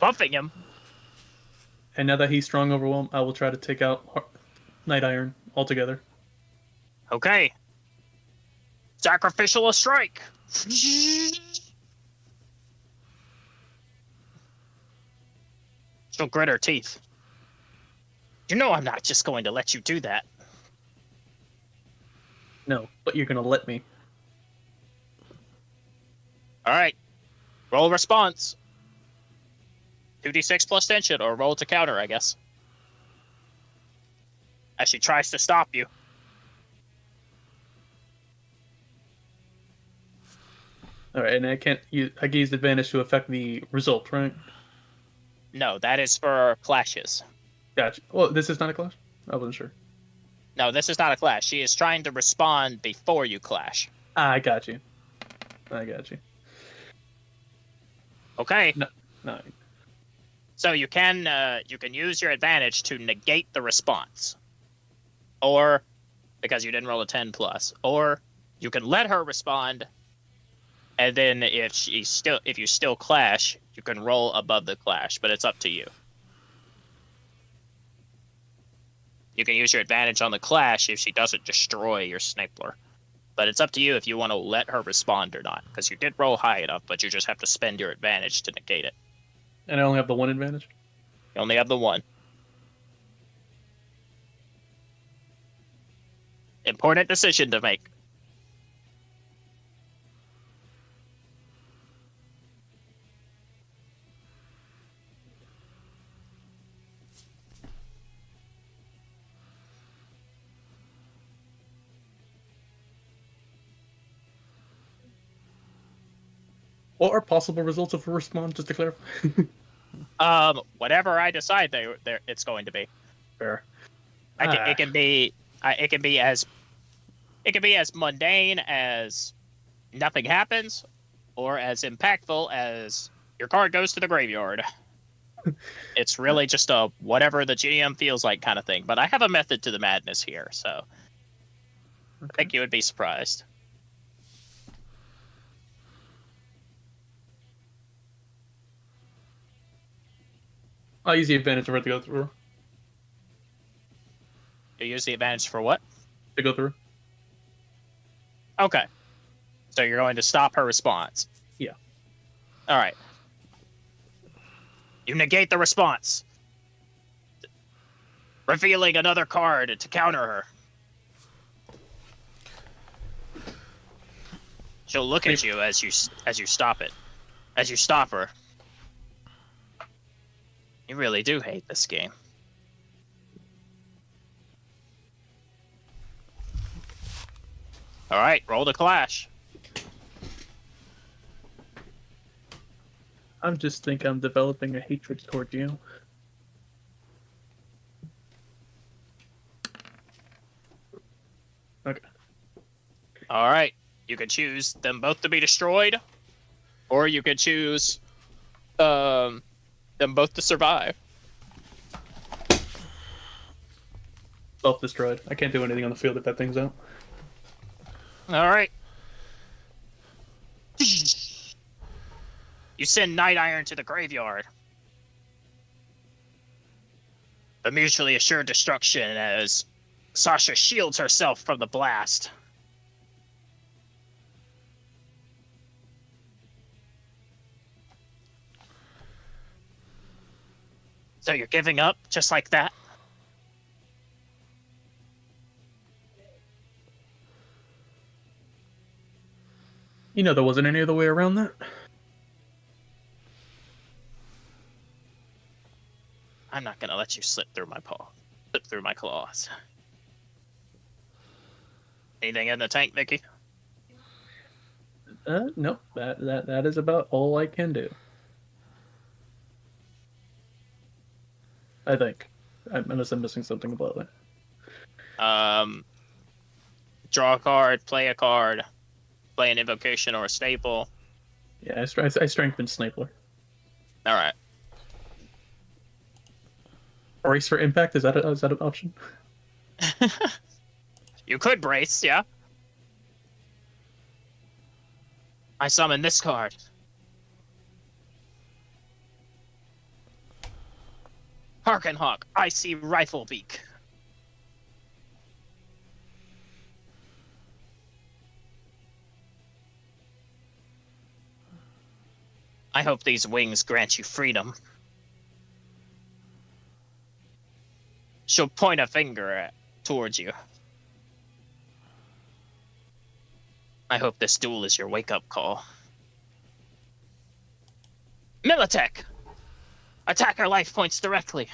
Buffing him. And now that he's strong overwhelm, I will try to take out Night Iron altogether. Okay. Sacrificial a strike. She'll grit her teeth. You know I'm not just going to let you do that. No, but you're gonna let me. All right. Roll response. 2d6 plus tension, or roll to counter, I guess. As she tries to stop you. All right, and I can use advantage to affect the result, right? No, that is for clashes. Gotcha. Well, this is not a clash? I wasn't sure. No, this is not a clash. She is trying to respond before you clash. I got you. Okay. No. So you can use your advantage to negate the response, or because you didn't roll a 10 plus, or you can let her respond, and then if you still clash, you can roll above the clash, but it's up to you. You can use your advantage on the clash if she doesn't destroy your Snapler, but it's up to you if you want to let her respond or not, because you did roll high enough, but you just have to spend your advantage to negate it. And I only have the one advantage? You only have the one. Important decision to make. What are possible results of a response, just to clarify? Whatever I decide it's going to be. Fair. It can be as mundane as nothing happens, or as impactful as your card goes to the graveyard. It's really just a whatever the GM feels like kind of thing. But I have a method to the madness here, so I think you would be surprised. I'll use the advantage for it to go through. You use the advantage for what? To go through. Okay. So you're going to stop her response. Yeah. All right. You negate the response, revealing another card to counter her. She'll look at you as you stop it. As you stop her. You really do hate this game. All right, roll the clash. I just think I'm developing a hatred toward you. Okay. All right, you can choose them both to be destroyed, or you can choose them both to survive. Self-destroyed. I can't do anything on the field if that thing's out. All right. You send Night Iron to the graveyard. The mutually assured destruction as Sasha shields herself from the blast. So you're giving up just like that? You know there wasn't any other way around that. I'm not gonna let you slip through my claws. Anything in the tank, Mickey? No, that is about all I can do. I think. Unless I'm missing something about it. Draw a card, play a card, play an invocation or a staple. Yeah, I strengthened Snipler. All right. Brace for impact, is that an option? You could brace, yeah. I summon this card. Harkenhawk, Icy Rifle Beak. I hope these wings grant you freedom. She'll point a finger towards you. I hope this duel is your wake-up call. Militech! Attack her life points directly.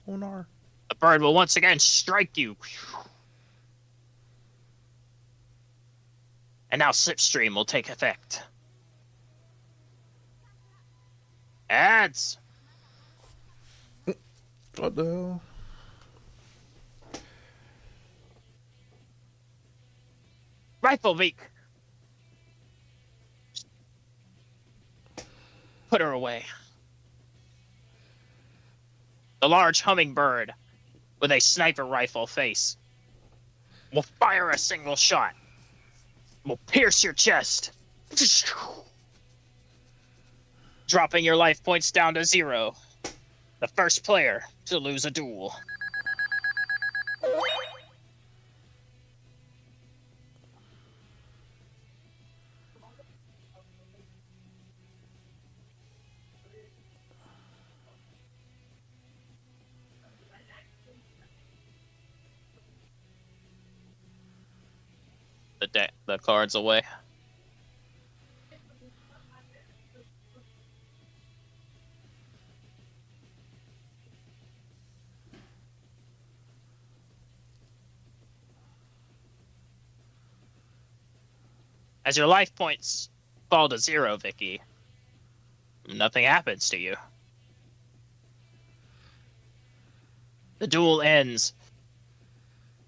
Oh no. The bird will once again strike you. And now Slipstream will take effect. Ads! What the hell? Rifle beak! Put her away. The large hummingbird with a sniper rifle face will fire a single shot. Will pierce your chest. Dropping your life points down to 0. The first player to lose a duel. The cards away. As your life points fall to 0, Vicky, nothing happens to you. The duel ends,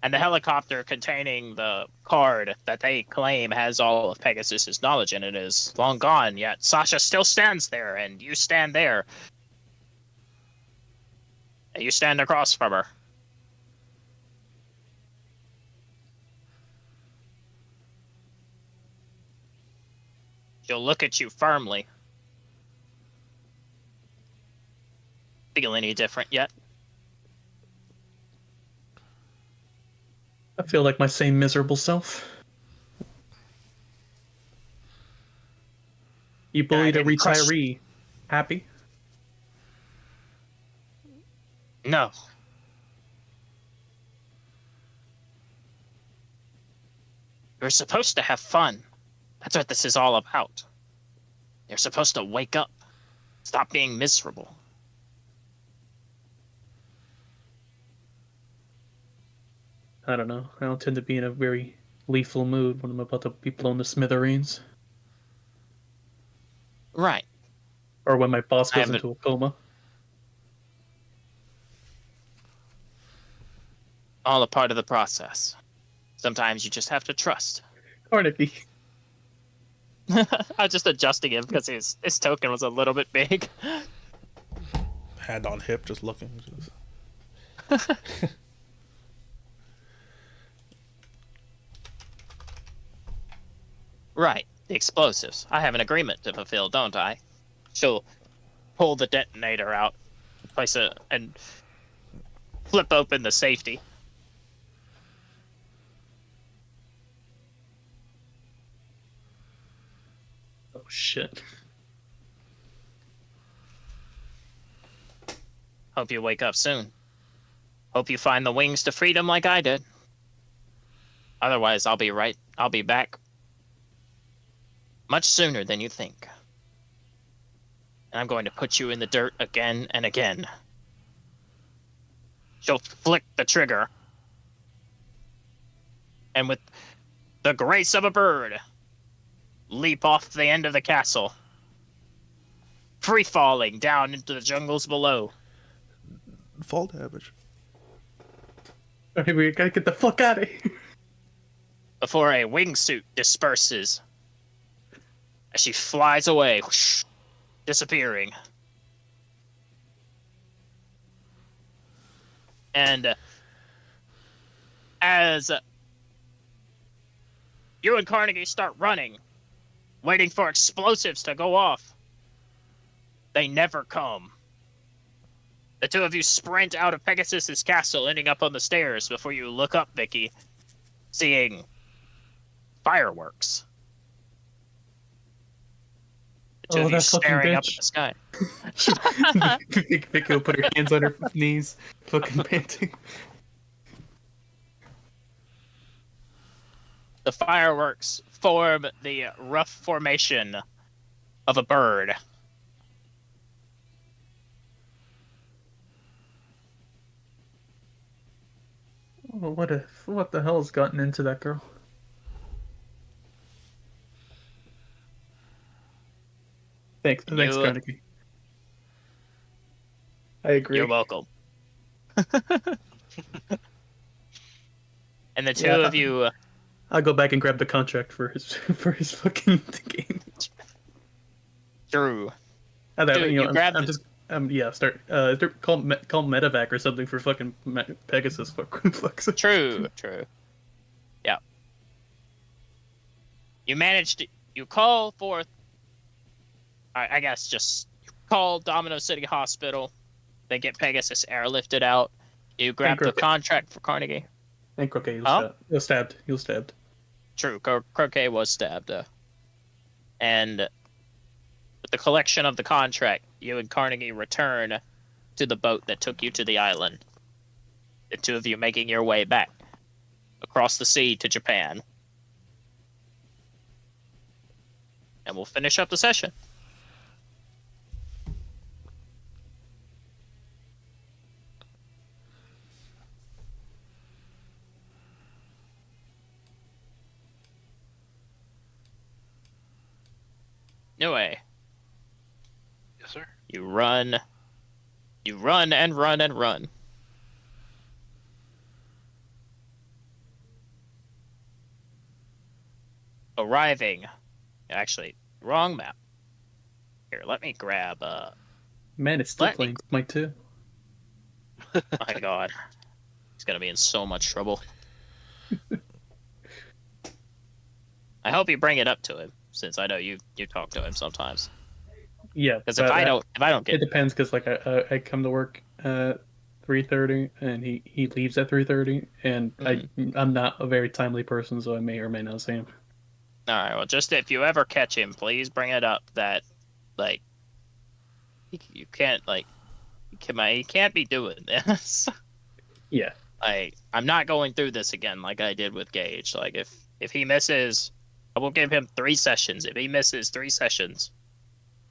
and the helicopter containing the card that they claim has all of Pegasus's knowledge in it is long gone, yet Sasha still stands there, and you stand there. And you stand across from her. She'll look at you firmly. Feel any different yet? I feel like my same miserable self. You bullied a retiree. Happy? No. You're supposed to have fun. That's what this is all about. You're supposed to wake up. Stop being miserable. I don't know. I don't tend to be in a very lethal mood when I'm about to be blown to smithereens. Right. Or when my boss goes into a coma. All a part of the process. Sometimes you just have to trust. Carnegie. I was just adjusting him because his token was a little bit big. Hand on hip, just looking. Right. The explosives. I have an agreement to fulfill, don't I? She'll pull the detonator out, place it, and flip open the safety. Oh shit. Hope you wake up soon. Hope you find the wings to freedom like I did. Otherwise, I'll be back much sooner than you think. And I'm going to put you in the dirt again and again. She'll flick the trigger. And with the grace of a bird, leap off the end of the castle, free falling down into the jungles below. Fall damage. Okay, we gotta get the fuck out of here. Before a wingsuit disperses as she flies away, whoosh, disappearing. And as you and Carnegie start running, waiting for explosives to go off, they never come. The two of you sprint out of Pegasus's castle, ending up on the stairs before you look up, Vicky, seeing fireworks. The two of you staring up at the sky. Vicky will put her hands on her knees, fucking panting. The fireworks form the rough formation of a bird. Oh, what the hell's gotten into that girl? Thanks, Carnegie. I agree. You're welcome. And the two of you... I'll go back and grab the contract for his fucking game. True. Dude, you grab start call medevac or something for fucking Pegasus. True. Yeah. You call forth, I guess just call Domino City Hospital. They get Pegasus airlifted out. You grab the contract for Carnegie. And Croquet was stabbed. He was stabbed. True, Croquet was stabbed. And with the collection of the contract, you and Carnegie return to the boat that took you to the island. The two of you making your way back across the sea to Japan. And we'll finish up the session. Anyway. Yes, sir. You run and run and run. Arriving. Actually, wrong map. Here, let me grab Man, it's still playing Smite 2. My god. He's gonna be in so much trouble. I hope you bring it up to him, since I know you talk to him sometimes. Yeah, because if I don't get it depends. Because like I come to work at 3:30 and he leaves at 3:30, and I'm not a very timely person, so I may or may not see him. All right. Well, just if you ever catch him, please bring it up that like you can't he can't be doing this. Yeah. I'm not going through this again like I did with Gage. Like if he misses, I will give him 3 sessions. If he misses 3 sessions,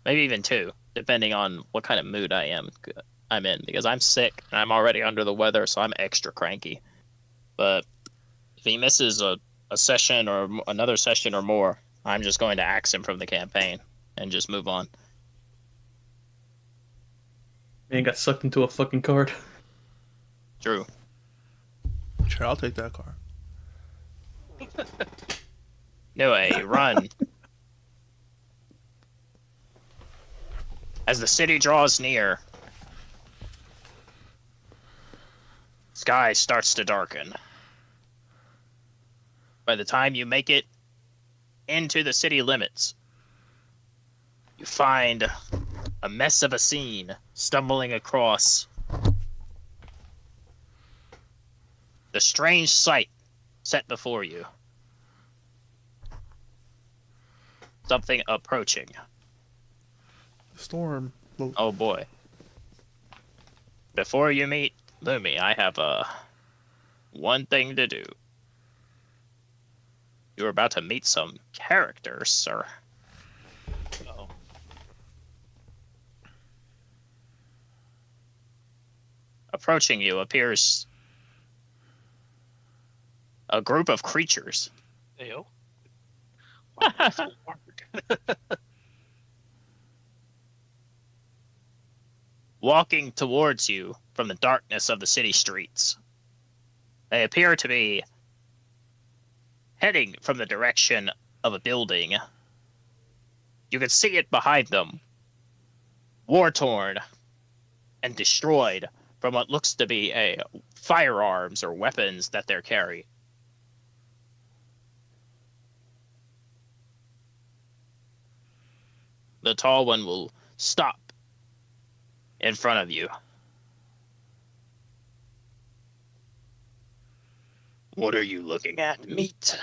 maybe even 2, depending on what kind of mood I'm in, because I'm sick and I'm already under the weather, so I'm extra cranky. But if he misses a session or another session or more, I'm just going to axe him from the campaign and just move on. Man got sucked into a fucking card. True. Sure, I'll take that car. Anyway, run. As the city draws near, sky starts to darken. By the time you make it into the city limits, you find a mess of a scene stumbling across the strange sight set before you. Something approaching. Storm. Oh boy. Before you meet Lumi, I have one thing to do. You're about to meet some characters, sir. Oh, Approaching you appears a group of creatures. heyo. Wow, that's so hard. Walking towards you from the darkness of the city streets. They appear to be heading from the direction of a building. You can see it behind them, war-torn and destroyed from what looks to be firearms or weapons that they're carrying. The tall one will stop in front of you. What are you looking at, meat?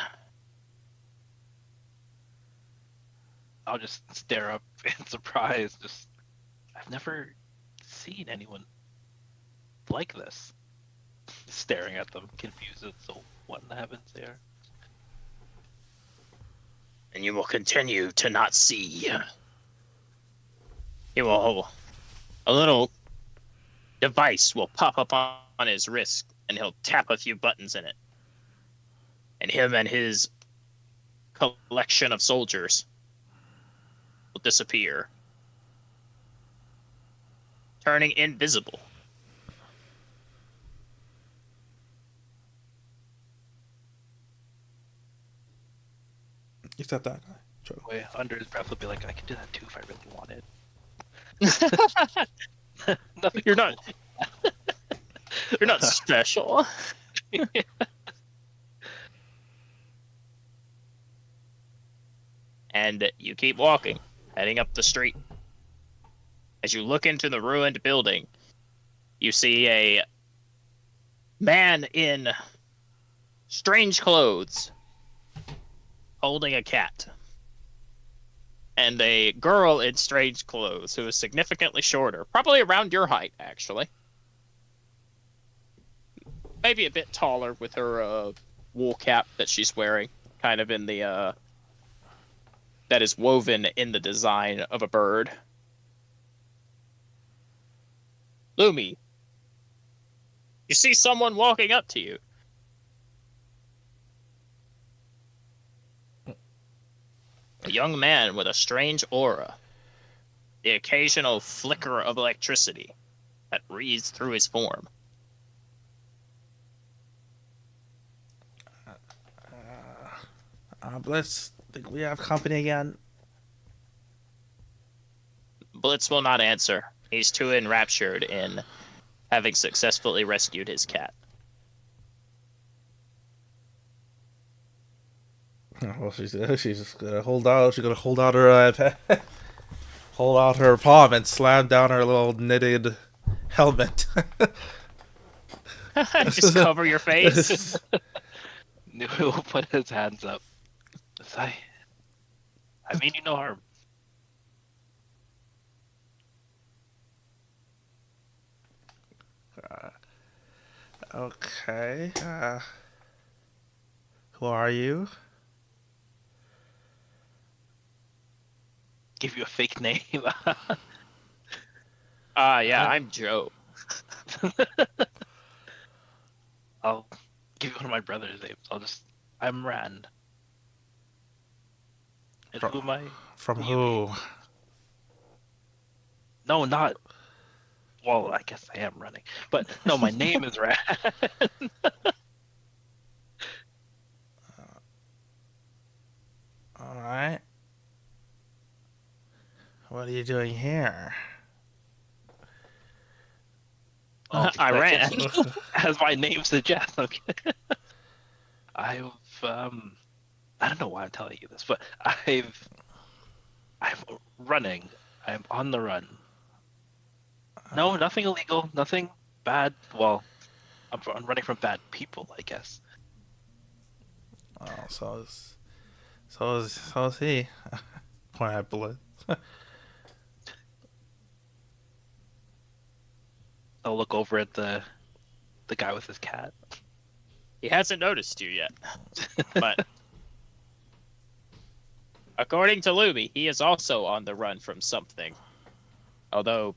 I'll just stare up in surprise. Just, I've never seen anyone like this. Staring at them, confused. So what in the heavens they are? And you will continue to not see. He will. A little device will pop up on his wrist, and he'll tap a few buttons in it. And him and his collection of soldiers will disappear, turning invisible. Except that guy. Sure. Way under his breath will be like, I could do that too if I really wanted. Nothing. You're not. You're not special. And you keep walking, heading up the street. As you look into the ruined building, you see a man in strange clothes holding a cat. And a girl in strange clothes who is significantly shorter, probably around your height, actually. Maybe a bit taller with her wool cap that she's wearing, kind of in the that is woven in the design of a bird. Lumi, you see someone walking up to you. A young man with a strange aura. The occasional flicker of electricity that reads through his form. Blitz, think we have company again. Blitz will not answer. He's too enraptured in having successfully rescued his cat. Well, she's just gonna hold out. She's gonna hold out her hold out her palm and slam down her little knitted helmet. Just cover your face. He will put his hands up. I mean you no harm. Okay. Who are you? Give you a fake name. Yeah, I'm Joe. I'll give you one of my brother's names. I'm Rand. And who am I? From who? No, not. Well, I guess I am running, but no, my name is Rand. All right. What are you doing here? Oh, I ran. As my name suggests. Okay. I've I don't know why I'm telling you this, but I'm running. I'm on the run. No, nothing illegal, nothing bad. Well, I'm running from bad people, I guess. Oh, so is he. Point at blood. I'll look over at the guy with his cat. He hasn't noticed you yet, but according to Luby, he is also on the run from something. Although,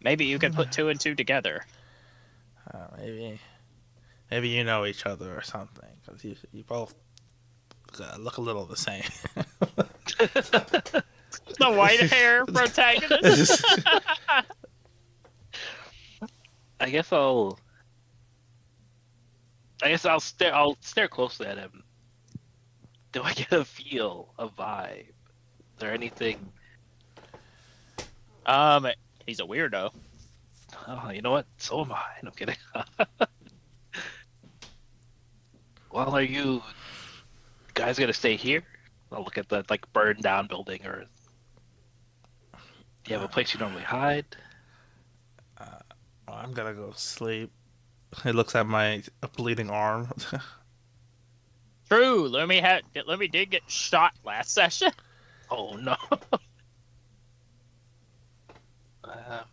maybe you can put two and two together. Maybe you know each other or something, because you both look a little the same. The white hair protagonist. I guess I'll stare. I'll stare closely at him. Do I get a feel, a vibe? Is there anything? He's a weirdo. Oh, you know what? So am I. No kidding. Well, are you guys gonna stay here? I'll look at the burned down building, or do you have a place you normally hide? I'm gonna go sleep. He looks at my bleeding arm. True, Lumi did get shot last session. Oh no. um,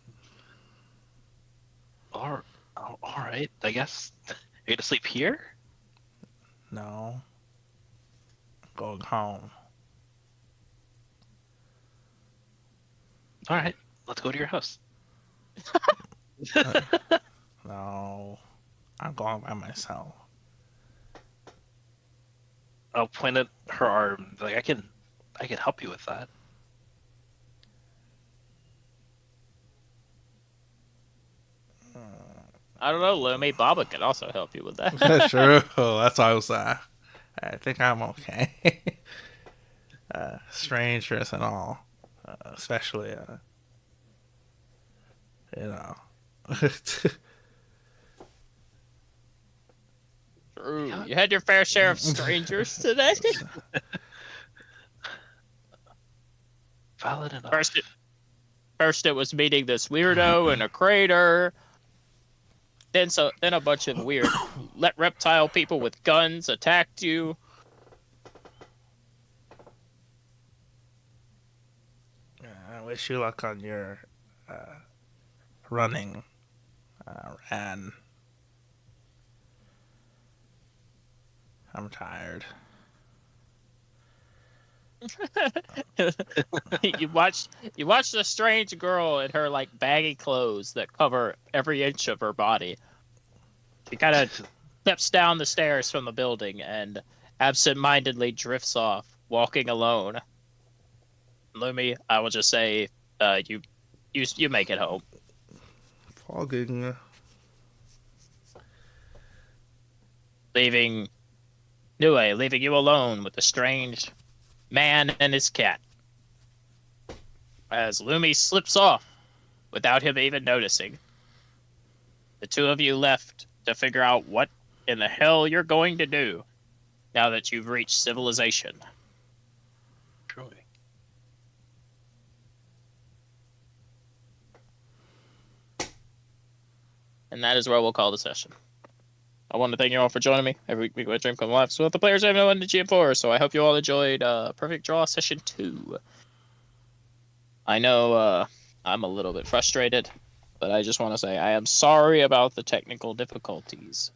all right. I guess you're gonna sleep here. No. Going home. All right. Let's go to your house. No. I'm going by myself. I'll point at her arm. Like I can help you with that. I don't know, Lumi. Baba could also help you with that. True. That's why I was I think I'm okay. Strangers and all. Especially, you know. True. You had your fair share of strangers today. Valid enough. First it was meeting this weirdo in a crater. Then a bunch of weird reptile people with guns attacked you. I wish you luck on your running. And I'm tired. you watched a strange girl in her baggy clothes that cover every inch of her body. She kind of steps down the stairs from the building and absent-mindedly drifts off, walking alone. Lumi, I will just say, you make it home. Fogging. Leaving you alone with the strange man and his cat. As Lumi slips off without him even noticing. The two of you left to figure out what in the hell you're going to do now that you've reached civilization. Truly. And that is where we'll call the session. I want to thank you all for joining me every week with Dream Come Live. So the players have no one to GM4, so I hope you all enjoyed Perfect Draw Session 2. I know I'm a little bit frustrated, but I just want to say I am sorry about the technical difficulties.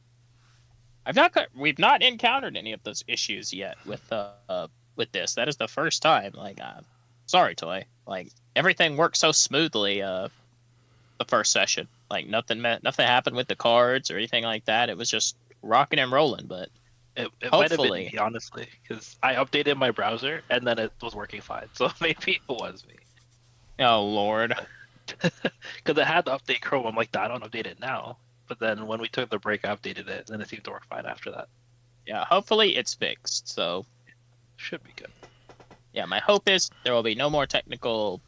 We've not encountered any of those issues yet with this. That is the first time. Sorry, Toy. Everything worked so smoothly the first session. Nothing happened with the cards or anything like that. It was just rocking and rolling. But it might have been hopefully, me, honestly, because I updated my browser and then it was working fine. So maybe it was me. oh Lord, Because I had to update Chrome. I'm like, I don't update it now. But then when we took the break, I updated it, and it seemed to work fine after that. yeah. Hopefully it's fixed. So Should be good. yeah, my hope is there will be no more technical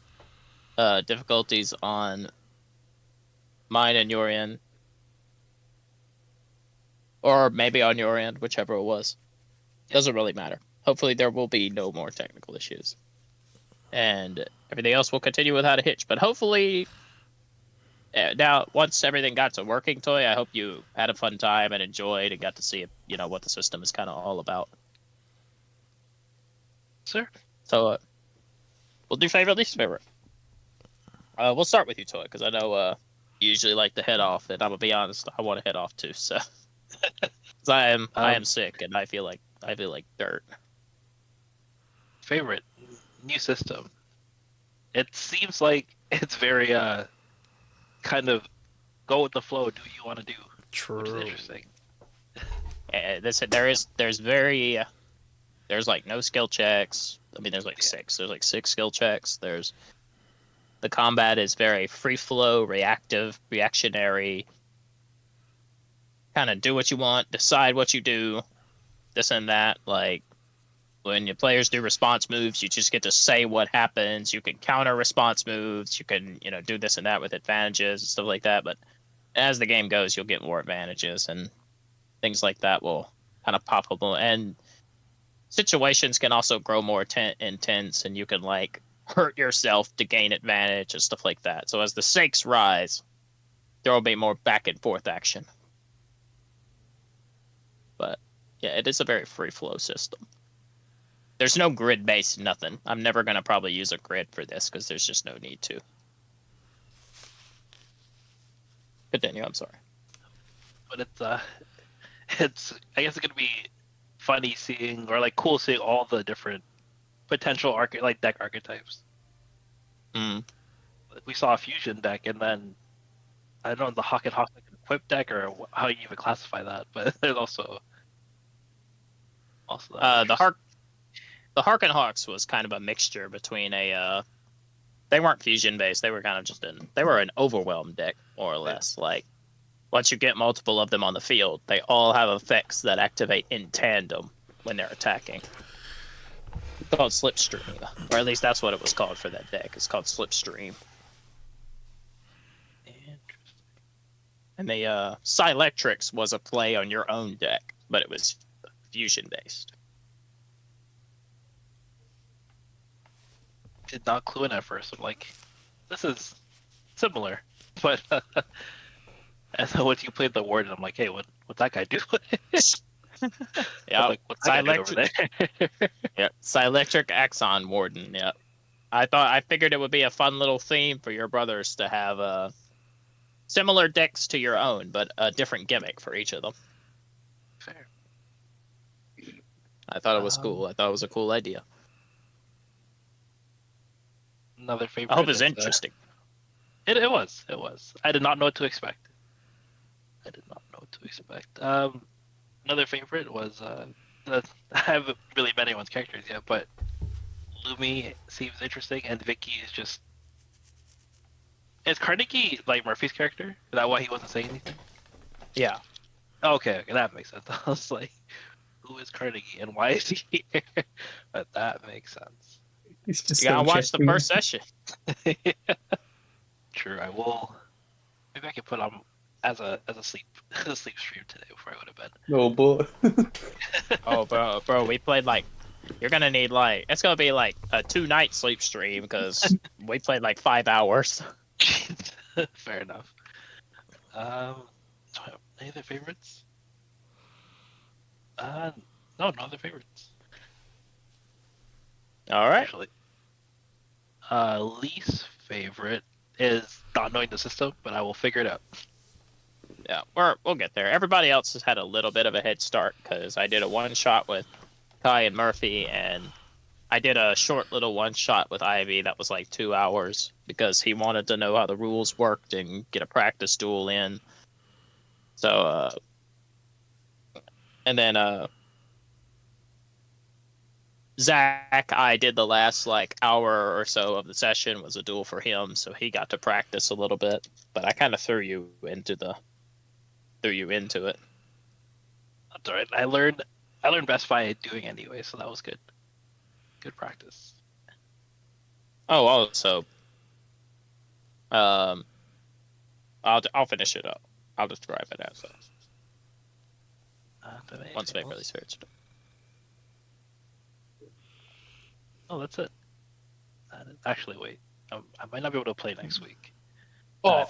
difficulties on mine and your end, or maybe on your end, whichever it was. Doesn't really matter. Hopefully there will be no more technical issues. And everything else will continue without a hitch. But hopefully, now, once everything got to working toy, I hope you had a fun time and enjoyed and got to see, what the system is kind of all about. Sir? So, we'll do favorite, least favorite. We'll start with you, Toy, because I know you usually like to head off, and I'm gonna be honest, I want to head off too. So, 'cause I am sick, and I feel like dirt. Favorite new system. It seems like it's very kind of go with the flow, do what you want to do. True. Which is interesting. There's like no skill checks. I mean, there's like six. There's like six skill checks. The combat is very free flow, reactive, reactionary. Kind of do what you want, decide what you do, this and that. Like when your players do response moves, you just get to say what happens. You can counter response moves. You can do this and that with advantages and stuff like that. But as the game goes, you'll get more advantages and things like that will kind of pop up. And situations can also grow more intense, and you can like hurt yourself to gain advantage and stuff like that. So as the stakes rise, there will be more back and forth action. But yeah, it is a very free flow system. There's no grid based nothing. I'm never gonna probably use a grid for this because there's just no need to. Continue. I'm sorry. But it's I guess it's gonna be funny seeing, or like cool seeing all the different potential deck archetypes. We saw a fusion deck, and then I don't know the Hawk and Hawk equip deck, or how you even classify that. But there's also the Harken Hawks was kind of a mixture between they weren't fusion based. They were kind of just they were an overwhelm deck, more or less. Like once you get multiple of them on the field, they all have effects that activate in tandem when they're attacking. It's called Slipstream, or at least that's what it was called for that deck. It's called Slipstream. And the Psylectrix was a play on your own deck, but it was fusion based. Did not clue in at first. I'm like, this is similar, but and then once you played the Warden, I'm like, hey, what's that guy do? Yeah, like, what's that guy do over there? Yeah, Psylectric Axon Warden. Yeah, I figured it would be a fun little theme for your brothers to have similar decks to your own, but a different gimmick for each of them. Fair. I thought it was cool. I thought it was a cool idea. Another favorite. I hope it's interesting. It was. I did not know what to expect. Another favorite was I haven't really met anyone's characters yet, but Lumi seems interesting, and Vicky is just. Is Carnegie like Murphy's character? Is that why he wasn't saying anything? Yeah. Okay, that makes sense. I was like, who is Carnegie and why is he here? But that makes sense. He's just You gotta watch the first session. True, I will. Maybe I could put on as a sleep stream today before I go to bed. Oh boy. Oh, bro, we played like. You're gonna need it's gonna be like a 2-night sleep stream because we played like 5 hours. Fair enough. Do I have any other favorites? No other favorites. All right. Actually, least favorite is not knowing the system, but I will figure it out. Yeah, we'll get there. Everybody else has had a little bit of a head start because I did a one-shot with Kai and Murphy, and I did a short little one-shot with Ivy that was like 2 hours because he wanted to know how the rules worked and get a practice duel in. So, and then Zach, I did the last hour or so of the session was a duel for him, so he got to practice a little bit. But I kind of threw you into it. That's all right. I learned best by doing anyway, so that was good. Good practice. Oh, also, I'll finish it up. I'll describe it as once favorite, least favorite. Oh, that's it. Actually, wait. I might not be able to play next week. Oh,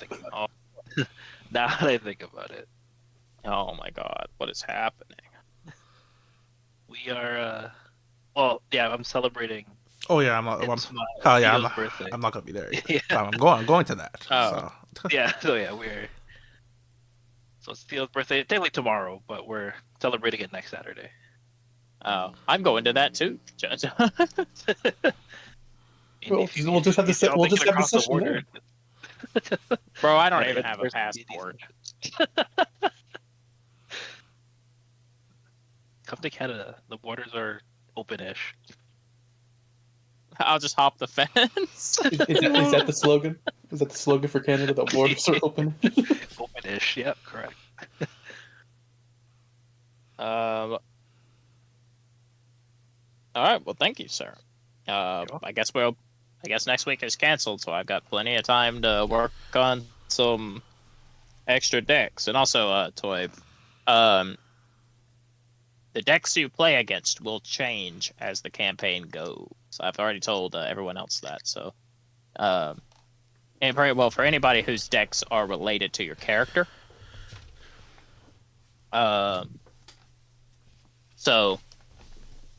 Now that I think about it, Oh my god, what is happening? we are. Well, yeah, I'm celebrating. Oh yeah, I'm not. It's my Hell yeah, Theo's birthday. I'm not gonna be there. Either. Yeah. I'm going to that. Oh. So. Yeah, so yeah, so it's Theo's birthday technically tomorrow, but we're celebrating it next Saturday. Oh, I'm going to that too, Judge. we'll just have the we'll just have the session there. Bro, I don't Right, even it's have a first passport. Come to Canada. The borders are open-ish. I'll just hop the fence. Is that the slogan? Is that the slogan for Canada? The borders are open. Open-ish. Yep, correct. All right. Well, thank you, sir. I guess next week is canceled, so I've got plenty of time to work on some extra decks, and also, Toy. The decks you play against will change as the campaign goes. I've already told everyone else that. So, and very well for anybody whose decks are related to your character. So,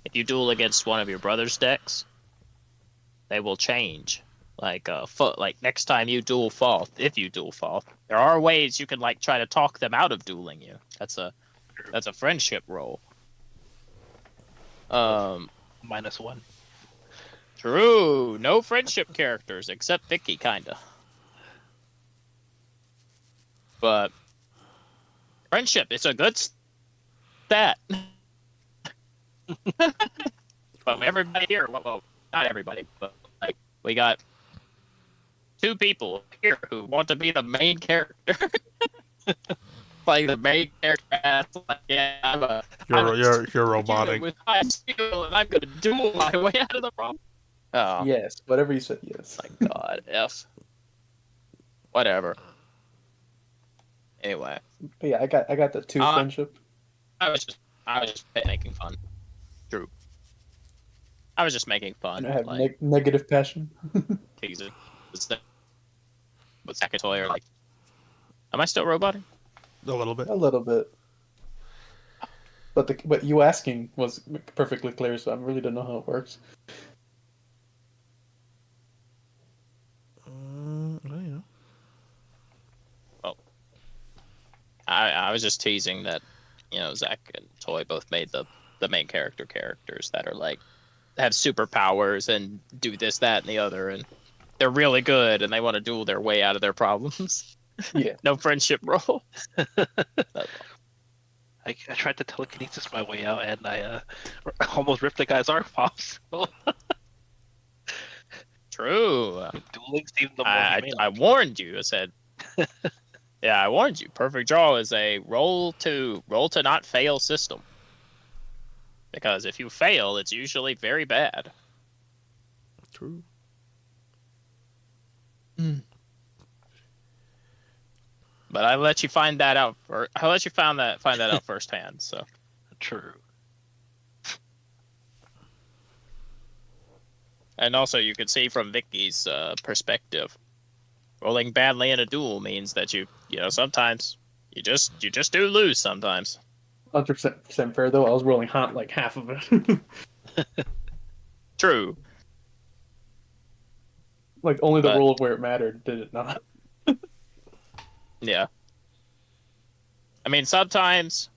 if you duel against one of your brother's decks, they will change. Like next time you duel Falth, if you duel Falth, there are ways you can like try to talk them out of dueling you. That's a friendship roll. -1. True. No friendship characters except Vicky, kinda. But friendship, it's a good stat. But everybody here, well, not everybody, but like we got 2 people here who want to be the main character. Like the main character, like, yeah, You're robotic. with high skill, and I'm gonna duel my way out of the problem. Oh, Yes, whatever you said. Yes. my God, F. Whatever. Anyway, But yeah, I got the 2 friendship. I was just making fun. True. I was just making fun. And I have like negative passion. teasing. With Sakatoy or like. Am I still roboting? A little bit. A little bit. But you asking was perfectly clear, so I really don't know how it works. Well, you know. Well, I was just teasing that, Zach and Toy both made the main characters that are like have superpowers and do this, that, and the other, and they're really good and they want to duel their way out of their problems. Yeah. No friendship role. I tried to telekinesis my way out, and I almost ripped the guy's arm off. So. True. Dueling seemed the more I warned you. I said, yeah, I warned you. Perfect Draw is a roll to not fail system. Because if you fail, it's usually very bad. True. But I let you find that out. I let you find that out firsthand. So True. And also, you can see from Vicky's perspective, rolling badly in a duel means that sometimes you just do lose sometimes. 100% fair though. I was rolling hot like half of it. True. Like only the roll of where it mattered did it not. Yeah. I mean, sometimes,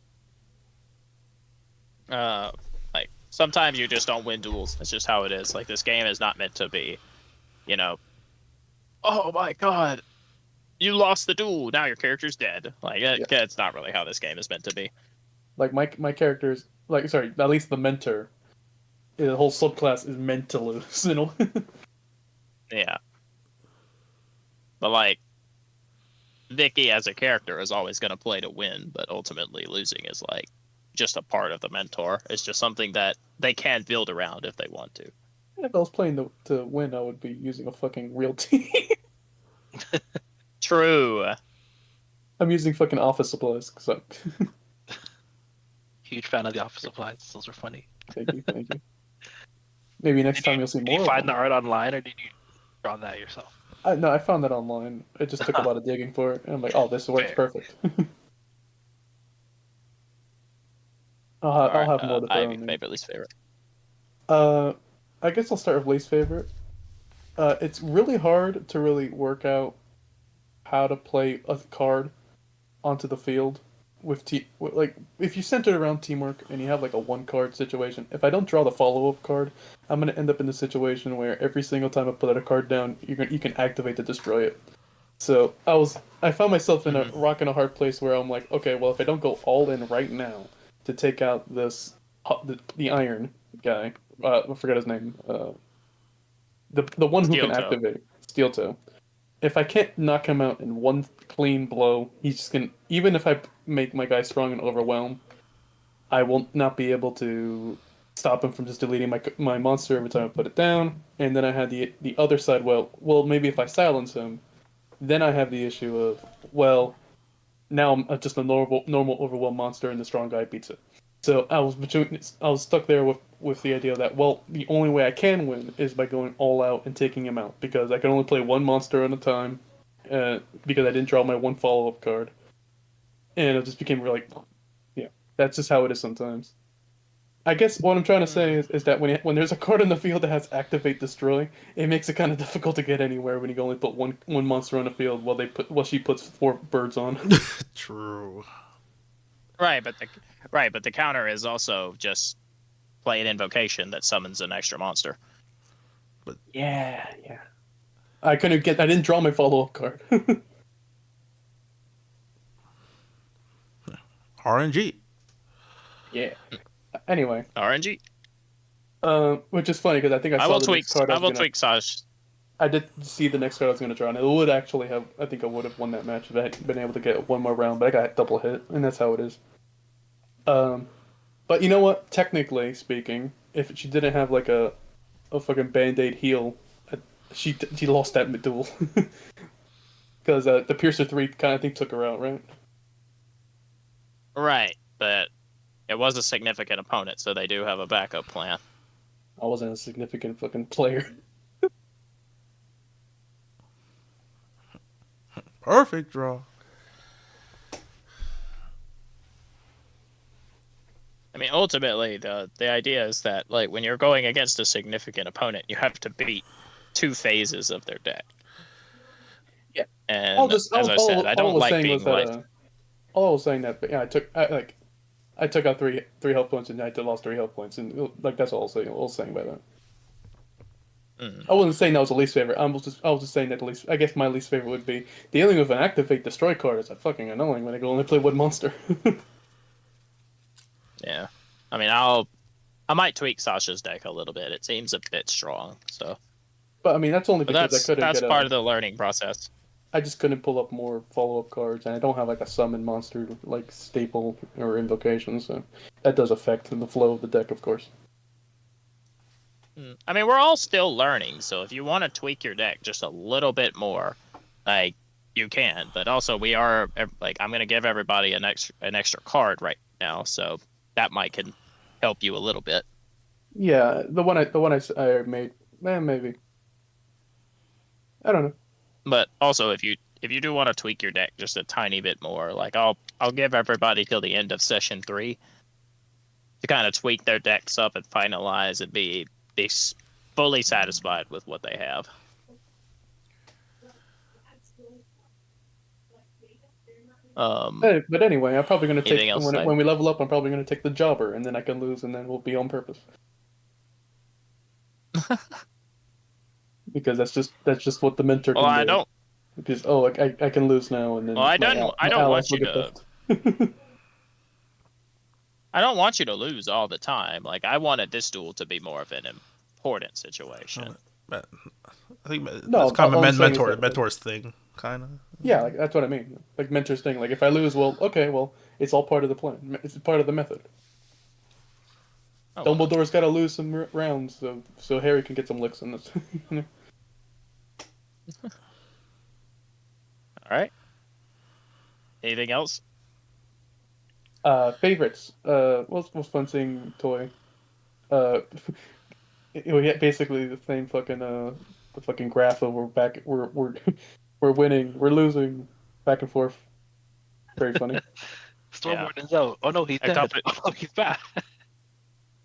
sometimes you just don't win duels. It's just how it is. Like, this game is not meant to be, oh my god, you lost the duel, now your character's dead. Like, that's not really how this game is meant to be. Like, my character's, at least the mentor, the whole subclass is meant to lose, Yeah. But, like, Vicky as a character is always going to play to win, but ultimately losing is like just a part of the mentor. It's just something that they can build around if they want to. If I was playing to win, I would be using a fucking real team. True. I'm using fucking office supplies. Huge fan of the office supplies. Those are funny. Thank you. Maybe next time you'll see Did more you of find the them. art online, or did you draw that yourself? No, I found that online. It just took a lot of digging for it, and I'm like, oh, this works Fair. perfect. All I'll right, have more to throw Ivy, in there. favorite, least favorite. Uh, I guess I'll start with least favorite. It's really hard to really work out how to play a card onto the field like if you center it around teamwork and you have like a one card situation. If I don't draw the follow up card, I'm gonna end up in the situation where every single time I put a card down, you can activate to destroy it. So I found myself in a rock and a hard place where I'm like, okay, well if I don't go all in right now to take out the iron guy, I forgot his name, the one who Steel can toe. activate Steel Toe. If I can't knock him out in one clean blow, he's just gonna. Even if I make my guy strong and overwhelm, I will not be able to stop him from just deleting my monster every time I put it down. And then I had the other side. Well, maybe if I silence him, then I have the issue of well, now I'm just a normal overwhelm monster, and the strong guy beats it. So I was stuck there with the idea that well, the only way I can win is by going all out and taking him out because I can only play one monster at a time, because I didn't draw my one follow up card, and it just became really, yeah, that's just how it is sometimes. I guess what I'm trying to say is that when there's a card in the field that has activate destroy, it makes it kind of difficult to get anywhere when you can only put one monster on the field while she puts four birds on. True. Right, but the counter is also just play an invocation that summons an extra monster. Yeah. I didn't draw my follow up card. RNG. Yeah. Anyway, RNG. which is funny because I think I saw the next card I will tweak Saj. I did see the next card I was gonna draw, and it would actually have. I think I would have won that match if I had been able to get one more round, but I got double hit, and that's how it is. Um, but you know what? Technically speaking, if she didn't have like a fucking band-aid heal, she lost that duel because the Piercer 3 kind of thing took her out, right? Right, but it was a significant opponent, so they do have a backup plan. I wasn't a significant fucking player. Perfect draw. I mean, ultimately, the idea is that like when you're going against a significant opponent, you have to beat two phases of their deck. Yeah. And as I said, I don't like being like. All I was saying that yeah, I took out three health points and I lost 3 health points, and like that's all I was saying by that. I wasn't saying that was the least favorite. I was just saying that the least. I guess my least favorite would be dealing with an activate destroy card is fucking annoying when I can only play one monster. Yeah, I mean, I might tweak Sasha's deck a little bit. It seems a bit strong, so. But I mean, that's only because I couldn't that's get part of the learning process. I just couldn't pull up more follow up cards, and I don't have like a summon monster like staple or invocation, so that does affect the flow of the deck, of course. I mean, we're all still learning, so if you want to tweak your deck just a little bit more, like you can. But also, we are like I'm gonna give everybody an extra card right now, so that might can help you a little bit. Yeah, the one I made, maybe I don't know. But also, if you do want to tweak your deck just a tiny bit more, like I'll give everybody till the end of session 3 to kind of tweak their decks up and finalize and be fully satisfied with what they have. But anyway, I'm probably gonna take else, when we level up. I'm probably gonna take the jobber, and then I can lose, and then we'll be on purpose. Because that's just what the mentor can well, do. I don't. Because I can lose now, and then Well, I don't want you to. I don't want you to lose all the time. Like I wanted this duel to be more of an important situation. I think No, that's kind of a saying is mentor's thing, kind of. Yeah, like that's what I mean. Like mentor's thing. Like if I lose, well, okay, well, it's all part of the plan. It's part of the method. Oh, Dumbledore's got to lose some rounds so Harry can get some licks in this. All right. Anything else? Favorites. Was fun seeing Toy. We get basically the same fucking the fucking graph of we're we're winning, we're losing, back and forth. Very funny. Storm Yeah. Warden's out. Oh no, he's A dead. couple- Oh no, he's back.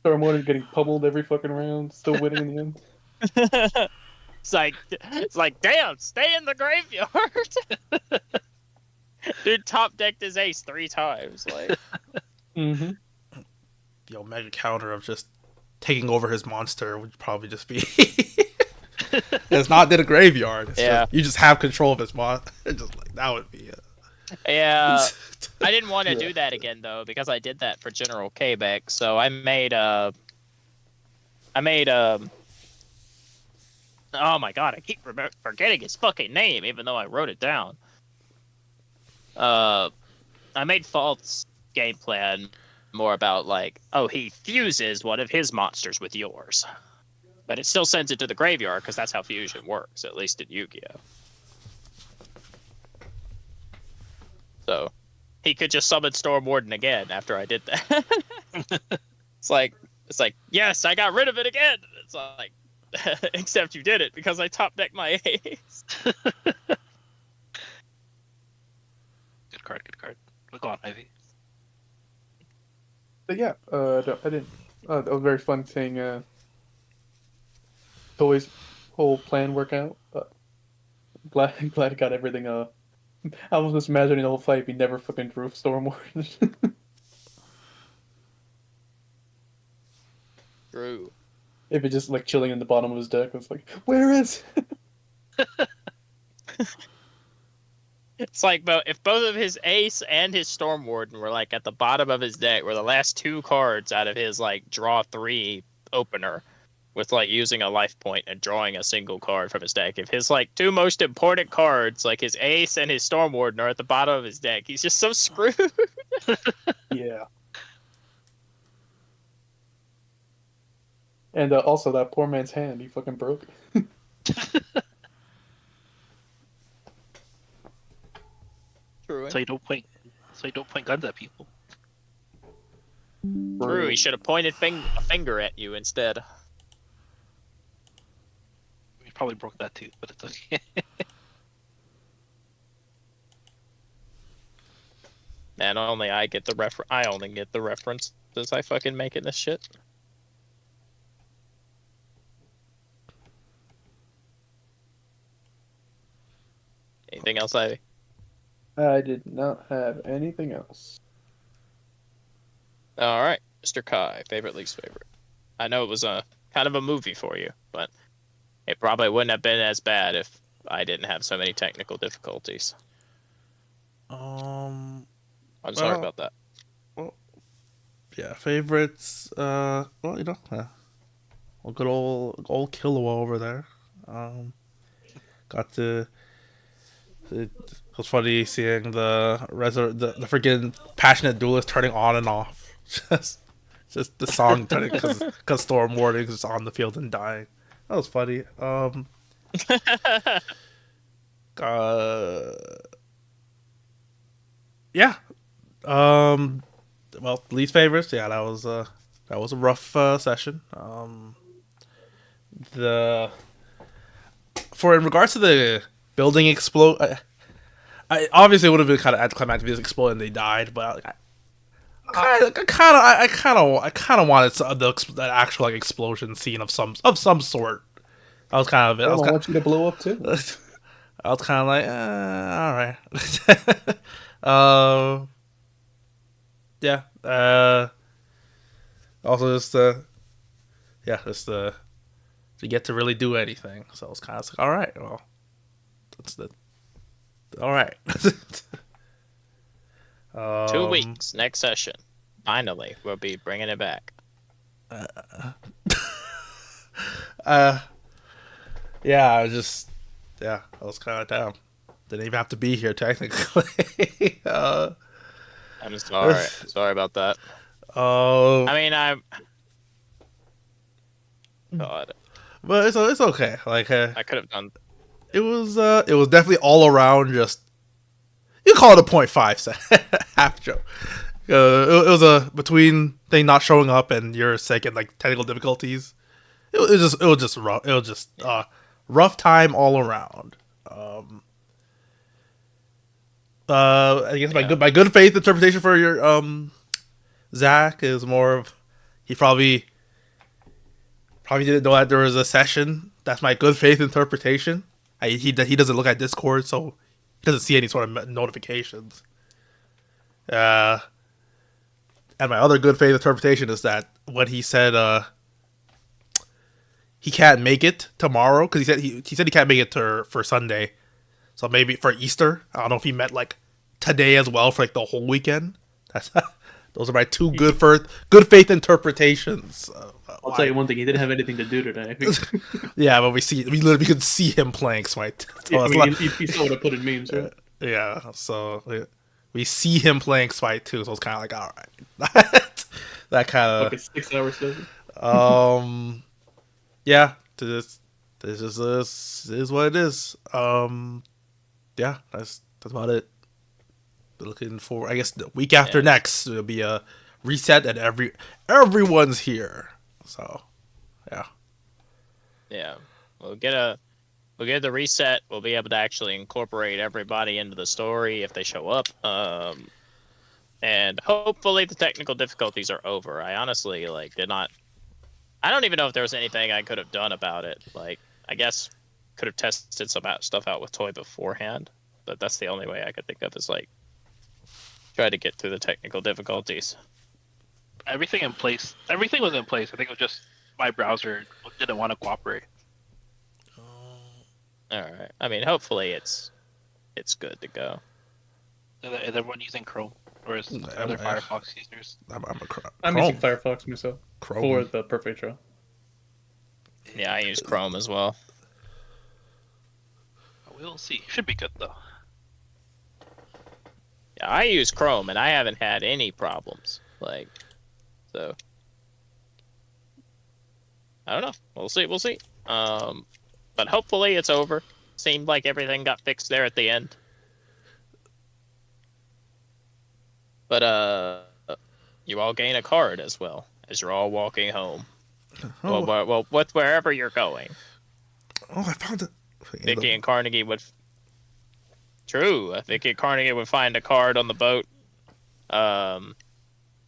Storm Warden getting pummeled every fucking round, still winning in the end. It's like, damn, stay in the graveyard. Dude top decked his ace 3 times. Like, Mm-hmm. Yo, mega counter of just taking over his monster would probably just be. It's not in a graveyard. It's Yeah. just, you just have control of his monster. Just like that would be. yeah, I didn't want to Yeah. do that again though because I did that for General Quebec. So I made oh my god, I keep forgetting his fucking name even though I wrote it down. I made Fault's game plan more about like, oh, he fuses one of his monsters with yours, but it still sends it to the graveyard because that's how fusion works, at least in Yu-Gi-Oh. So he could just summon Storm Warden again after I did that. it's like, yes, I got rid of it again. It's like, except you did it because I top decked my ace. Good card. Good card. Look on, Ivy. But yeah, I didn't. That was very fun seeing Toy's whole plan work out. Glad I got everything. I was just imagining the whole fight. He never fucking drew Storm Warden. True. If it just like chilling in the bottom of his deck, it's like, where is? It's like, if both of his ace and his Storm Warden were like at the bottom of his deck, were the last 2 cards out of his like draw 3 opener, with like using a life point and drawing a single card from his deck. If his like 2 most important cards, like his ace and his Storm Warden, are at the bottom of his deck, he's just so screwed. Yeah. And also that poor man's hand, he fucking broke. True. So you don't point guns at people. True. He should have pointed a finger at you instead. He probably broke that too, but it's okay. Man, only I get the I only get the references I fucking make in this shit. Anything else, Ivy? I did not have anything else. All right, Mr. Kai, favorite, least favorite. I know it was a kind of a movie for you, but it probably wouldn't have been as bad if I didn't have so many technical difficulties. I'm sorry about that. Well, yeah, favorites. Well, you know, well, good old Killua over there. Got to. It was funny seeing the freaking passionate duelist turning on and off. Just the song turning because Storm Warden is on the field and dying. That was funny. Yeah. Well, least favorites. Yeah, that was a rough session. In regards to the building explode, I obviously would have been kind of anticlimactic if this exploded and they died, but I kind of wanted the actual like explosion scene of some sort. I was kind of. I want you to blow up too. I was kind of like, all right. Yeah. Also, just to get to really do anything. So I was kind of like, all right, well, all right. 2 weeks, next session. Finally, we'll be bringing it back. Yeah, I was kind of down. Didn't even have to be here technically. I'm sorry. Sorry about that. I mean, God. But it's okay. Like I could have done. It was definitely all around. Just you call it a 0.5 set half joke. It was a between thing not showing up and your second like technical difficulties. it was just rough. It was just rough time all around. I guess my good faith interpretation for your Zach is more of he probably didn't know that there was a session. That's my good faith interpretation. He doesn't look at Discord, so he doesn't see any sort of notifications. And my other good faith interpretation is that when he said he can't make it tomorrow because he said he can't make it for Sunday, so maybe for Easter. I don't know if he meant like today as well for like the whole weekend. That's those are my two good faith interpretations. I'll tell you one thing: he didn't have anything to do today. Yeah, but we literally could see him playing Smite. So I mean, you saw what I put in memes, right? Yeah, so we see him playing Smite too. So it's kind of like, all right, that kind of Like a 6 hour session. Yeah, this is what it is. Yeah, that's about it. Looking for, I guess, the week after next it'll be a reset and everyone's here. So, Yeah, we'll get the reset. We'll be able to actually incorporate everybody into the story if they show up. And hopefully the technical difficulties are over. I honestly did not. I don't even know if there was anything I could have done about it. Like, I guess could have tested some stuff out with Toy beforehand, but that's the only way I could think of is like try to get through the technical difficulties. Everything was in place. I think it was just my browser didn't want to cooperate. All right. I mean, hopefully it's good to go. Is everyone using Chrome, or is other Firefox users? I'm using Firefox myself Chrome. for the perfect show. Yeah, I use Chrome as well. We'll see. Should be good though. Yeah, I use Chrome and I haven't had any problems. So I don't know. We'll see. But hopefully it's over. Seemed like everything got fixed there at the end. But you all gain a card as well as you're all walking home. Oh. Well, wherever you're going. Oh, I found it. Vicky and Carnegie would. True, Vicky and Carnegie would find a card on the boat.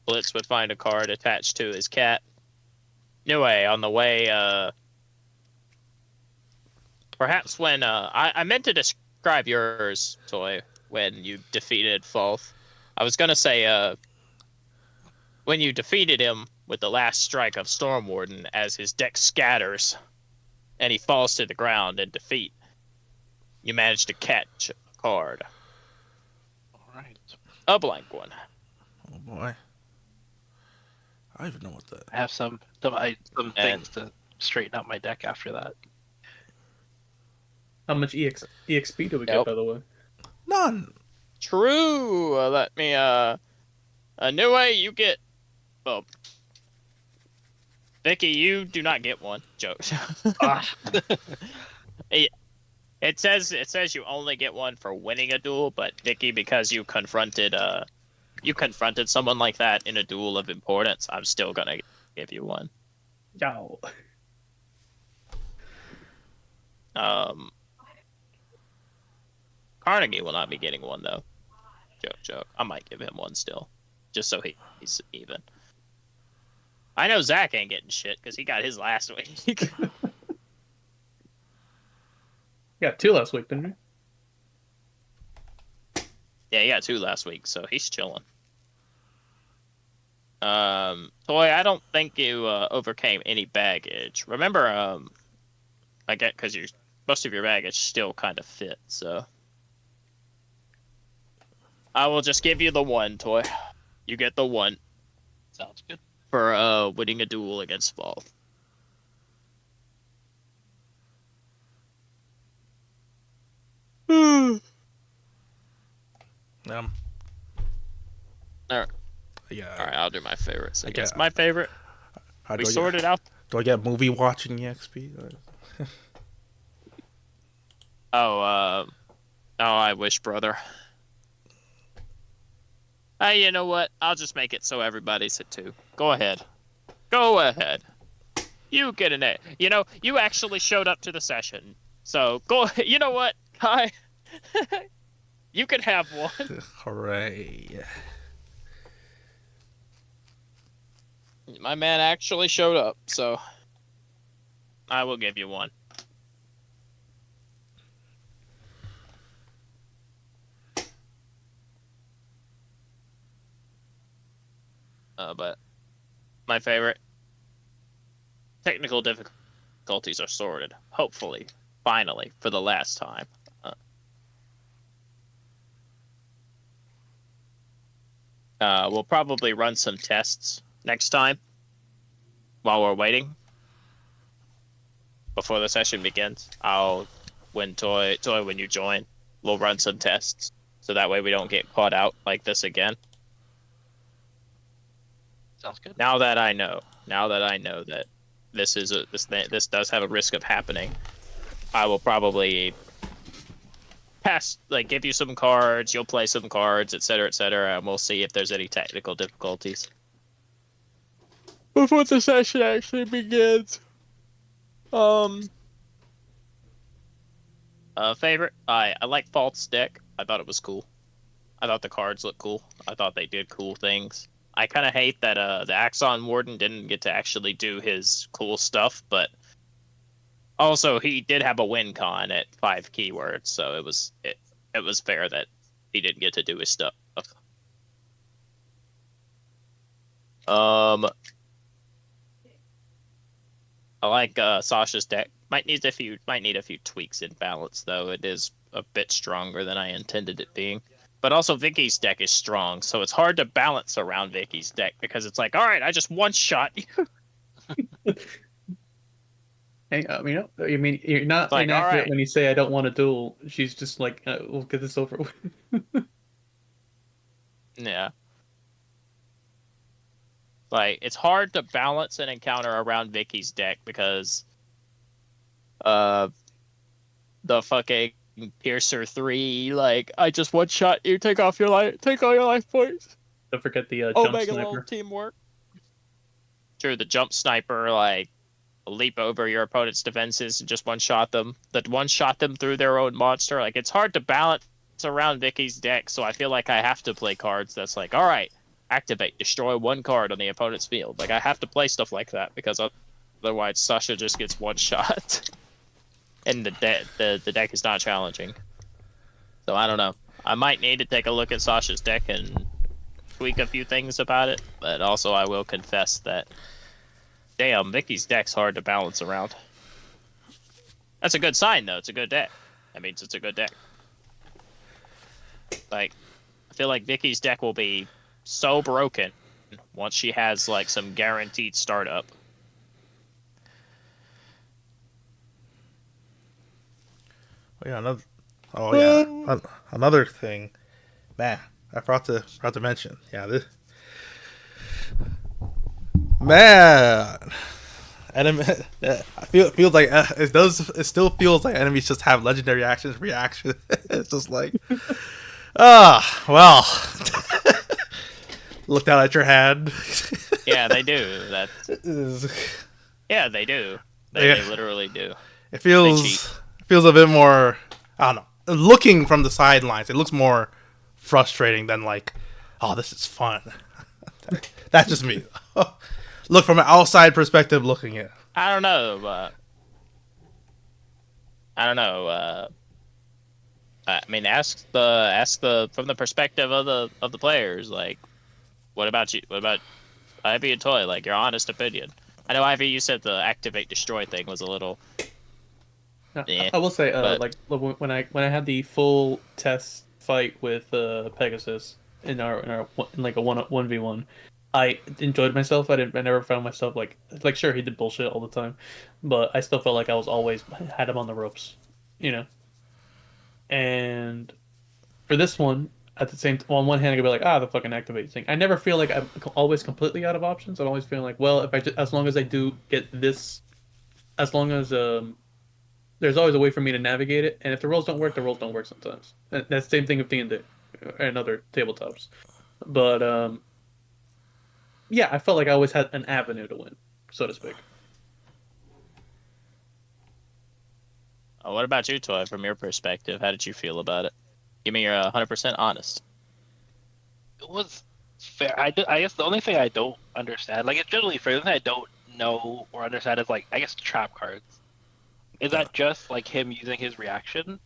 Blitz would find a card attached to his cat. Anyway, on the way, perhaps when I meant to describe yours, Toy, when you defeated Falth. I was gonna say when you defeated him with the last strike of Stormwarden as his deck scatters and he falls to the ground in defeat, you managed to catch a card. Alright. A blank one. Oh boy. I don't even know what that. I have some things to straighten out my deck after that. How much EXP do we get, by the way? None. True. Let me a new way you get. Well, Vicky, you do not get one. Joke. It says you only get one for winning a duel, but Vicky, because you confronted someone like that in a duel of importance, I'm still gonna give you one. Yo. Carnegie will not be getting one though. Joke. I might give him one still, just so he's even. I know Zach ain't getting shit because he got his last week. Got 2 last week, didn't we? Yeah, he got 2 last week, so he's chilling. Toy, I don't think you overcame any baggage. Remember, I get because most of your baggage still kind of fit, so I will just give you the 1, Toy. You get the 1 Sounds good. for winning a duel against Fall. Alright. Yeah. Alright, I'll do my favorites. I guess Okay. my favorite. We sorted out. Do I get movie watching EXP? Oh, I wish, brother. Hey, you know what? I'll just make it so everybody's at 2. Go ahead. You get an A. You know, you actually showed up to the session. So go. You know what, Kai? You can have one. Hooray. My man actually showed up, so I will give you one. But my favorite technical difficulties are sorted. Hopefully, finally, for the last time. We'll probably run some tests next time while we're waiting before the session begins. When you join, we'll run some tests so that way we don't get caught out like this again. Sounds good. Now that I know that this does have a risk of happening, I will probably give you some cards, you'll play some cards, etc., and we'll see if there's any technical difficulties before the session actually begins. Favorite? I like False deck. I thought it was cool. I thought the cards looked cool. I thought they did cool things. I kind of hate that the Axon Warden didn't get to actually do his cool stuff, but also he did have a win con at 5 keywords, so it was fair that he didn't get to do his stuff. I like Sasha's deck. Might need a few tweaks in balance, though. It is a bit stronger than I intended it being. But also Vicky's deck is strong, so it's hard to balance around Vicky's deck because it's like, all right, I just one-shot you. Hey, I mean, you're not Like, inaccurate alright. when you say I don't want to duel. She's just like, we'll get this over with. Yeah. Like, it's hard to balance an encounter around Vicky's deck because the fucking Piercer 3, like, I just one-shot you, take all your life points. Don't forget the jump Omega sniper. level teamwork. Sure, the jump sniper, like, leap over your opponent's defenses and just one-shot them. That one-shot them through their own monster. Like, it's hard to balance around Vicky's deck, so I feel like I have to play cards that's like, alright, activate, destroy one card on the opponent's field. Like, I have to play stuff like that, because otherwise Sasha just gets one-shot. And the deck is not challenging. So I don't know. I might need to take a look at Sasha's deck and tweak a few things about it, but also I will confess that, damn, Vicky's deck's hard to balance around. That's a good sign, though. It's a good deck. That means it's a good deck. Like, I feel like Vicky's deck will be so broken once she has, like, some guaranteed startup. Another thing, man. I forgot to mention. Yeah, this man. Enemy, I feels like it still feels like enemies just have legendary reaction. It's just like, well, look down at your hand. Yeah, they do. Yeah, they do. They literally do. It feels a bit more, I don't know. Looking from the sidelines, it looks more frustrating than like, oh, this is fun. That's just me. Look from an outside perspective, looking at. I don't know, but I don't know. I mean, ask the from the perspective of the players. Like, what about you? What about Ivy and Toy? Like, your honest opinion. I know, Ivy, you said the activate destroy thing was a little. I will say, like when I had the full test fight with Pegasus in like a 1v1, I enjoyed myself. I never found myself like sure, he did bullshit all the time, but I still felt like I was always had him on the ropes, you know. And for this one, at the same on one hand, I could be like, the fucking activate thing. I never feel like I'm always completely out of options. I'm always feeling like, well, if as long as I do get this, as long as there's always a way for me to navigate it, and if the rules don't work, the rules don't work sometimes. And that's the same thing with D&D and other tabletops. But yeah, I felt like I always had an avenue to win, so to speak. What about you, Toy? From your perspective, how did you feel about it? Give me your 100% honest. It was fair. I guess the only thing I don't understand, like it's generally fair. The thing I don't know or understand is like I guess trap cards. Is that just like him using his reaction,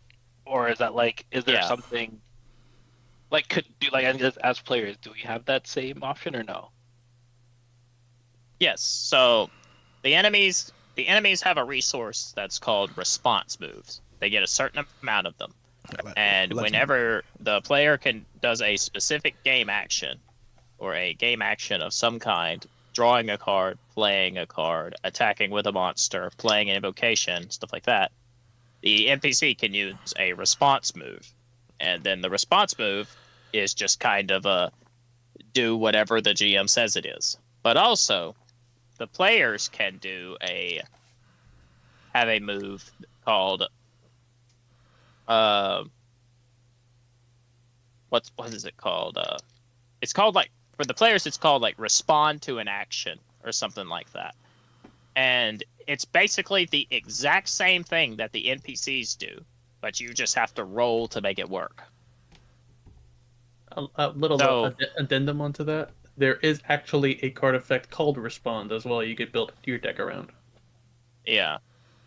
or is that like is there Yeah. something like could do like as players do we have that same option or no? Yes. So the enemies have a resource that's called response moves. They get a certain amount of them. And whenever the player does a specific game action or a game action of some kind, drawing a card, playing a card, attacking with a monster, playing an invocation, stuff like that, the NPC can use a response move. And then the response move is just kind of a do whatever the GM says it is. But also, the players can have a move called what is it called? It's called like for the players it's called like respond to an action or something like that. And it's basically the exact same thing that the NPCs do, but you just have to roll to make it work. A little So- addendum onto that. There is actually a card effect called Respond as well. You could build your deck around. Yeah.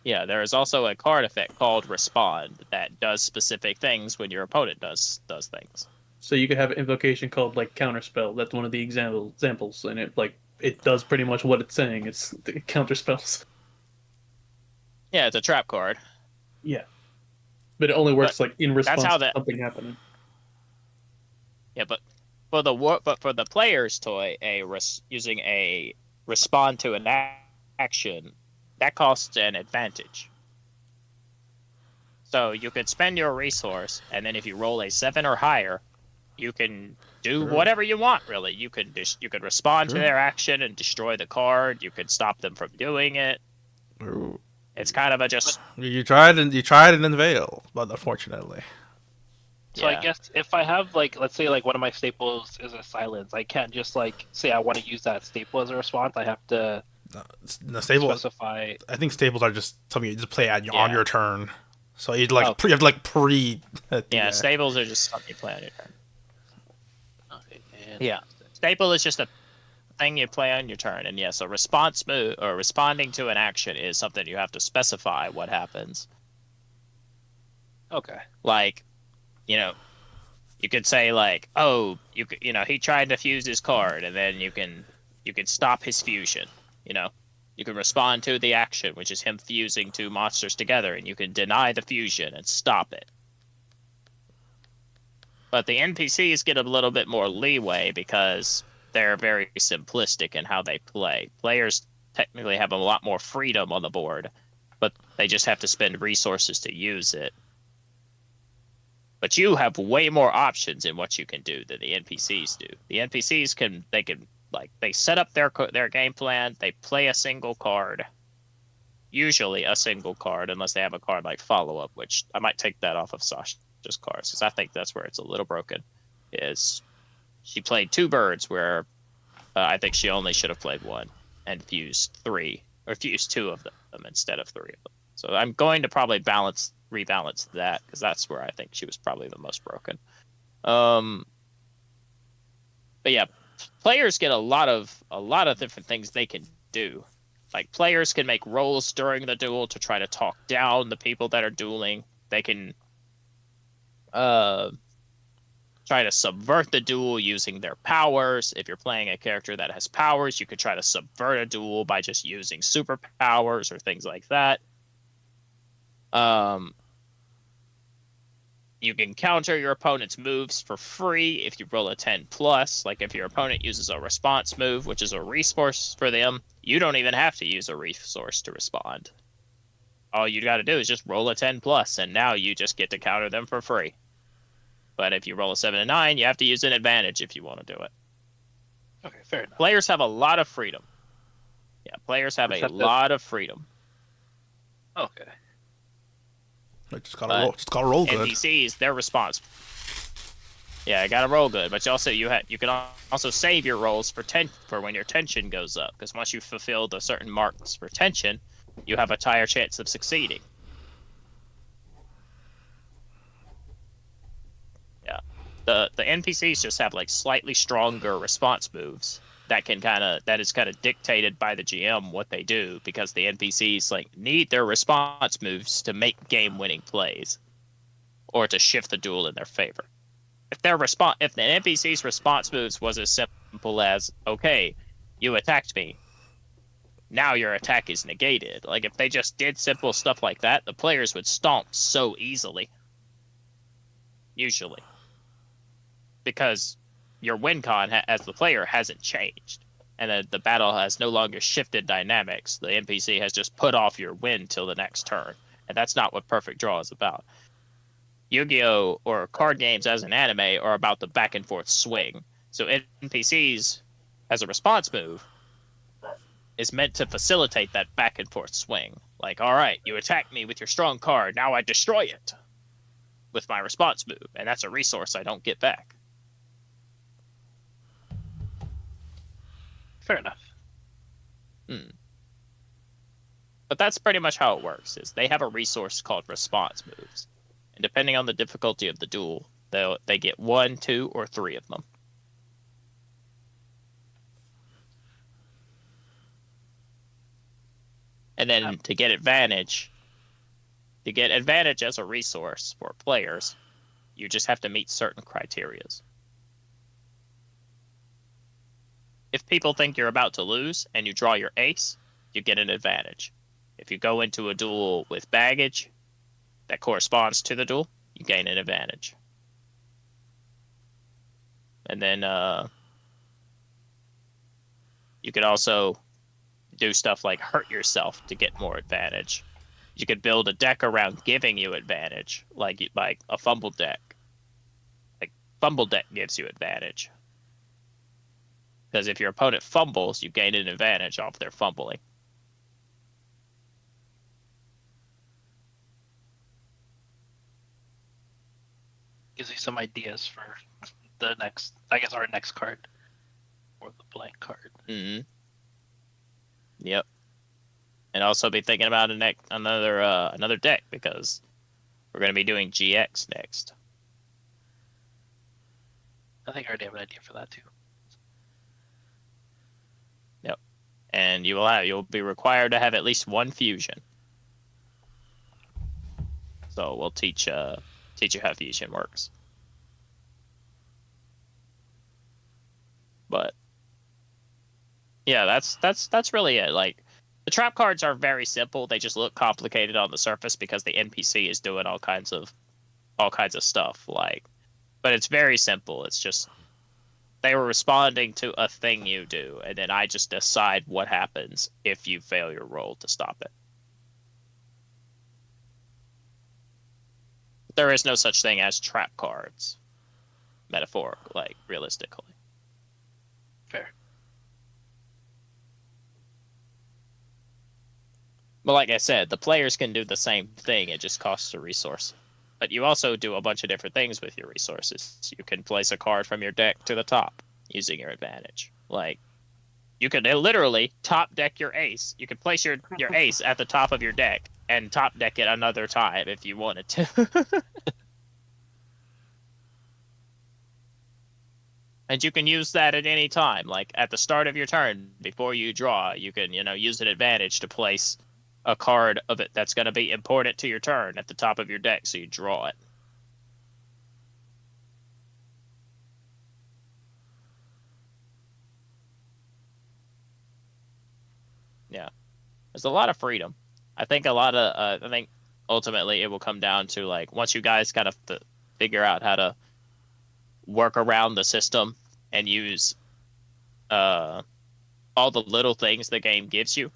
Yeah, there is also a card effect called Respond that does specific things when your opponent does things. So you could have an invocation called like Counterspell. That's one of the examples, and it does pretty much what it's saying. It's the counterspells. Yeah, it's a trap card. Yeah, but it only works like in response how to that- something happening. Yeah, but for the player's toy, using a respond to an action, that costs an advantage. So you could spend your resource, and then if you roll a 7 or higher, you can do whatever you want. Really, you could respond to their action and destroy the card. You could stop them from doing it. It's kind of a just. You tried and then failed, but unfortunately. So Yeah. I guess if I have like let's say like one of my staples is a silence, I can't just like say I want to use that staple as a response. I have to The staples. specify. I think staples are just something you just play on Yeah. your turn. So you'd like Okay. you have to like pre. Yeah, staples are just something you play on your turn. Okay, and Yeah. Staple is just a thing you play on your turn, and yes, a response move or responding to an action is something you have to specify what happens. Okay. Like, you could say like, oh, he tried to fuse his card, and then you can stop his fusion. You can respond to the action, which is him fusing two monsters together, and you can deny the fusion and stop it. But the NPCs get a little bit more leeway because they're very simplistic in how they play. Players technically have a lot more freedom on the board, but they just have to spend resources to use it. But you have way more options in what you can do than the NPCs do. The NPCs they set up their game plan, they play a single card, usually a single card, unless they have a card like Follow Up, which I might take that off of Sasha's cards, because I think that's where it's a little broken, is she played 2 birds where I think she only should have played 1 and fused 2 of them instead of 3 of them. So I'm going to probably rebalance that, because that's where I think she was probably the most broken. But yeah, players get a lot of different things they can do. Like, players can make rolls during the duel to try to talk down the people that are dueling. They can try to subvert the duel using their powers. If you're playing a character that has powers, you could try to subvert a duel by just using superpowers or things like that. You can counter your opponent's moves for free if you roll a 10+. Like, if your opponent uses a response move, which is a resource for them, you don't even have to use a resource to respond. All you got to do is just roll a 10+, and now you just get to counter them for free. But if you roll a 7 and 9, you have to use an advantage if you want to do it. Okay, fair enough. Players have a lot of freedom. Yeah, players have a Receptive. lot of freedom. Okay. Just gotta roll good. NPCs, their response. Yeah, I gotta roll good, but you can also save your rolls for when your tension goes up, because once you fulfill the certain marks for tension, you have a higher chance of succeeding. The NPCs just have like slightly stronger response moves that is kind of dictated by the GM what they do, because the NPCs like need their response moves to make game-winning plays or to shift the duel in their favor. If the NPC's response moves was as simple as, okay, you attacked me, now your attack is negated. Like, if they just did simple stuff like that, the players would stomp so easily. Usually. Because your win con as the player hasn't changed. And the battle has no longer shifted dynamics. The NPC has just put off your win till the next turn. And that's not what Perfect Draw is about. Yu-Gi-Oh! Or card games as an anime are about the back and forth swing. So NPCs, as a response move, is meant to facilitate that back and forth swing. Like, all right, you attack me with your strong card, now I destroy it with my response move, and that's a resource I don't get back. Fair enough. But that's pretty much how it works, is they have a resource called response moves. And depending on the difficulty of the duel, they get 1, 2, or 3 of them. And then to get advantage as a resource for players, you just have to meet certain criterias. If people think you're about to lose and you draw your ace, you get an advantage. If you go into a duel with baggage that corresponds to the duel, you gain an advantage. And then you could also do stuff like hurt yourself to get more advantage. You could build a deck around giving you advantage, like a fumble deck. Like, fumble deck gives you advantage. Because if your opponent fumbles, you gain an advantage off their fumbling. Gives you some ideas for the next, I guess, our next card. Or the blank card. Mm-hmm. Yep. And also be thinking about another deck, because we're going to be doing GX next. I think I already have an idea for that too. Yep. And you'll be required to have at least one fusion. So we'll teach you how fusion works. But yeah, that's really it. Like, the trap cards are very simple. They just look complicated on the surface because the NPC is doing all kinds of stuff. Like, but it's very simple. It's just they were responding to a thing you do, and then I just decide what happens if you fail your roll to stop it. There is no such thing as trap cards, metaphorical, like realistically. Fair. But like I said, the players can do the same thing. It just costs a resource. But you also do a bunch of different things with your resources. You can place a card from your deck to the top using your advantage. Like, you could literally top deck your ace. You could place your ace at the top of your deck and top deck it another time if you wanted to. And you can use that at any time. Like, at the start of your turn, before you draw, you can, use an advantage to place a card of it that's going to be important to your turn at the top of your deck, so you draw it. Yeah. There's a lot of freedom. I think ultimately it will come down to, like, once you guys kind of figure out how to work around the system and use all the little things the game gives you,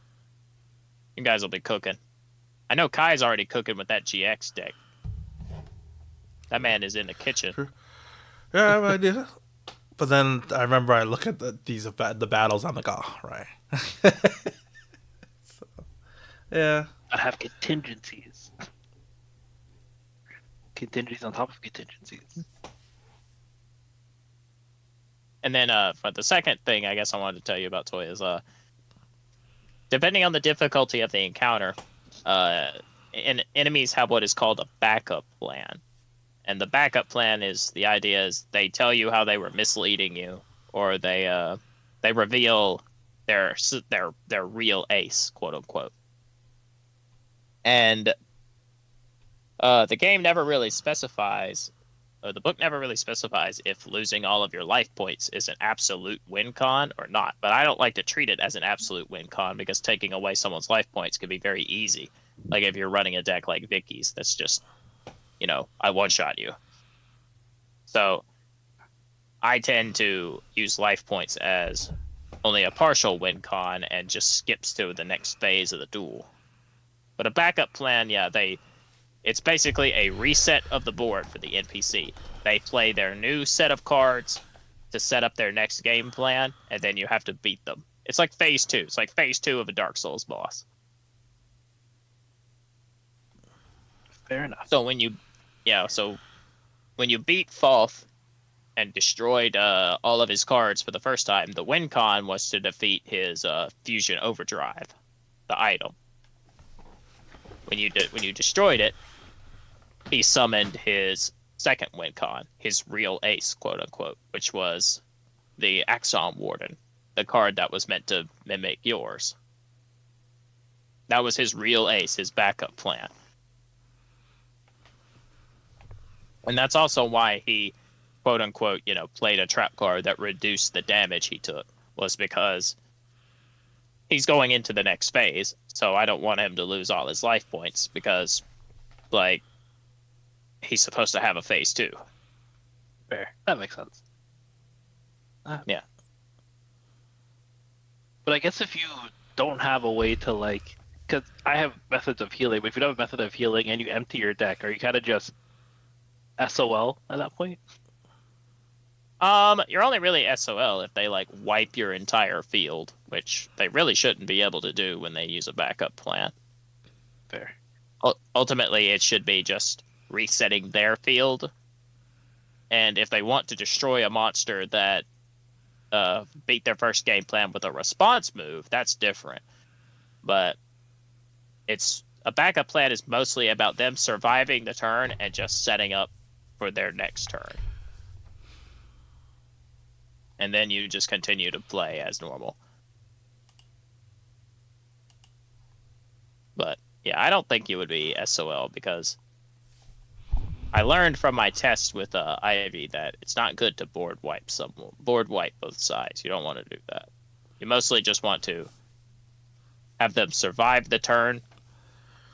you guys will be cooking. I know Kai's already cooking with that GX deck. That man is in the kitchen. Sure. Yeah, I have an idea. But then I remember I look at the battles. I'm like, oh, right. So, yeah. I have contingencies. Contingencies on top of contingencies. And then for the second thing I guess I wanted to tell you about Toy is depending on the difficulty of the encounter, enemies have what is called a backup plan. And the backup plan is the idea is they tell you how they were misleading you, or they reveal their real ace, quote unquote. And the game never really specifies, or the book never really specifies if losing all of your life points is an absolute win con or not. But I don't like to treat it as an absolute win con because taking away someone's life points can be very easy. Like if you're running a deck like Vicky's, that's just, I one-shot you. So I tend to use life points as only a partial win con and just skips to the next phase of the duel. But a backup plan, yeah, it's basically a reset of the board for the NPC. They play their new set of cards to set up their next game plan, and then you have to beat them. It's like phase 2. It's like phase 2 of a Dark Souls boss. Fair enough. So when you beat Falth and destroyed all of his cards for the first time, the win con was to defeat his Fusion Overdrive, the item. When you destroyed it, he summoned his second win con, his real ace, quote unquote, which was the Axon Warden, the card that was meant to mimic yours. That was his real ace, his backup plan. And that's also why he, quote unquote, played a trap card that reduced the damage he took, was because he's going into the next phase, so I don't want him to lose all his life points because, he's supposed to have a phase 2. Fair. That makes sense. Yeah. But I guess if you don't have a way to, because I have methods of healing, but if you don't have a method of healing and you empty your deck, are you kind of just SOL at that point? You're only really SOL if they wipe your entire field, which they really shouldn't be able to do when they use a backup plan. Fair. Ultimately, it should be just resetting their field, and if they want to destroy a monster that beat their first game plan with a response move, that's different. But a backup plan is mostly about them surviving the turn and just setting up for their next turn. And then you just continue to play as normal. But yeah, I don't think you would be SOL because I learned from my test with Ivy that it's not good to board wipe both sides. You don't want to do that. You mostly just want to have them survive the turn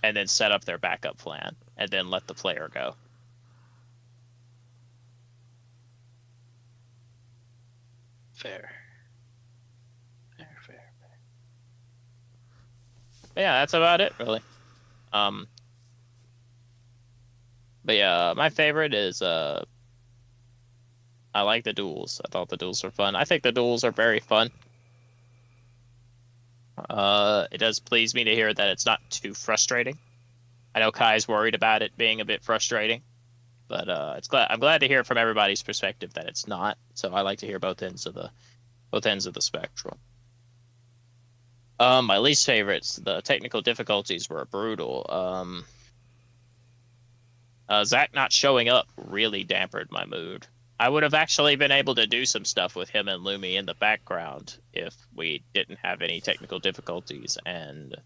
and then set up their backup plan and then let the player go. Fair. But yeah, that's about it, really. But yeah, my favorite is I like the duels. I thought the duels were fun. I think the duels are very fun. It does please me to hear that it's not too frustrating. I know Kai's worried about it being a bit frustrating, but I'm glad to hear from everybody's perspective that it's not. So I like to hear both ends of the spectrum. My least favorites, the technical difficulties were brutal. Zach not showing up really dampened my mood. I would have actually been able to do some stuff with him and Lumi in the background if we didn't have any technical difficulties and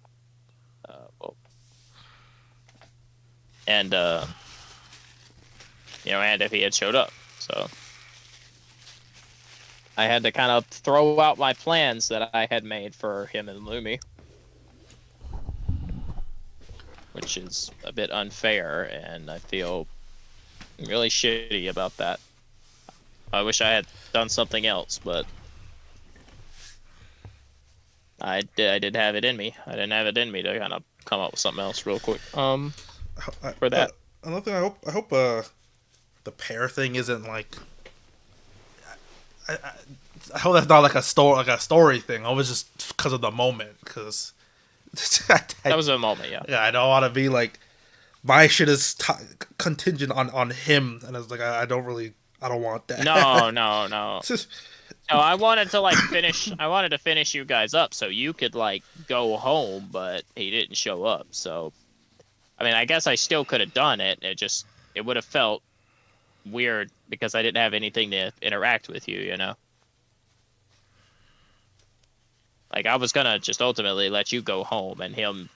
if he had showed up. So I had to kind of throw out my plans that I had made for him and Lumi, which is a bit unfair, and I feel really shitty about that. I wish I had done something else, but I did have it in me. I didn't have it in me to kind of come up with something else real quick. For that. Another thing, I hope the pair thing isn't like. I hope that's not like a story thing. I was just because of the moment, because that was a moment, yeah. Yeah, I don't want to be like my shit is contingent on him, and I was like, I don't want that. No. No, I wanted to finish. I wanted to finish you guys up so you could go home, but he didn't show up. So, I mean, I guess I still could have done it. It would have felt weird because I didn't have anything to interact with you, you know? Like, I was gonna just ultimately let you go home and him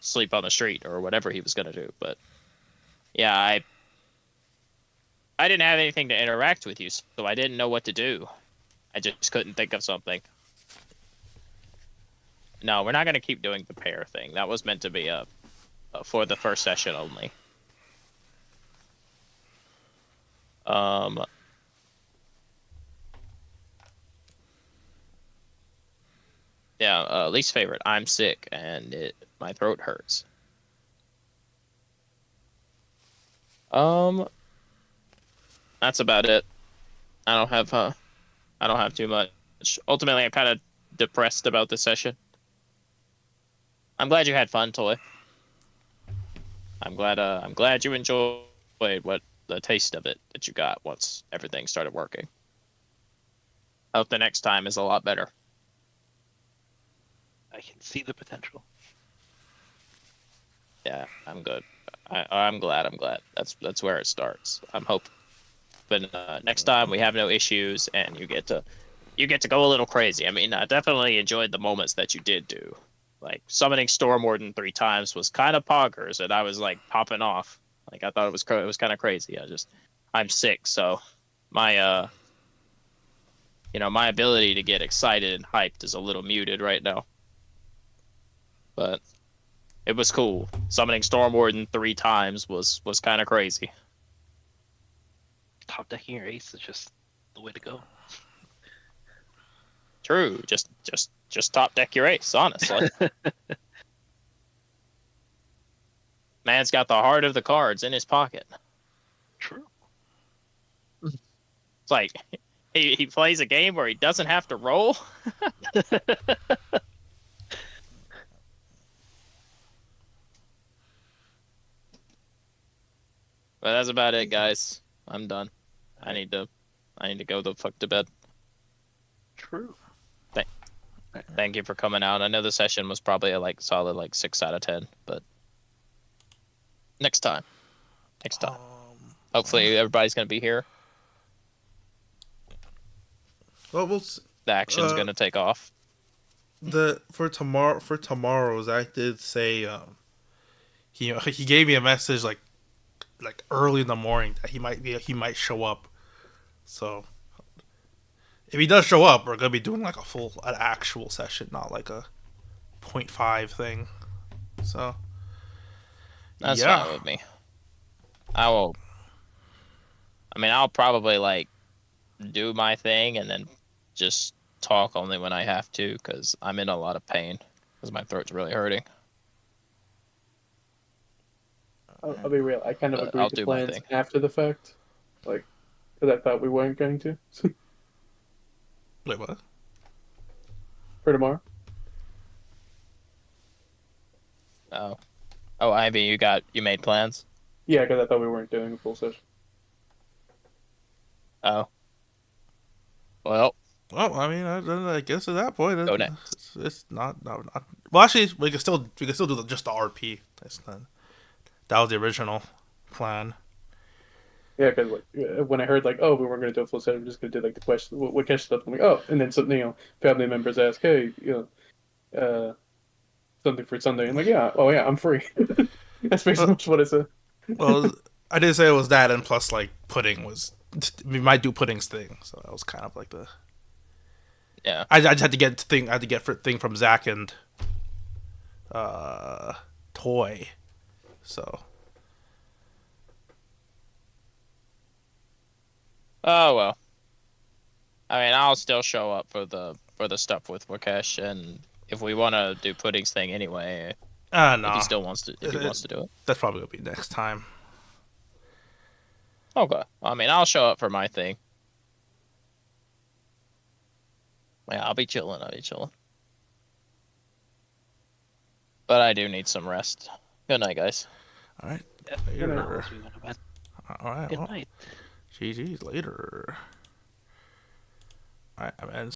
sleep on the street or whatever he was gonna do, but yeah, I didn't have anything to interact with you, so I didn't know what to do. I just couldn't think of something. No, we're not gonna keep doing the pair thing. That was meant to be for the first session only. Yeah, least favorite. I'm sick and my throat hurts. That's about it. I don't have too much. Ultimately, I'm kind of depressed about this session. I'm glad you had fun, Toy. I'm glad you enjoyed what the taste of it that you got once everything started working. I hope the next time is a lot better. I can see the potential. Yeah, I'm good. I'm glad. That's where it starts. I'm hoping next time we have no issues and you get to go a little crazy. I mean, I definitely enjoyed the moments that you did do. Like summoning Storm Warden 3 times was kind of poggers, and I was like popping off. Like I thought it was kind of crazy. I'm sick, so my my ability to get excited and hyped is a little muted right now. But it was cool. Summoning Storm Warden 3 times was kind of crazy. Top decking your ace is just the way to go. True. Just top deck your ace, honestly. Man's got the heart of the cards in his pocket. True. It's like he plays a game where he doesn't have to roll. But that's about it, guys. I'm done. I need to go the fuck to bed. True. Thank you for coming out. I know the session was probably a solid 6 out of 10, but next time. Hopefully everybody's gonna be here. Well, The action's gonna take off. For tomorrow, Zach did say he gave me a message like early in the morning that he might show up. So if he does show up, we're gonna be doing like an actual session, not like a 0.5 thing. So That's fine with me. I'll probably do my thing and then just talk only when I have to, because I'm in a lot of pain because my throat's really hurting. I'll be real. I kind of But agreed I'll to do my plans thing. after the fact, because I thought we weren't going to wait, what? for tomorrow. Oh, Ivy, you made plans? Yeah, because I thought we weren't doing a full session. Oh, well, Well, I mean, I guess at that point, go next. it's not. Well, actually, we can still do just the RP. That was the original plan. Yeah, because when I heard oh, we weren't going to do a full session, we're just going to do the question, what question stuff. I'm like, oh, and then something, family members ask, hey, something for Sunday. I'm like, yeah, oh yeah, I'm free. That's basically much what I said. Well, I didn't say it was that, and plus, pudding was. We might do pudding's thing, so that was kind of like the. Yeah. I just had to get thing. I had to get thing from Zach and. Toy, so. Oh well. I mean, I'll still show up for the stuff with Wakesh, and if we want to do Pudding's thing anyway, No. if he still wants to, if he wants to do it, That's probably gonna be next time. okay. I mean, I'll show up for my thing. Yeah, I'll be chilling. But I do need some rest. Good night, guys. All right. Yeah, Later. we went to bed. All right. Good Well, night. GG's later. All right. I'm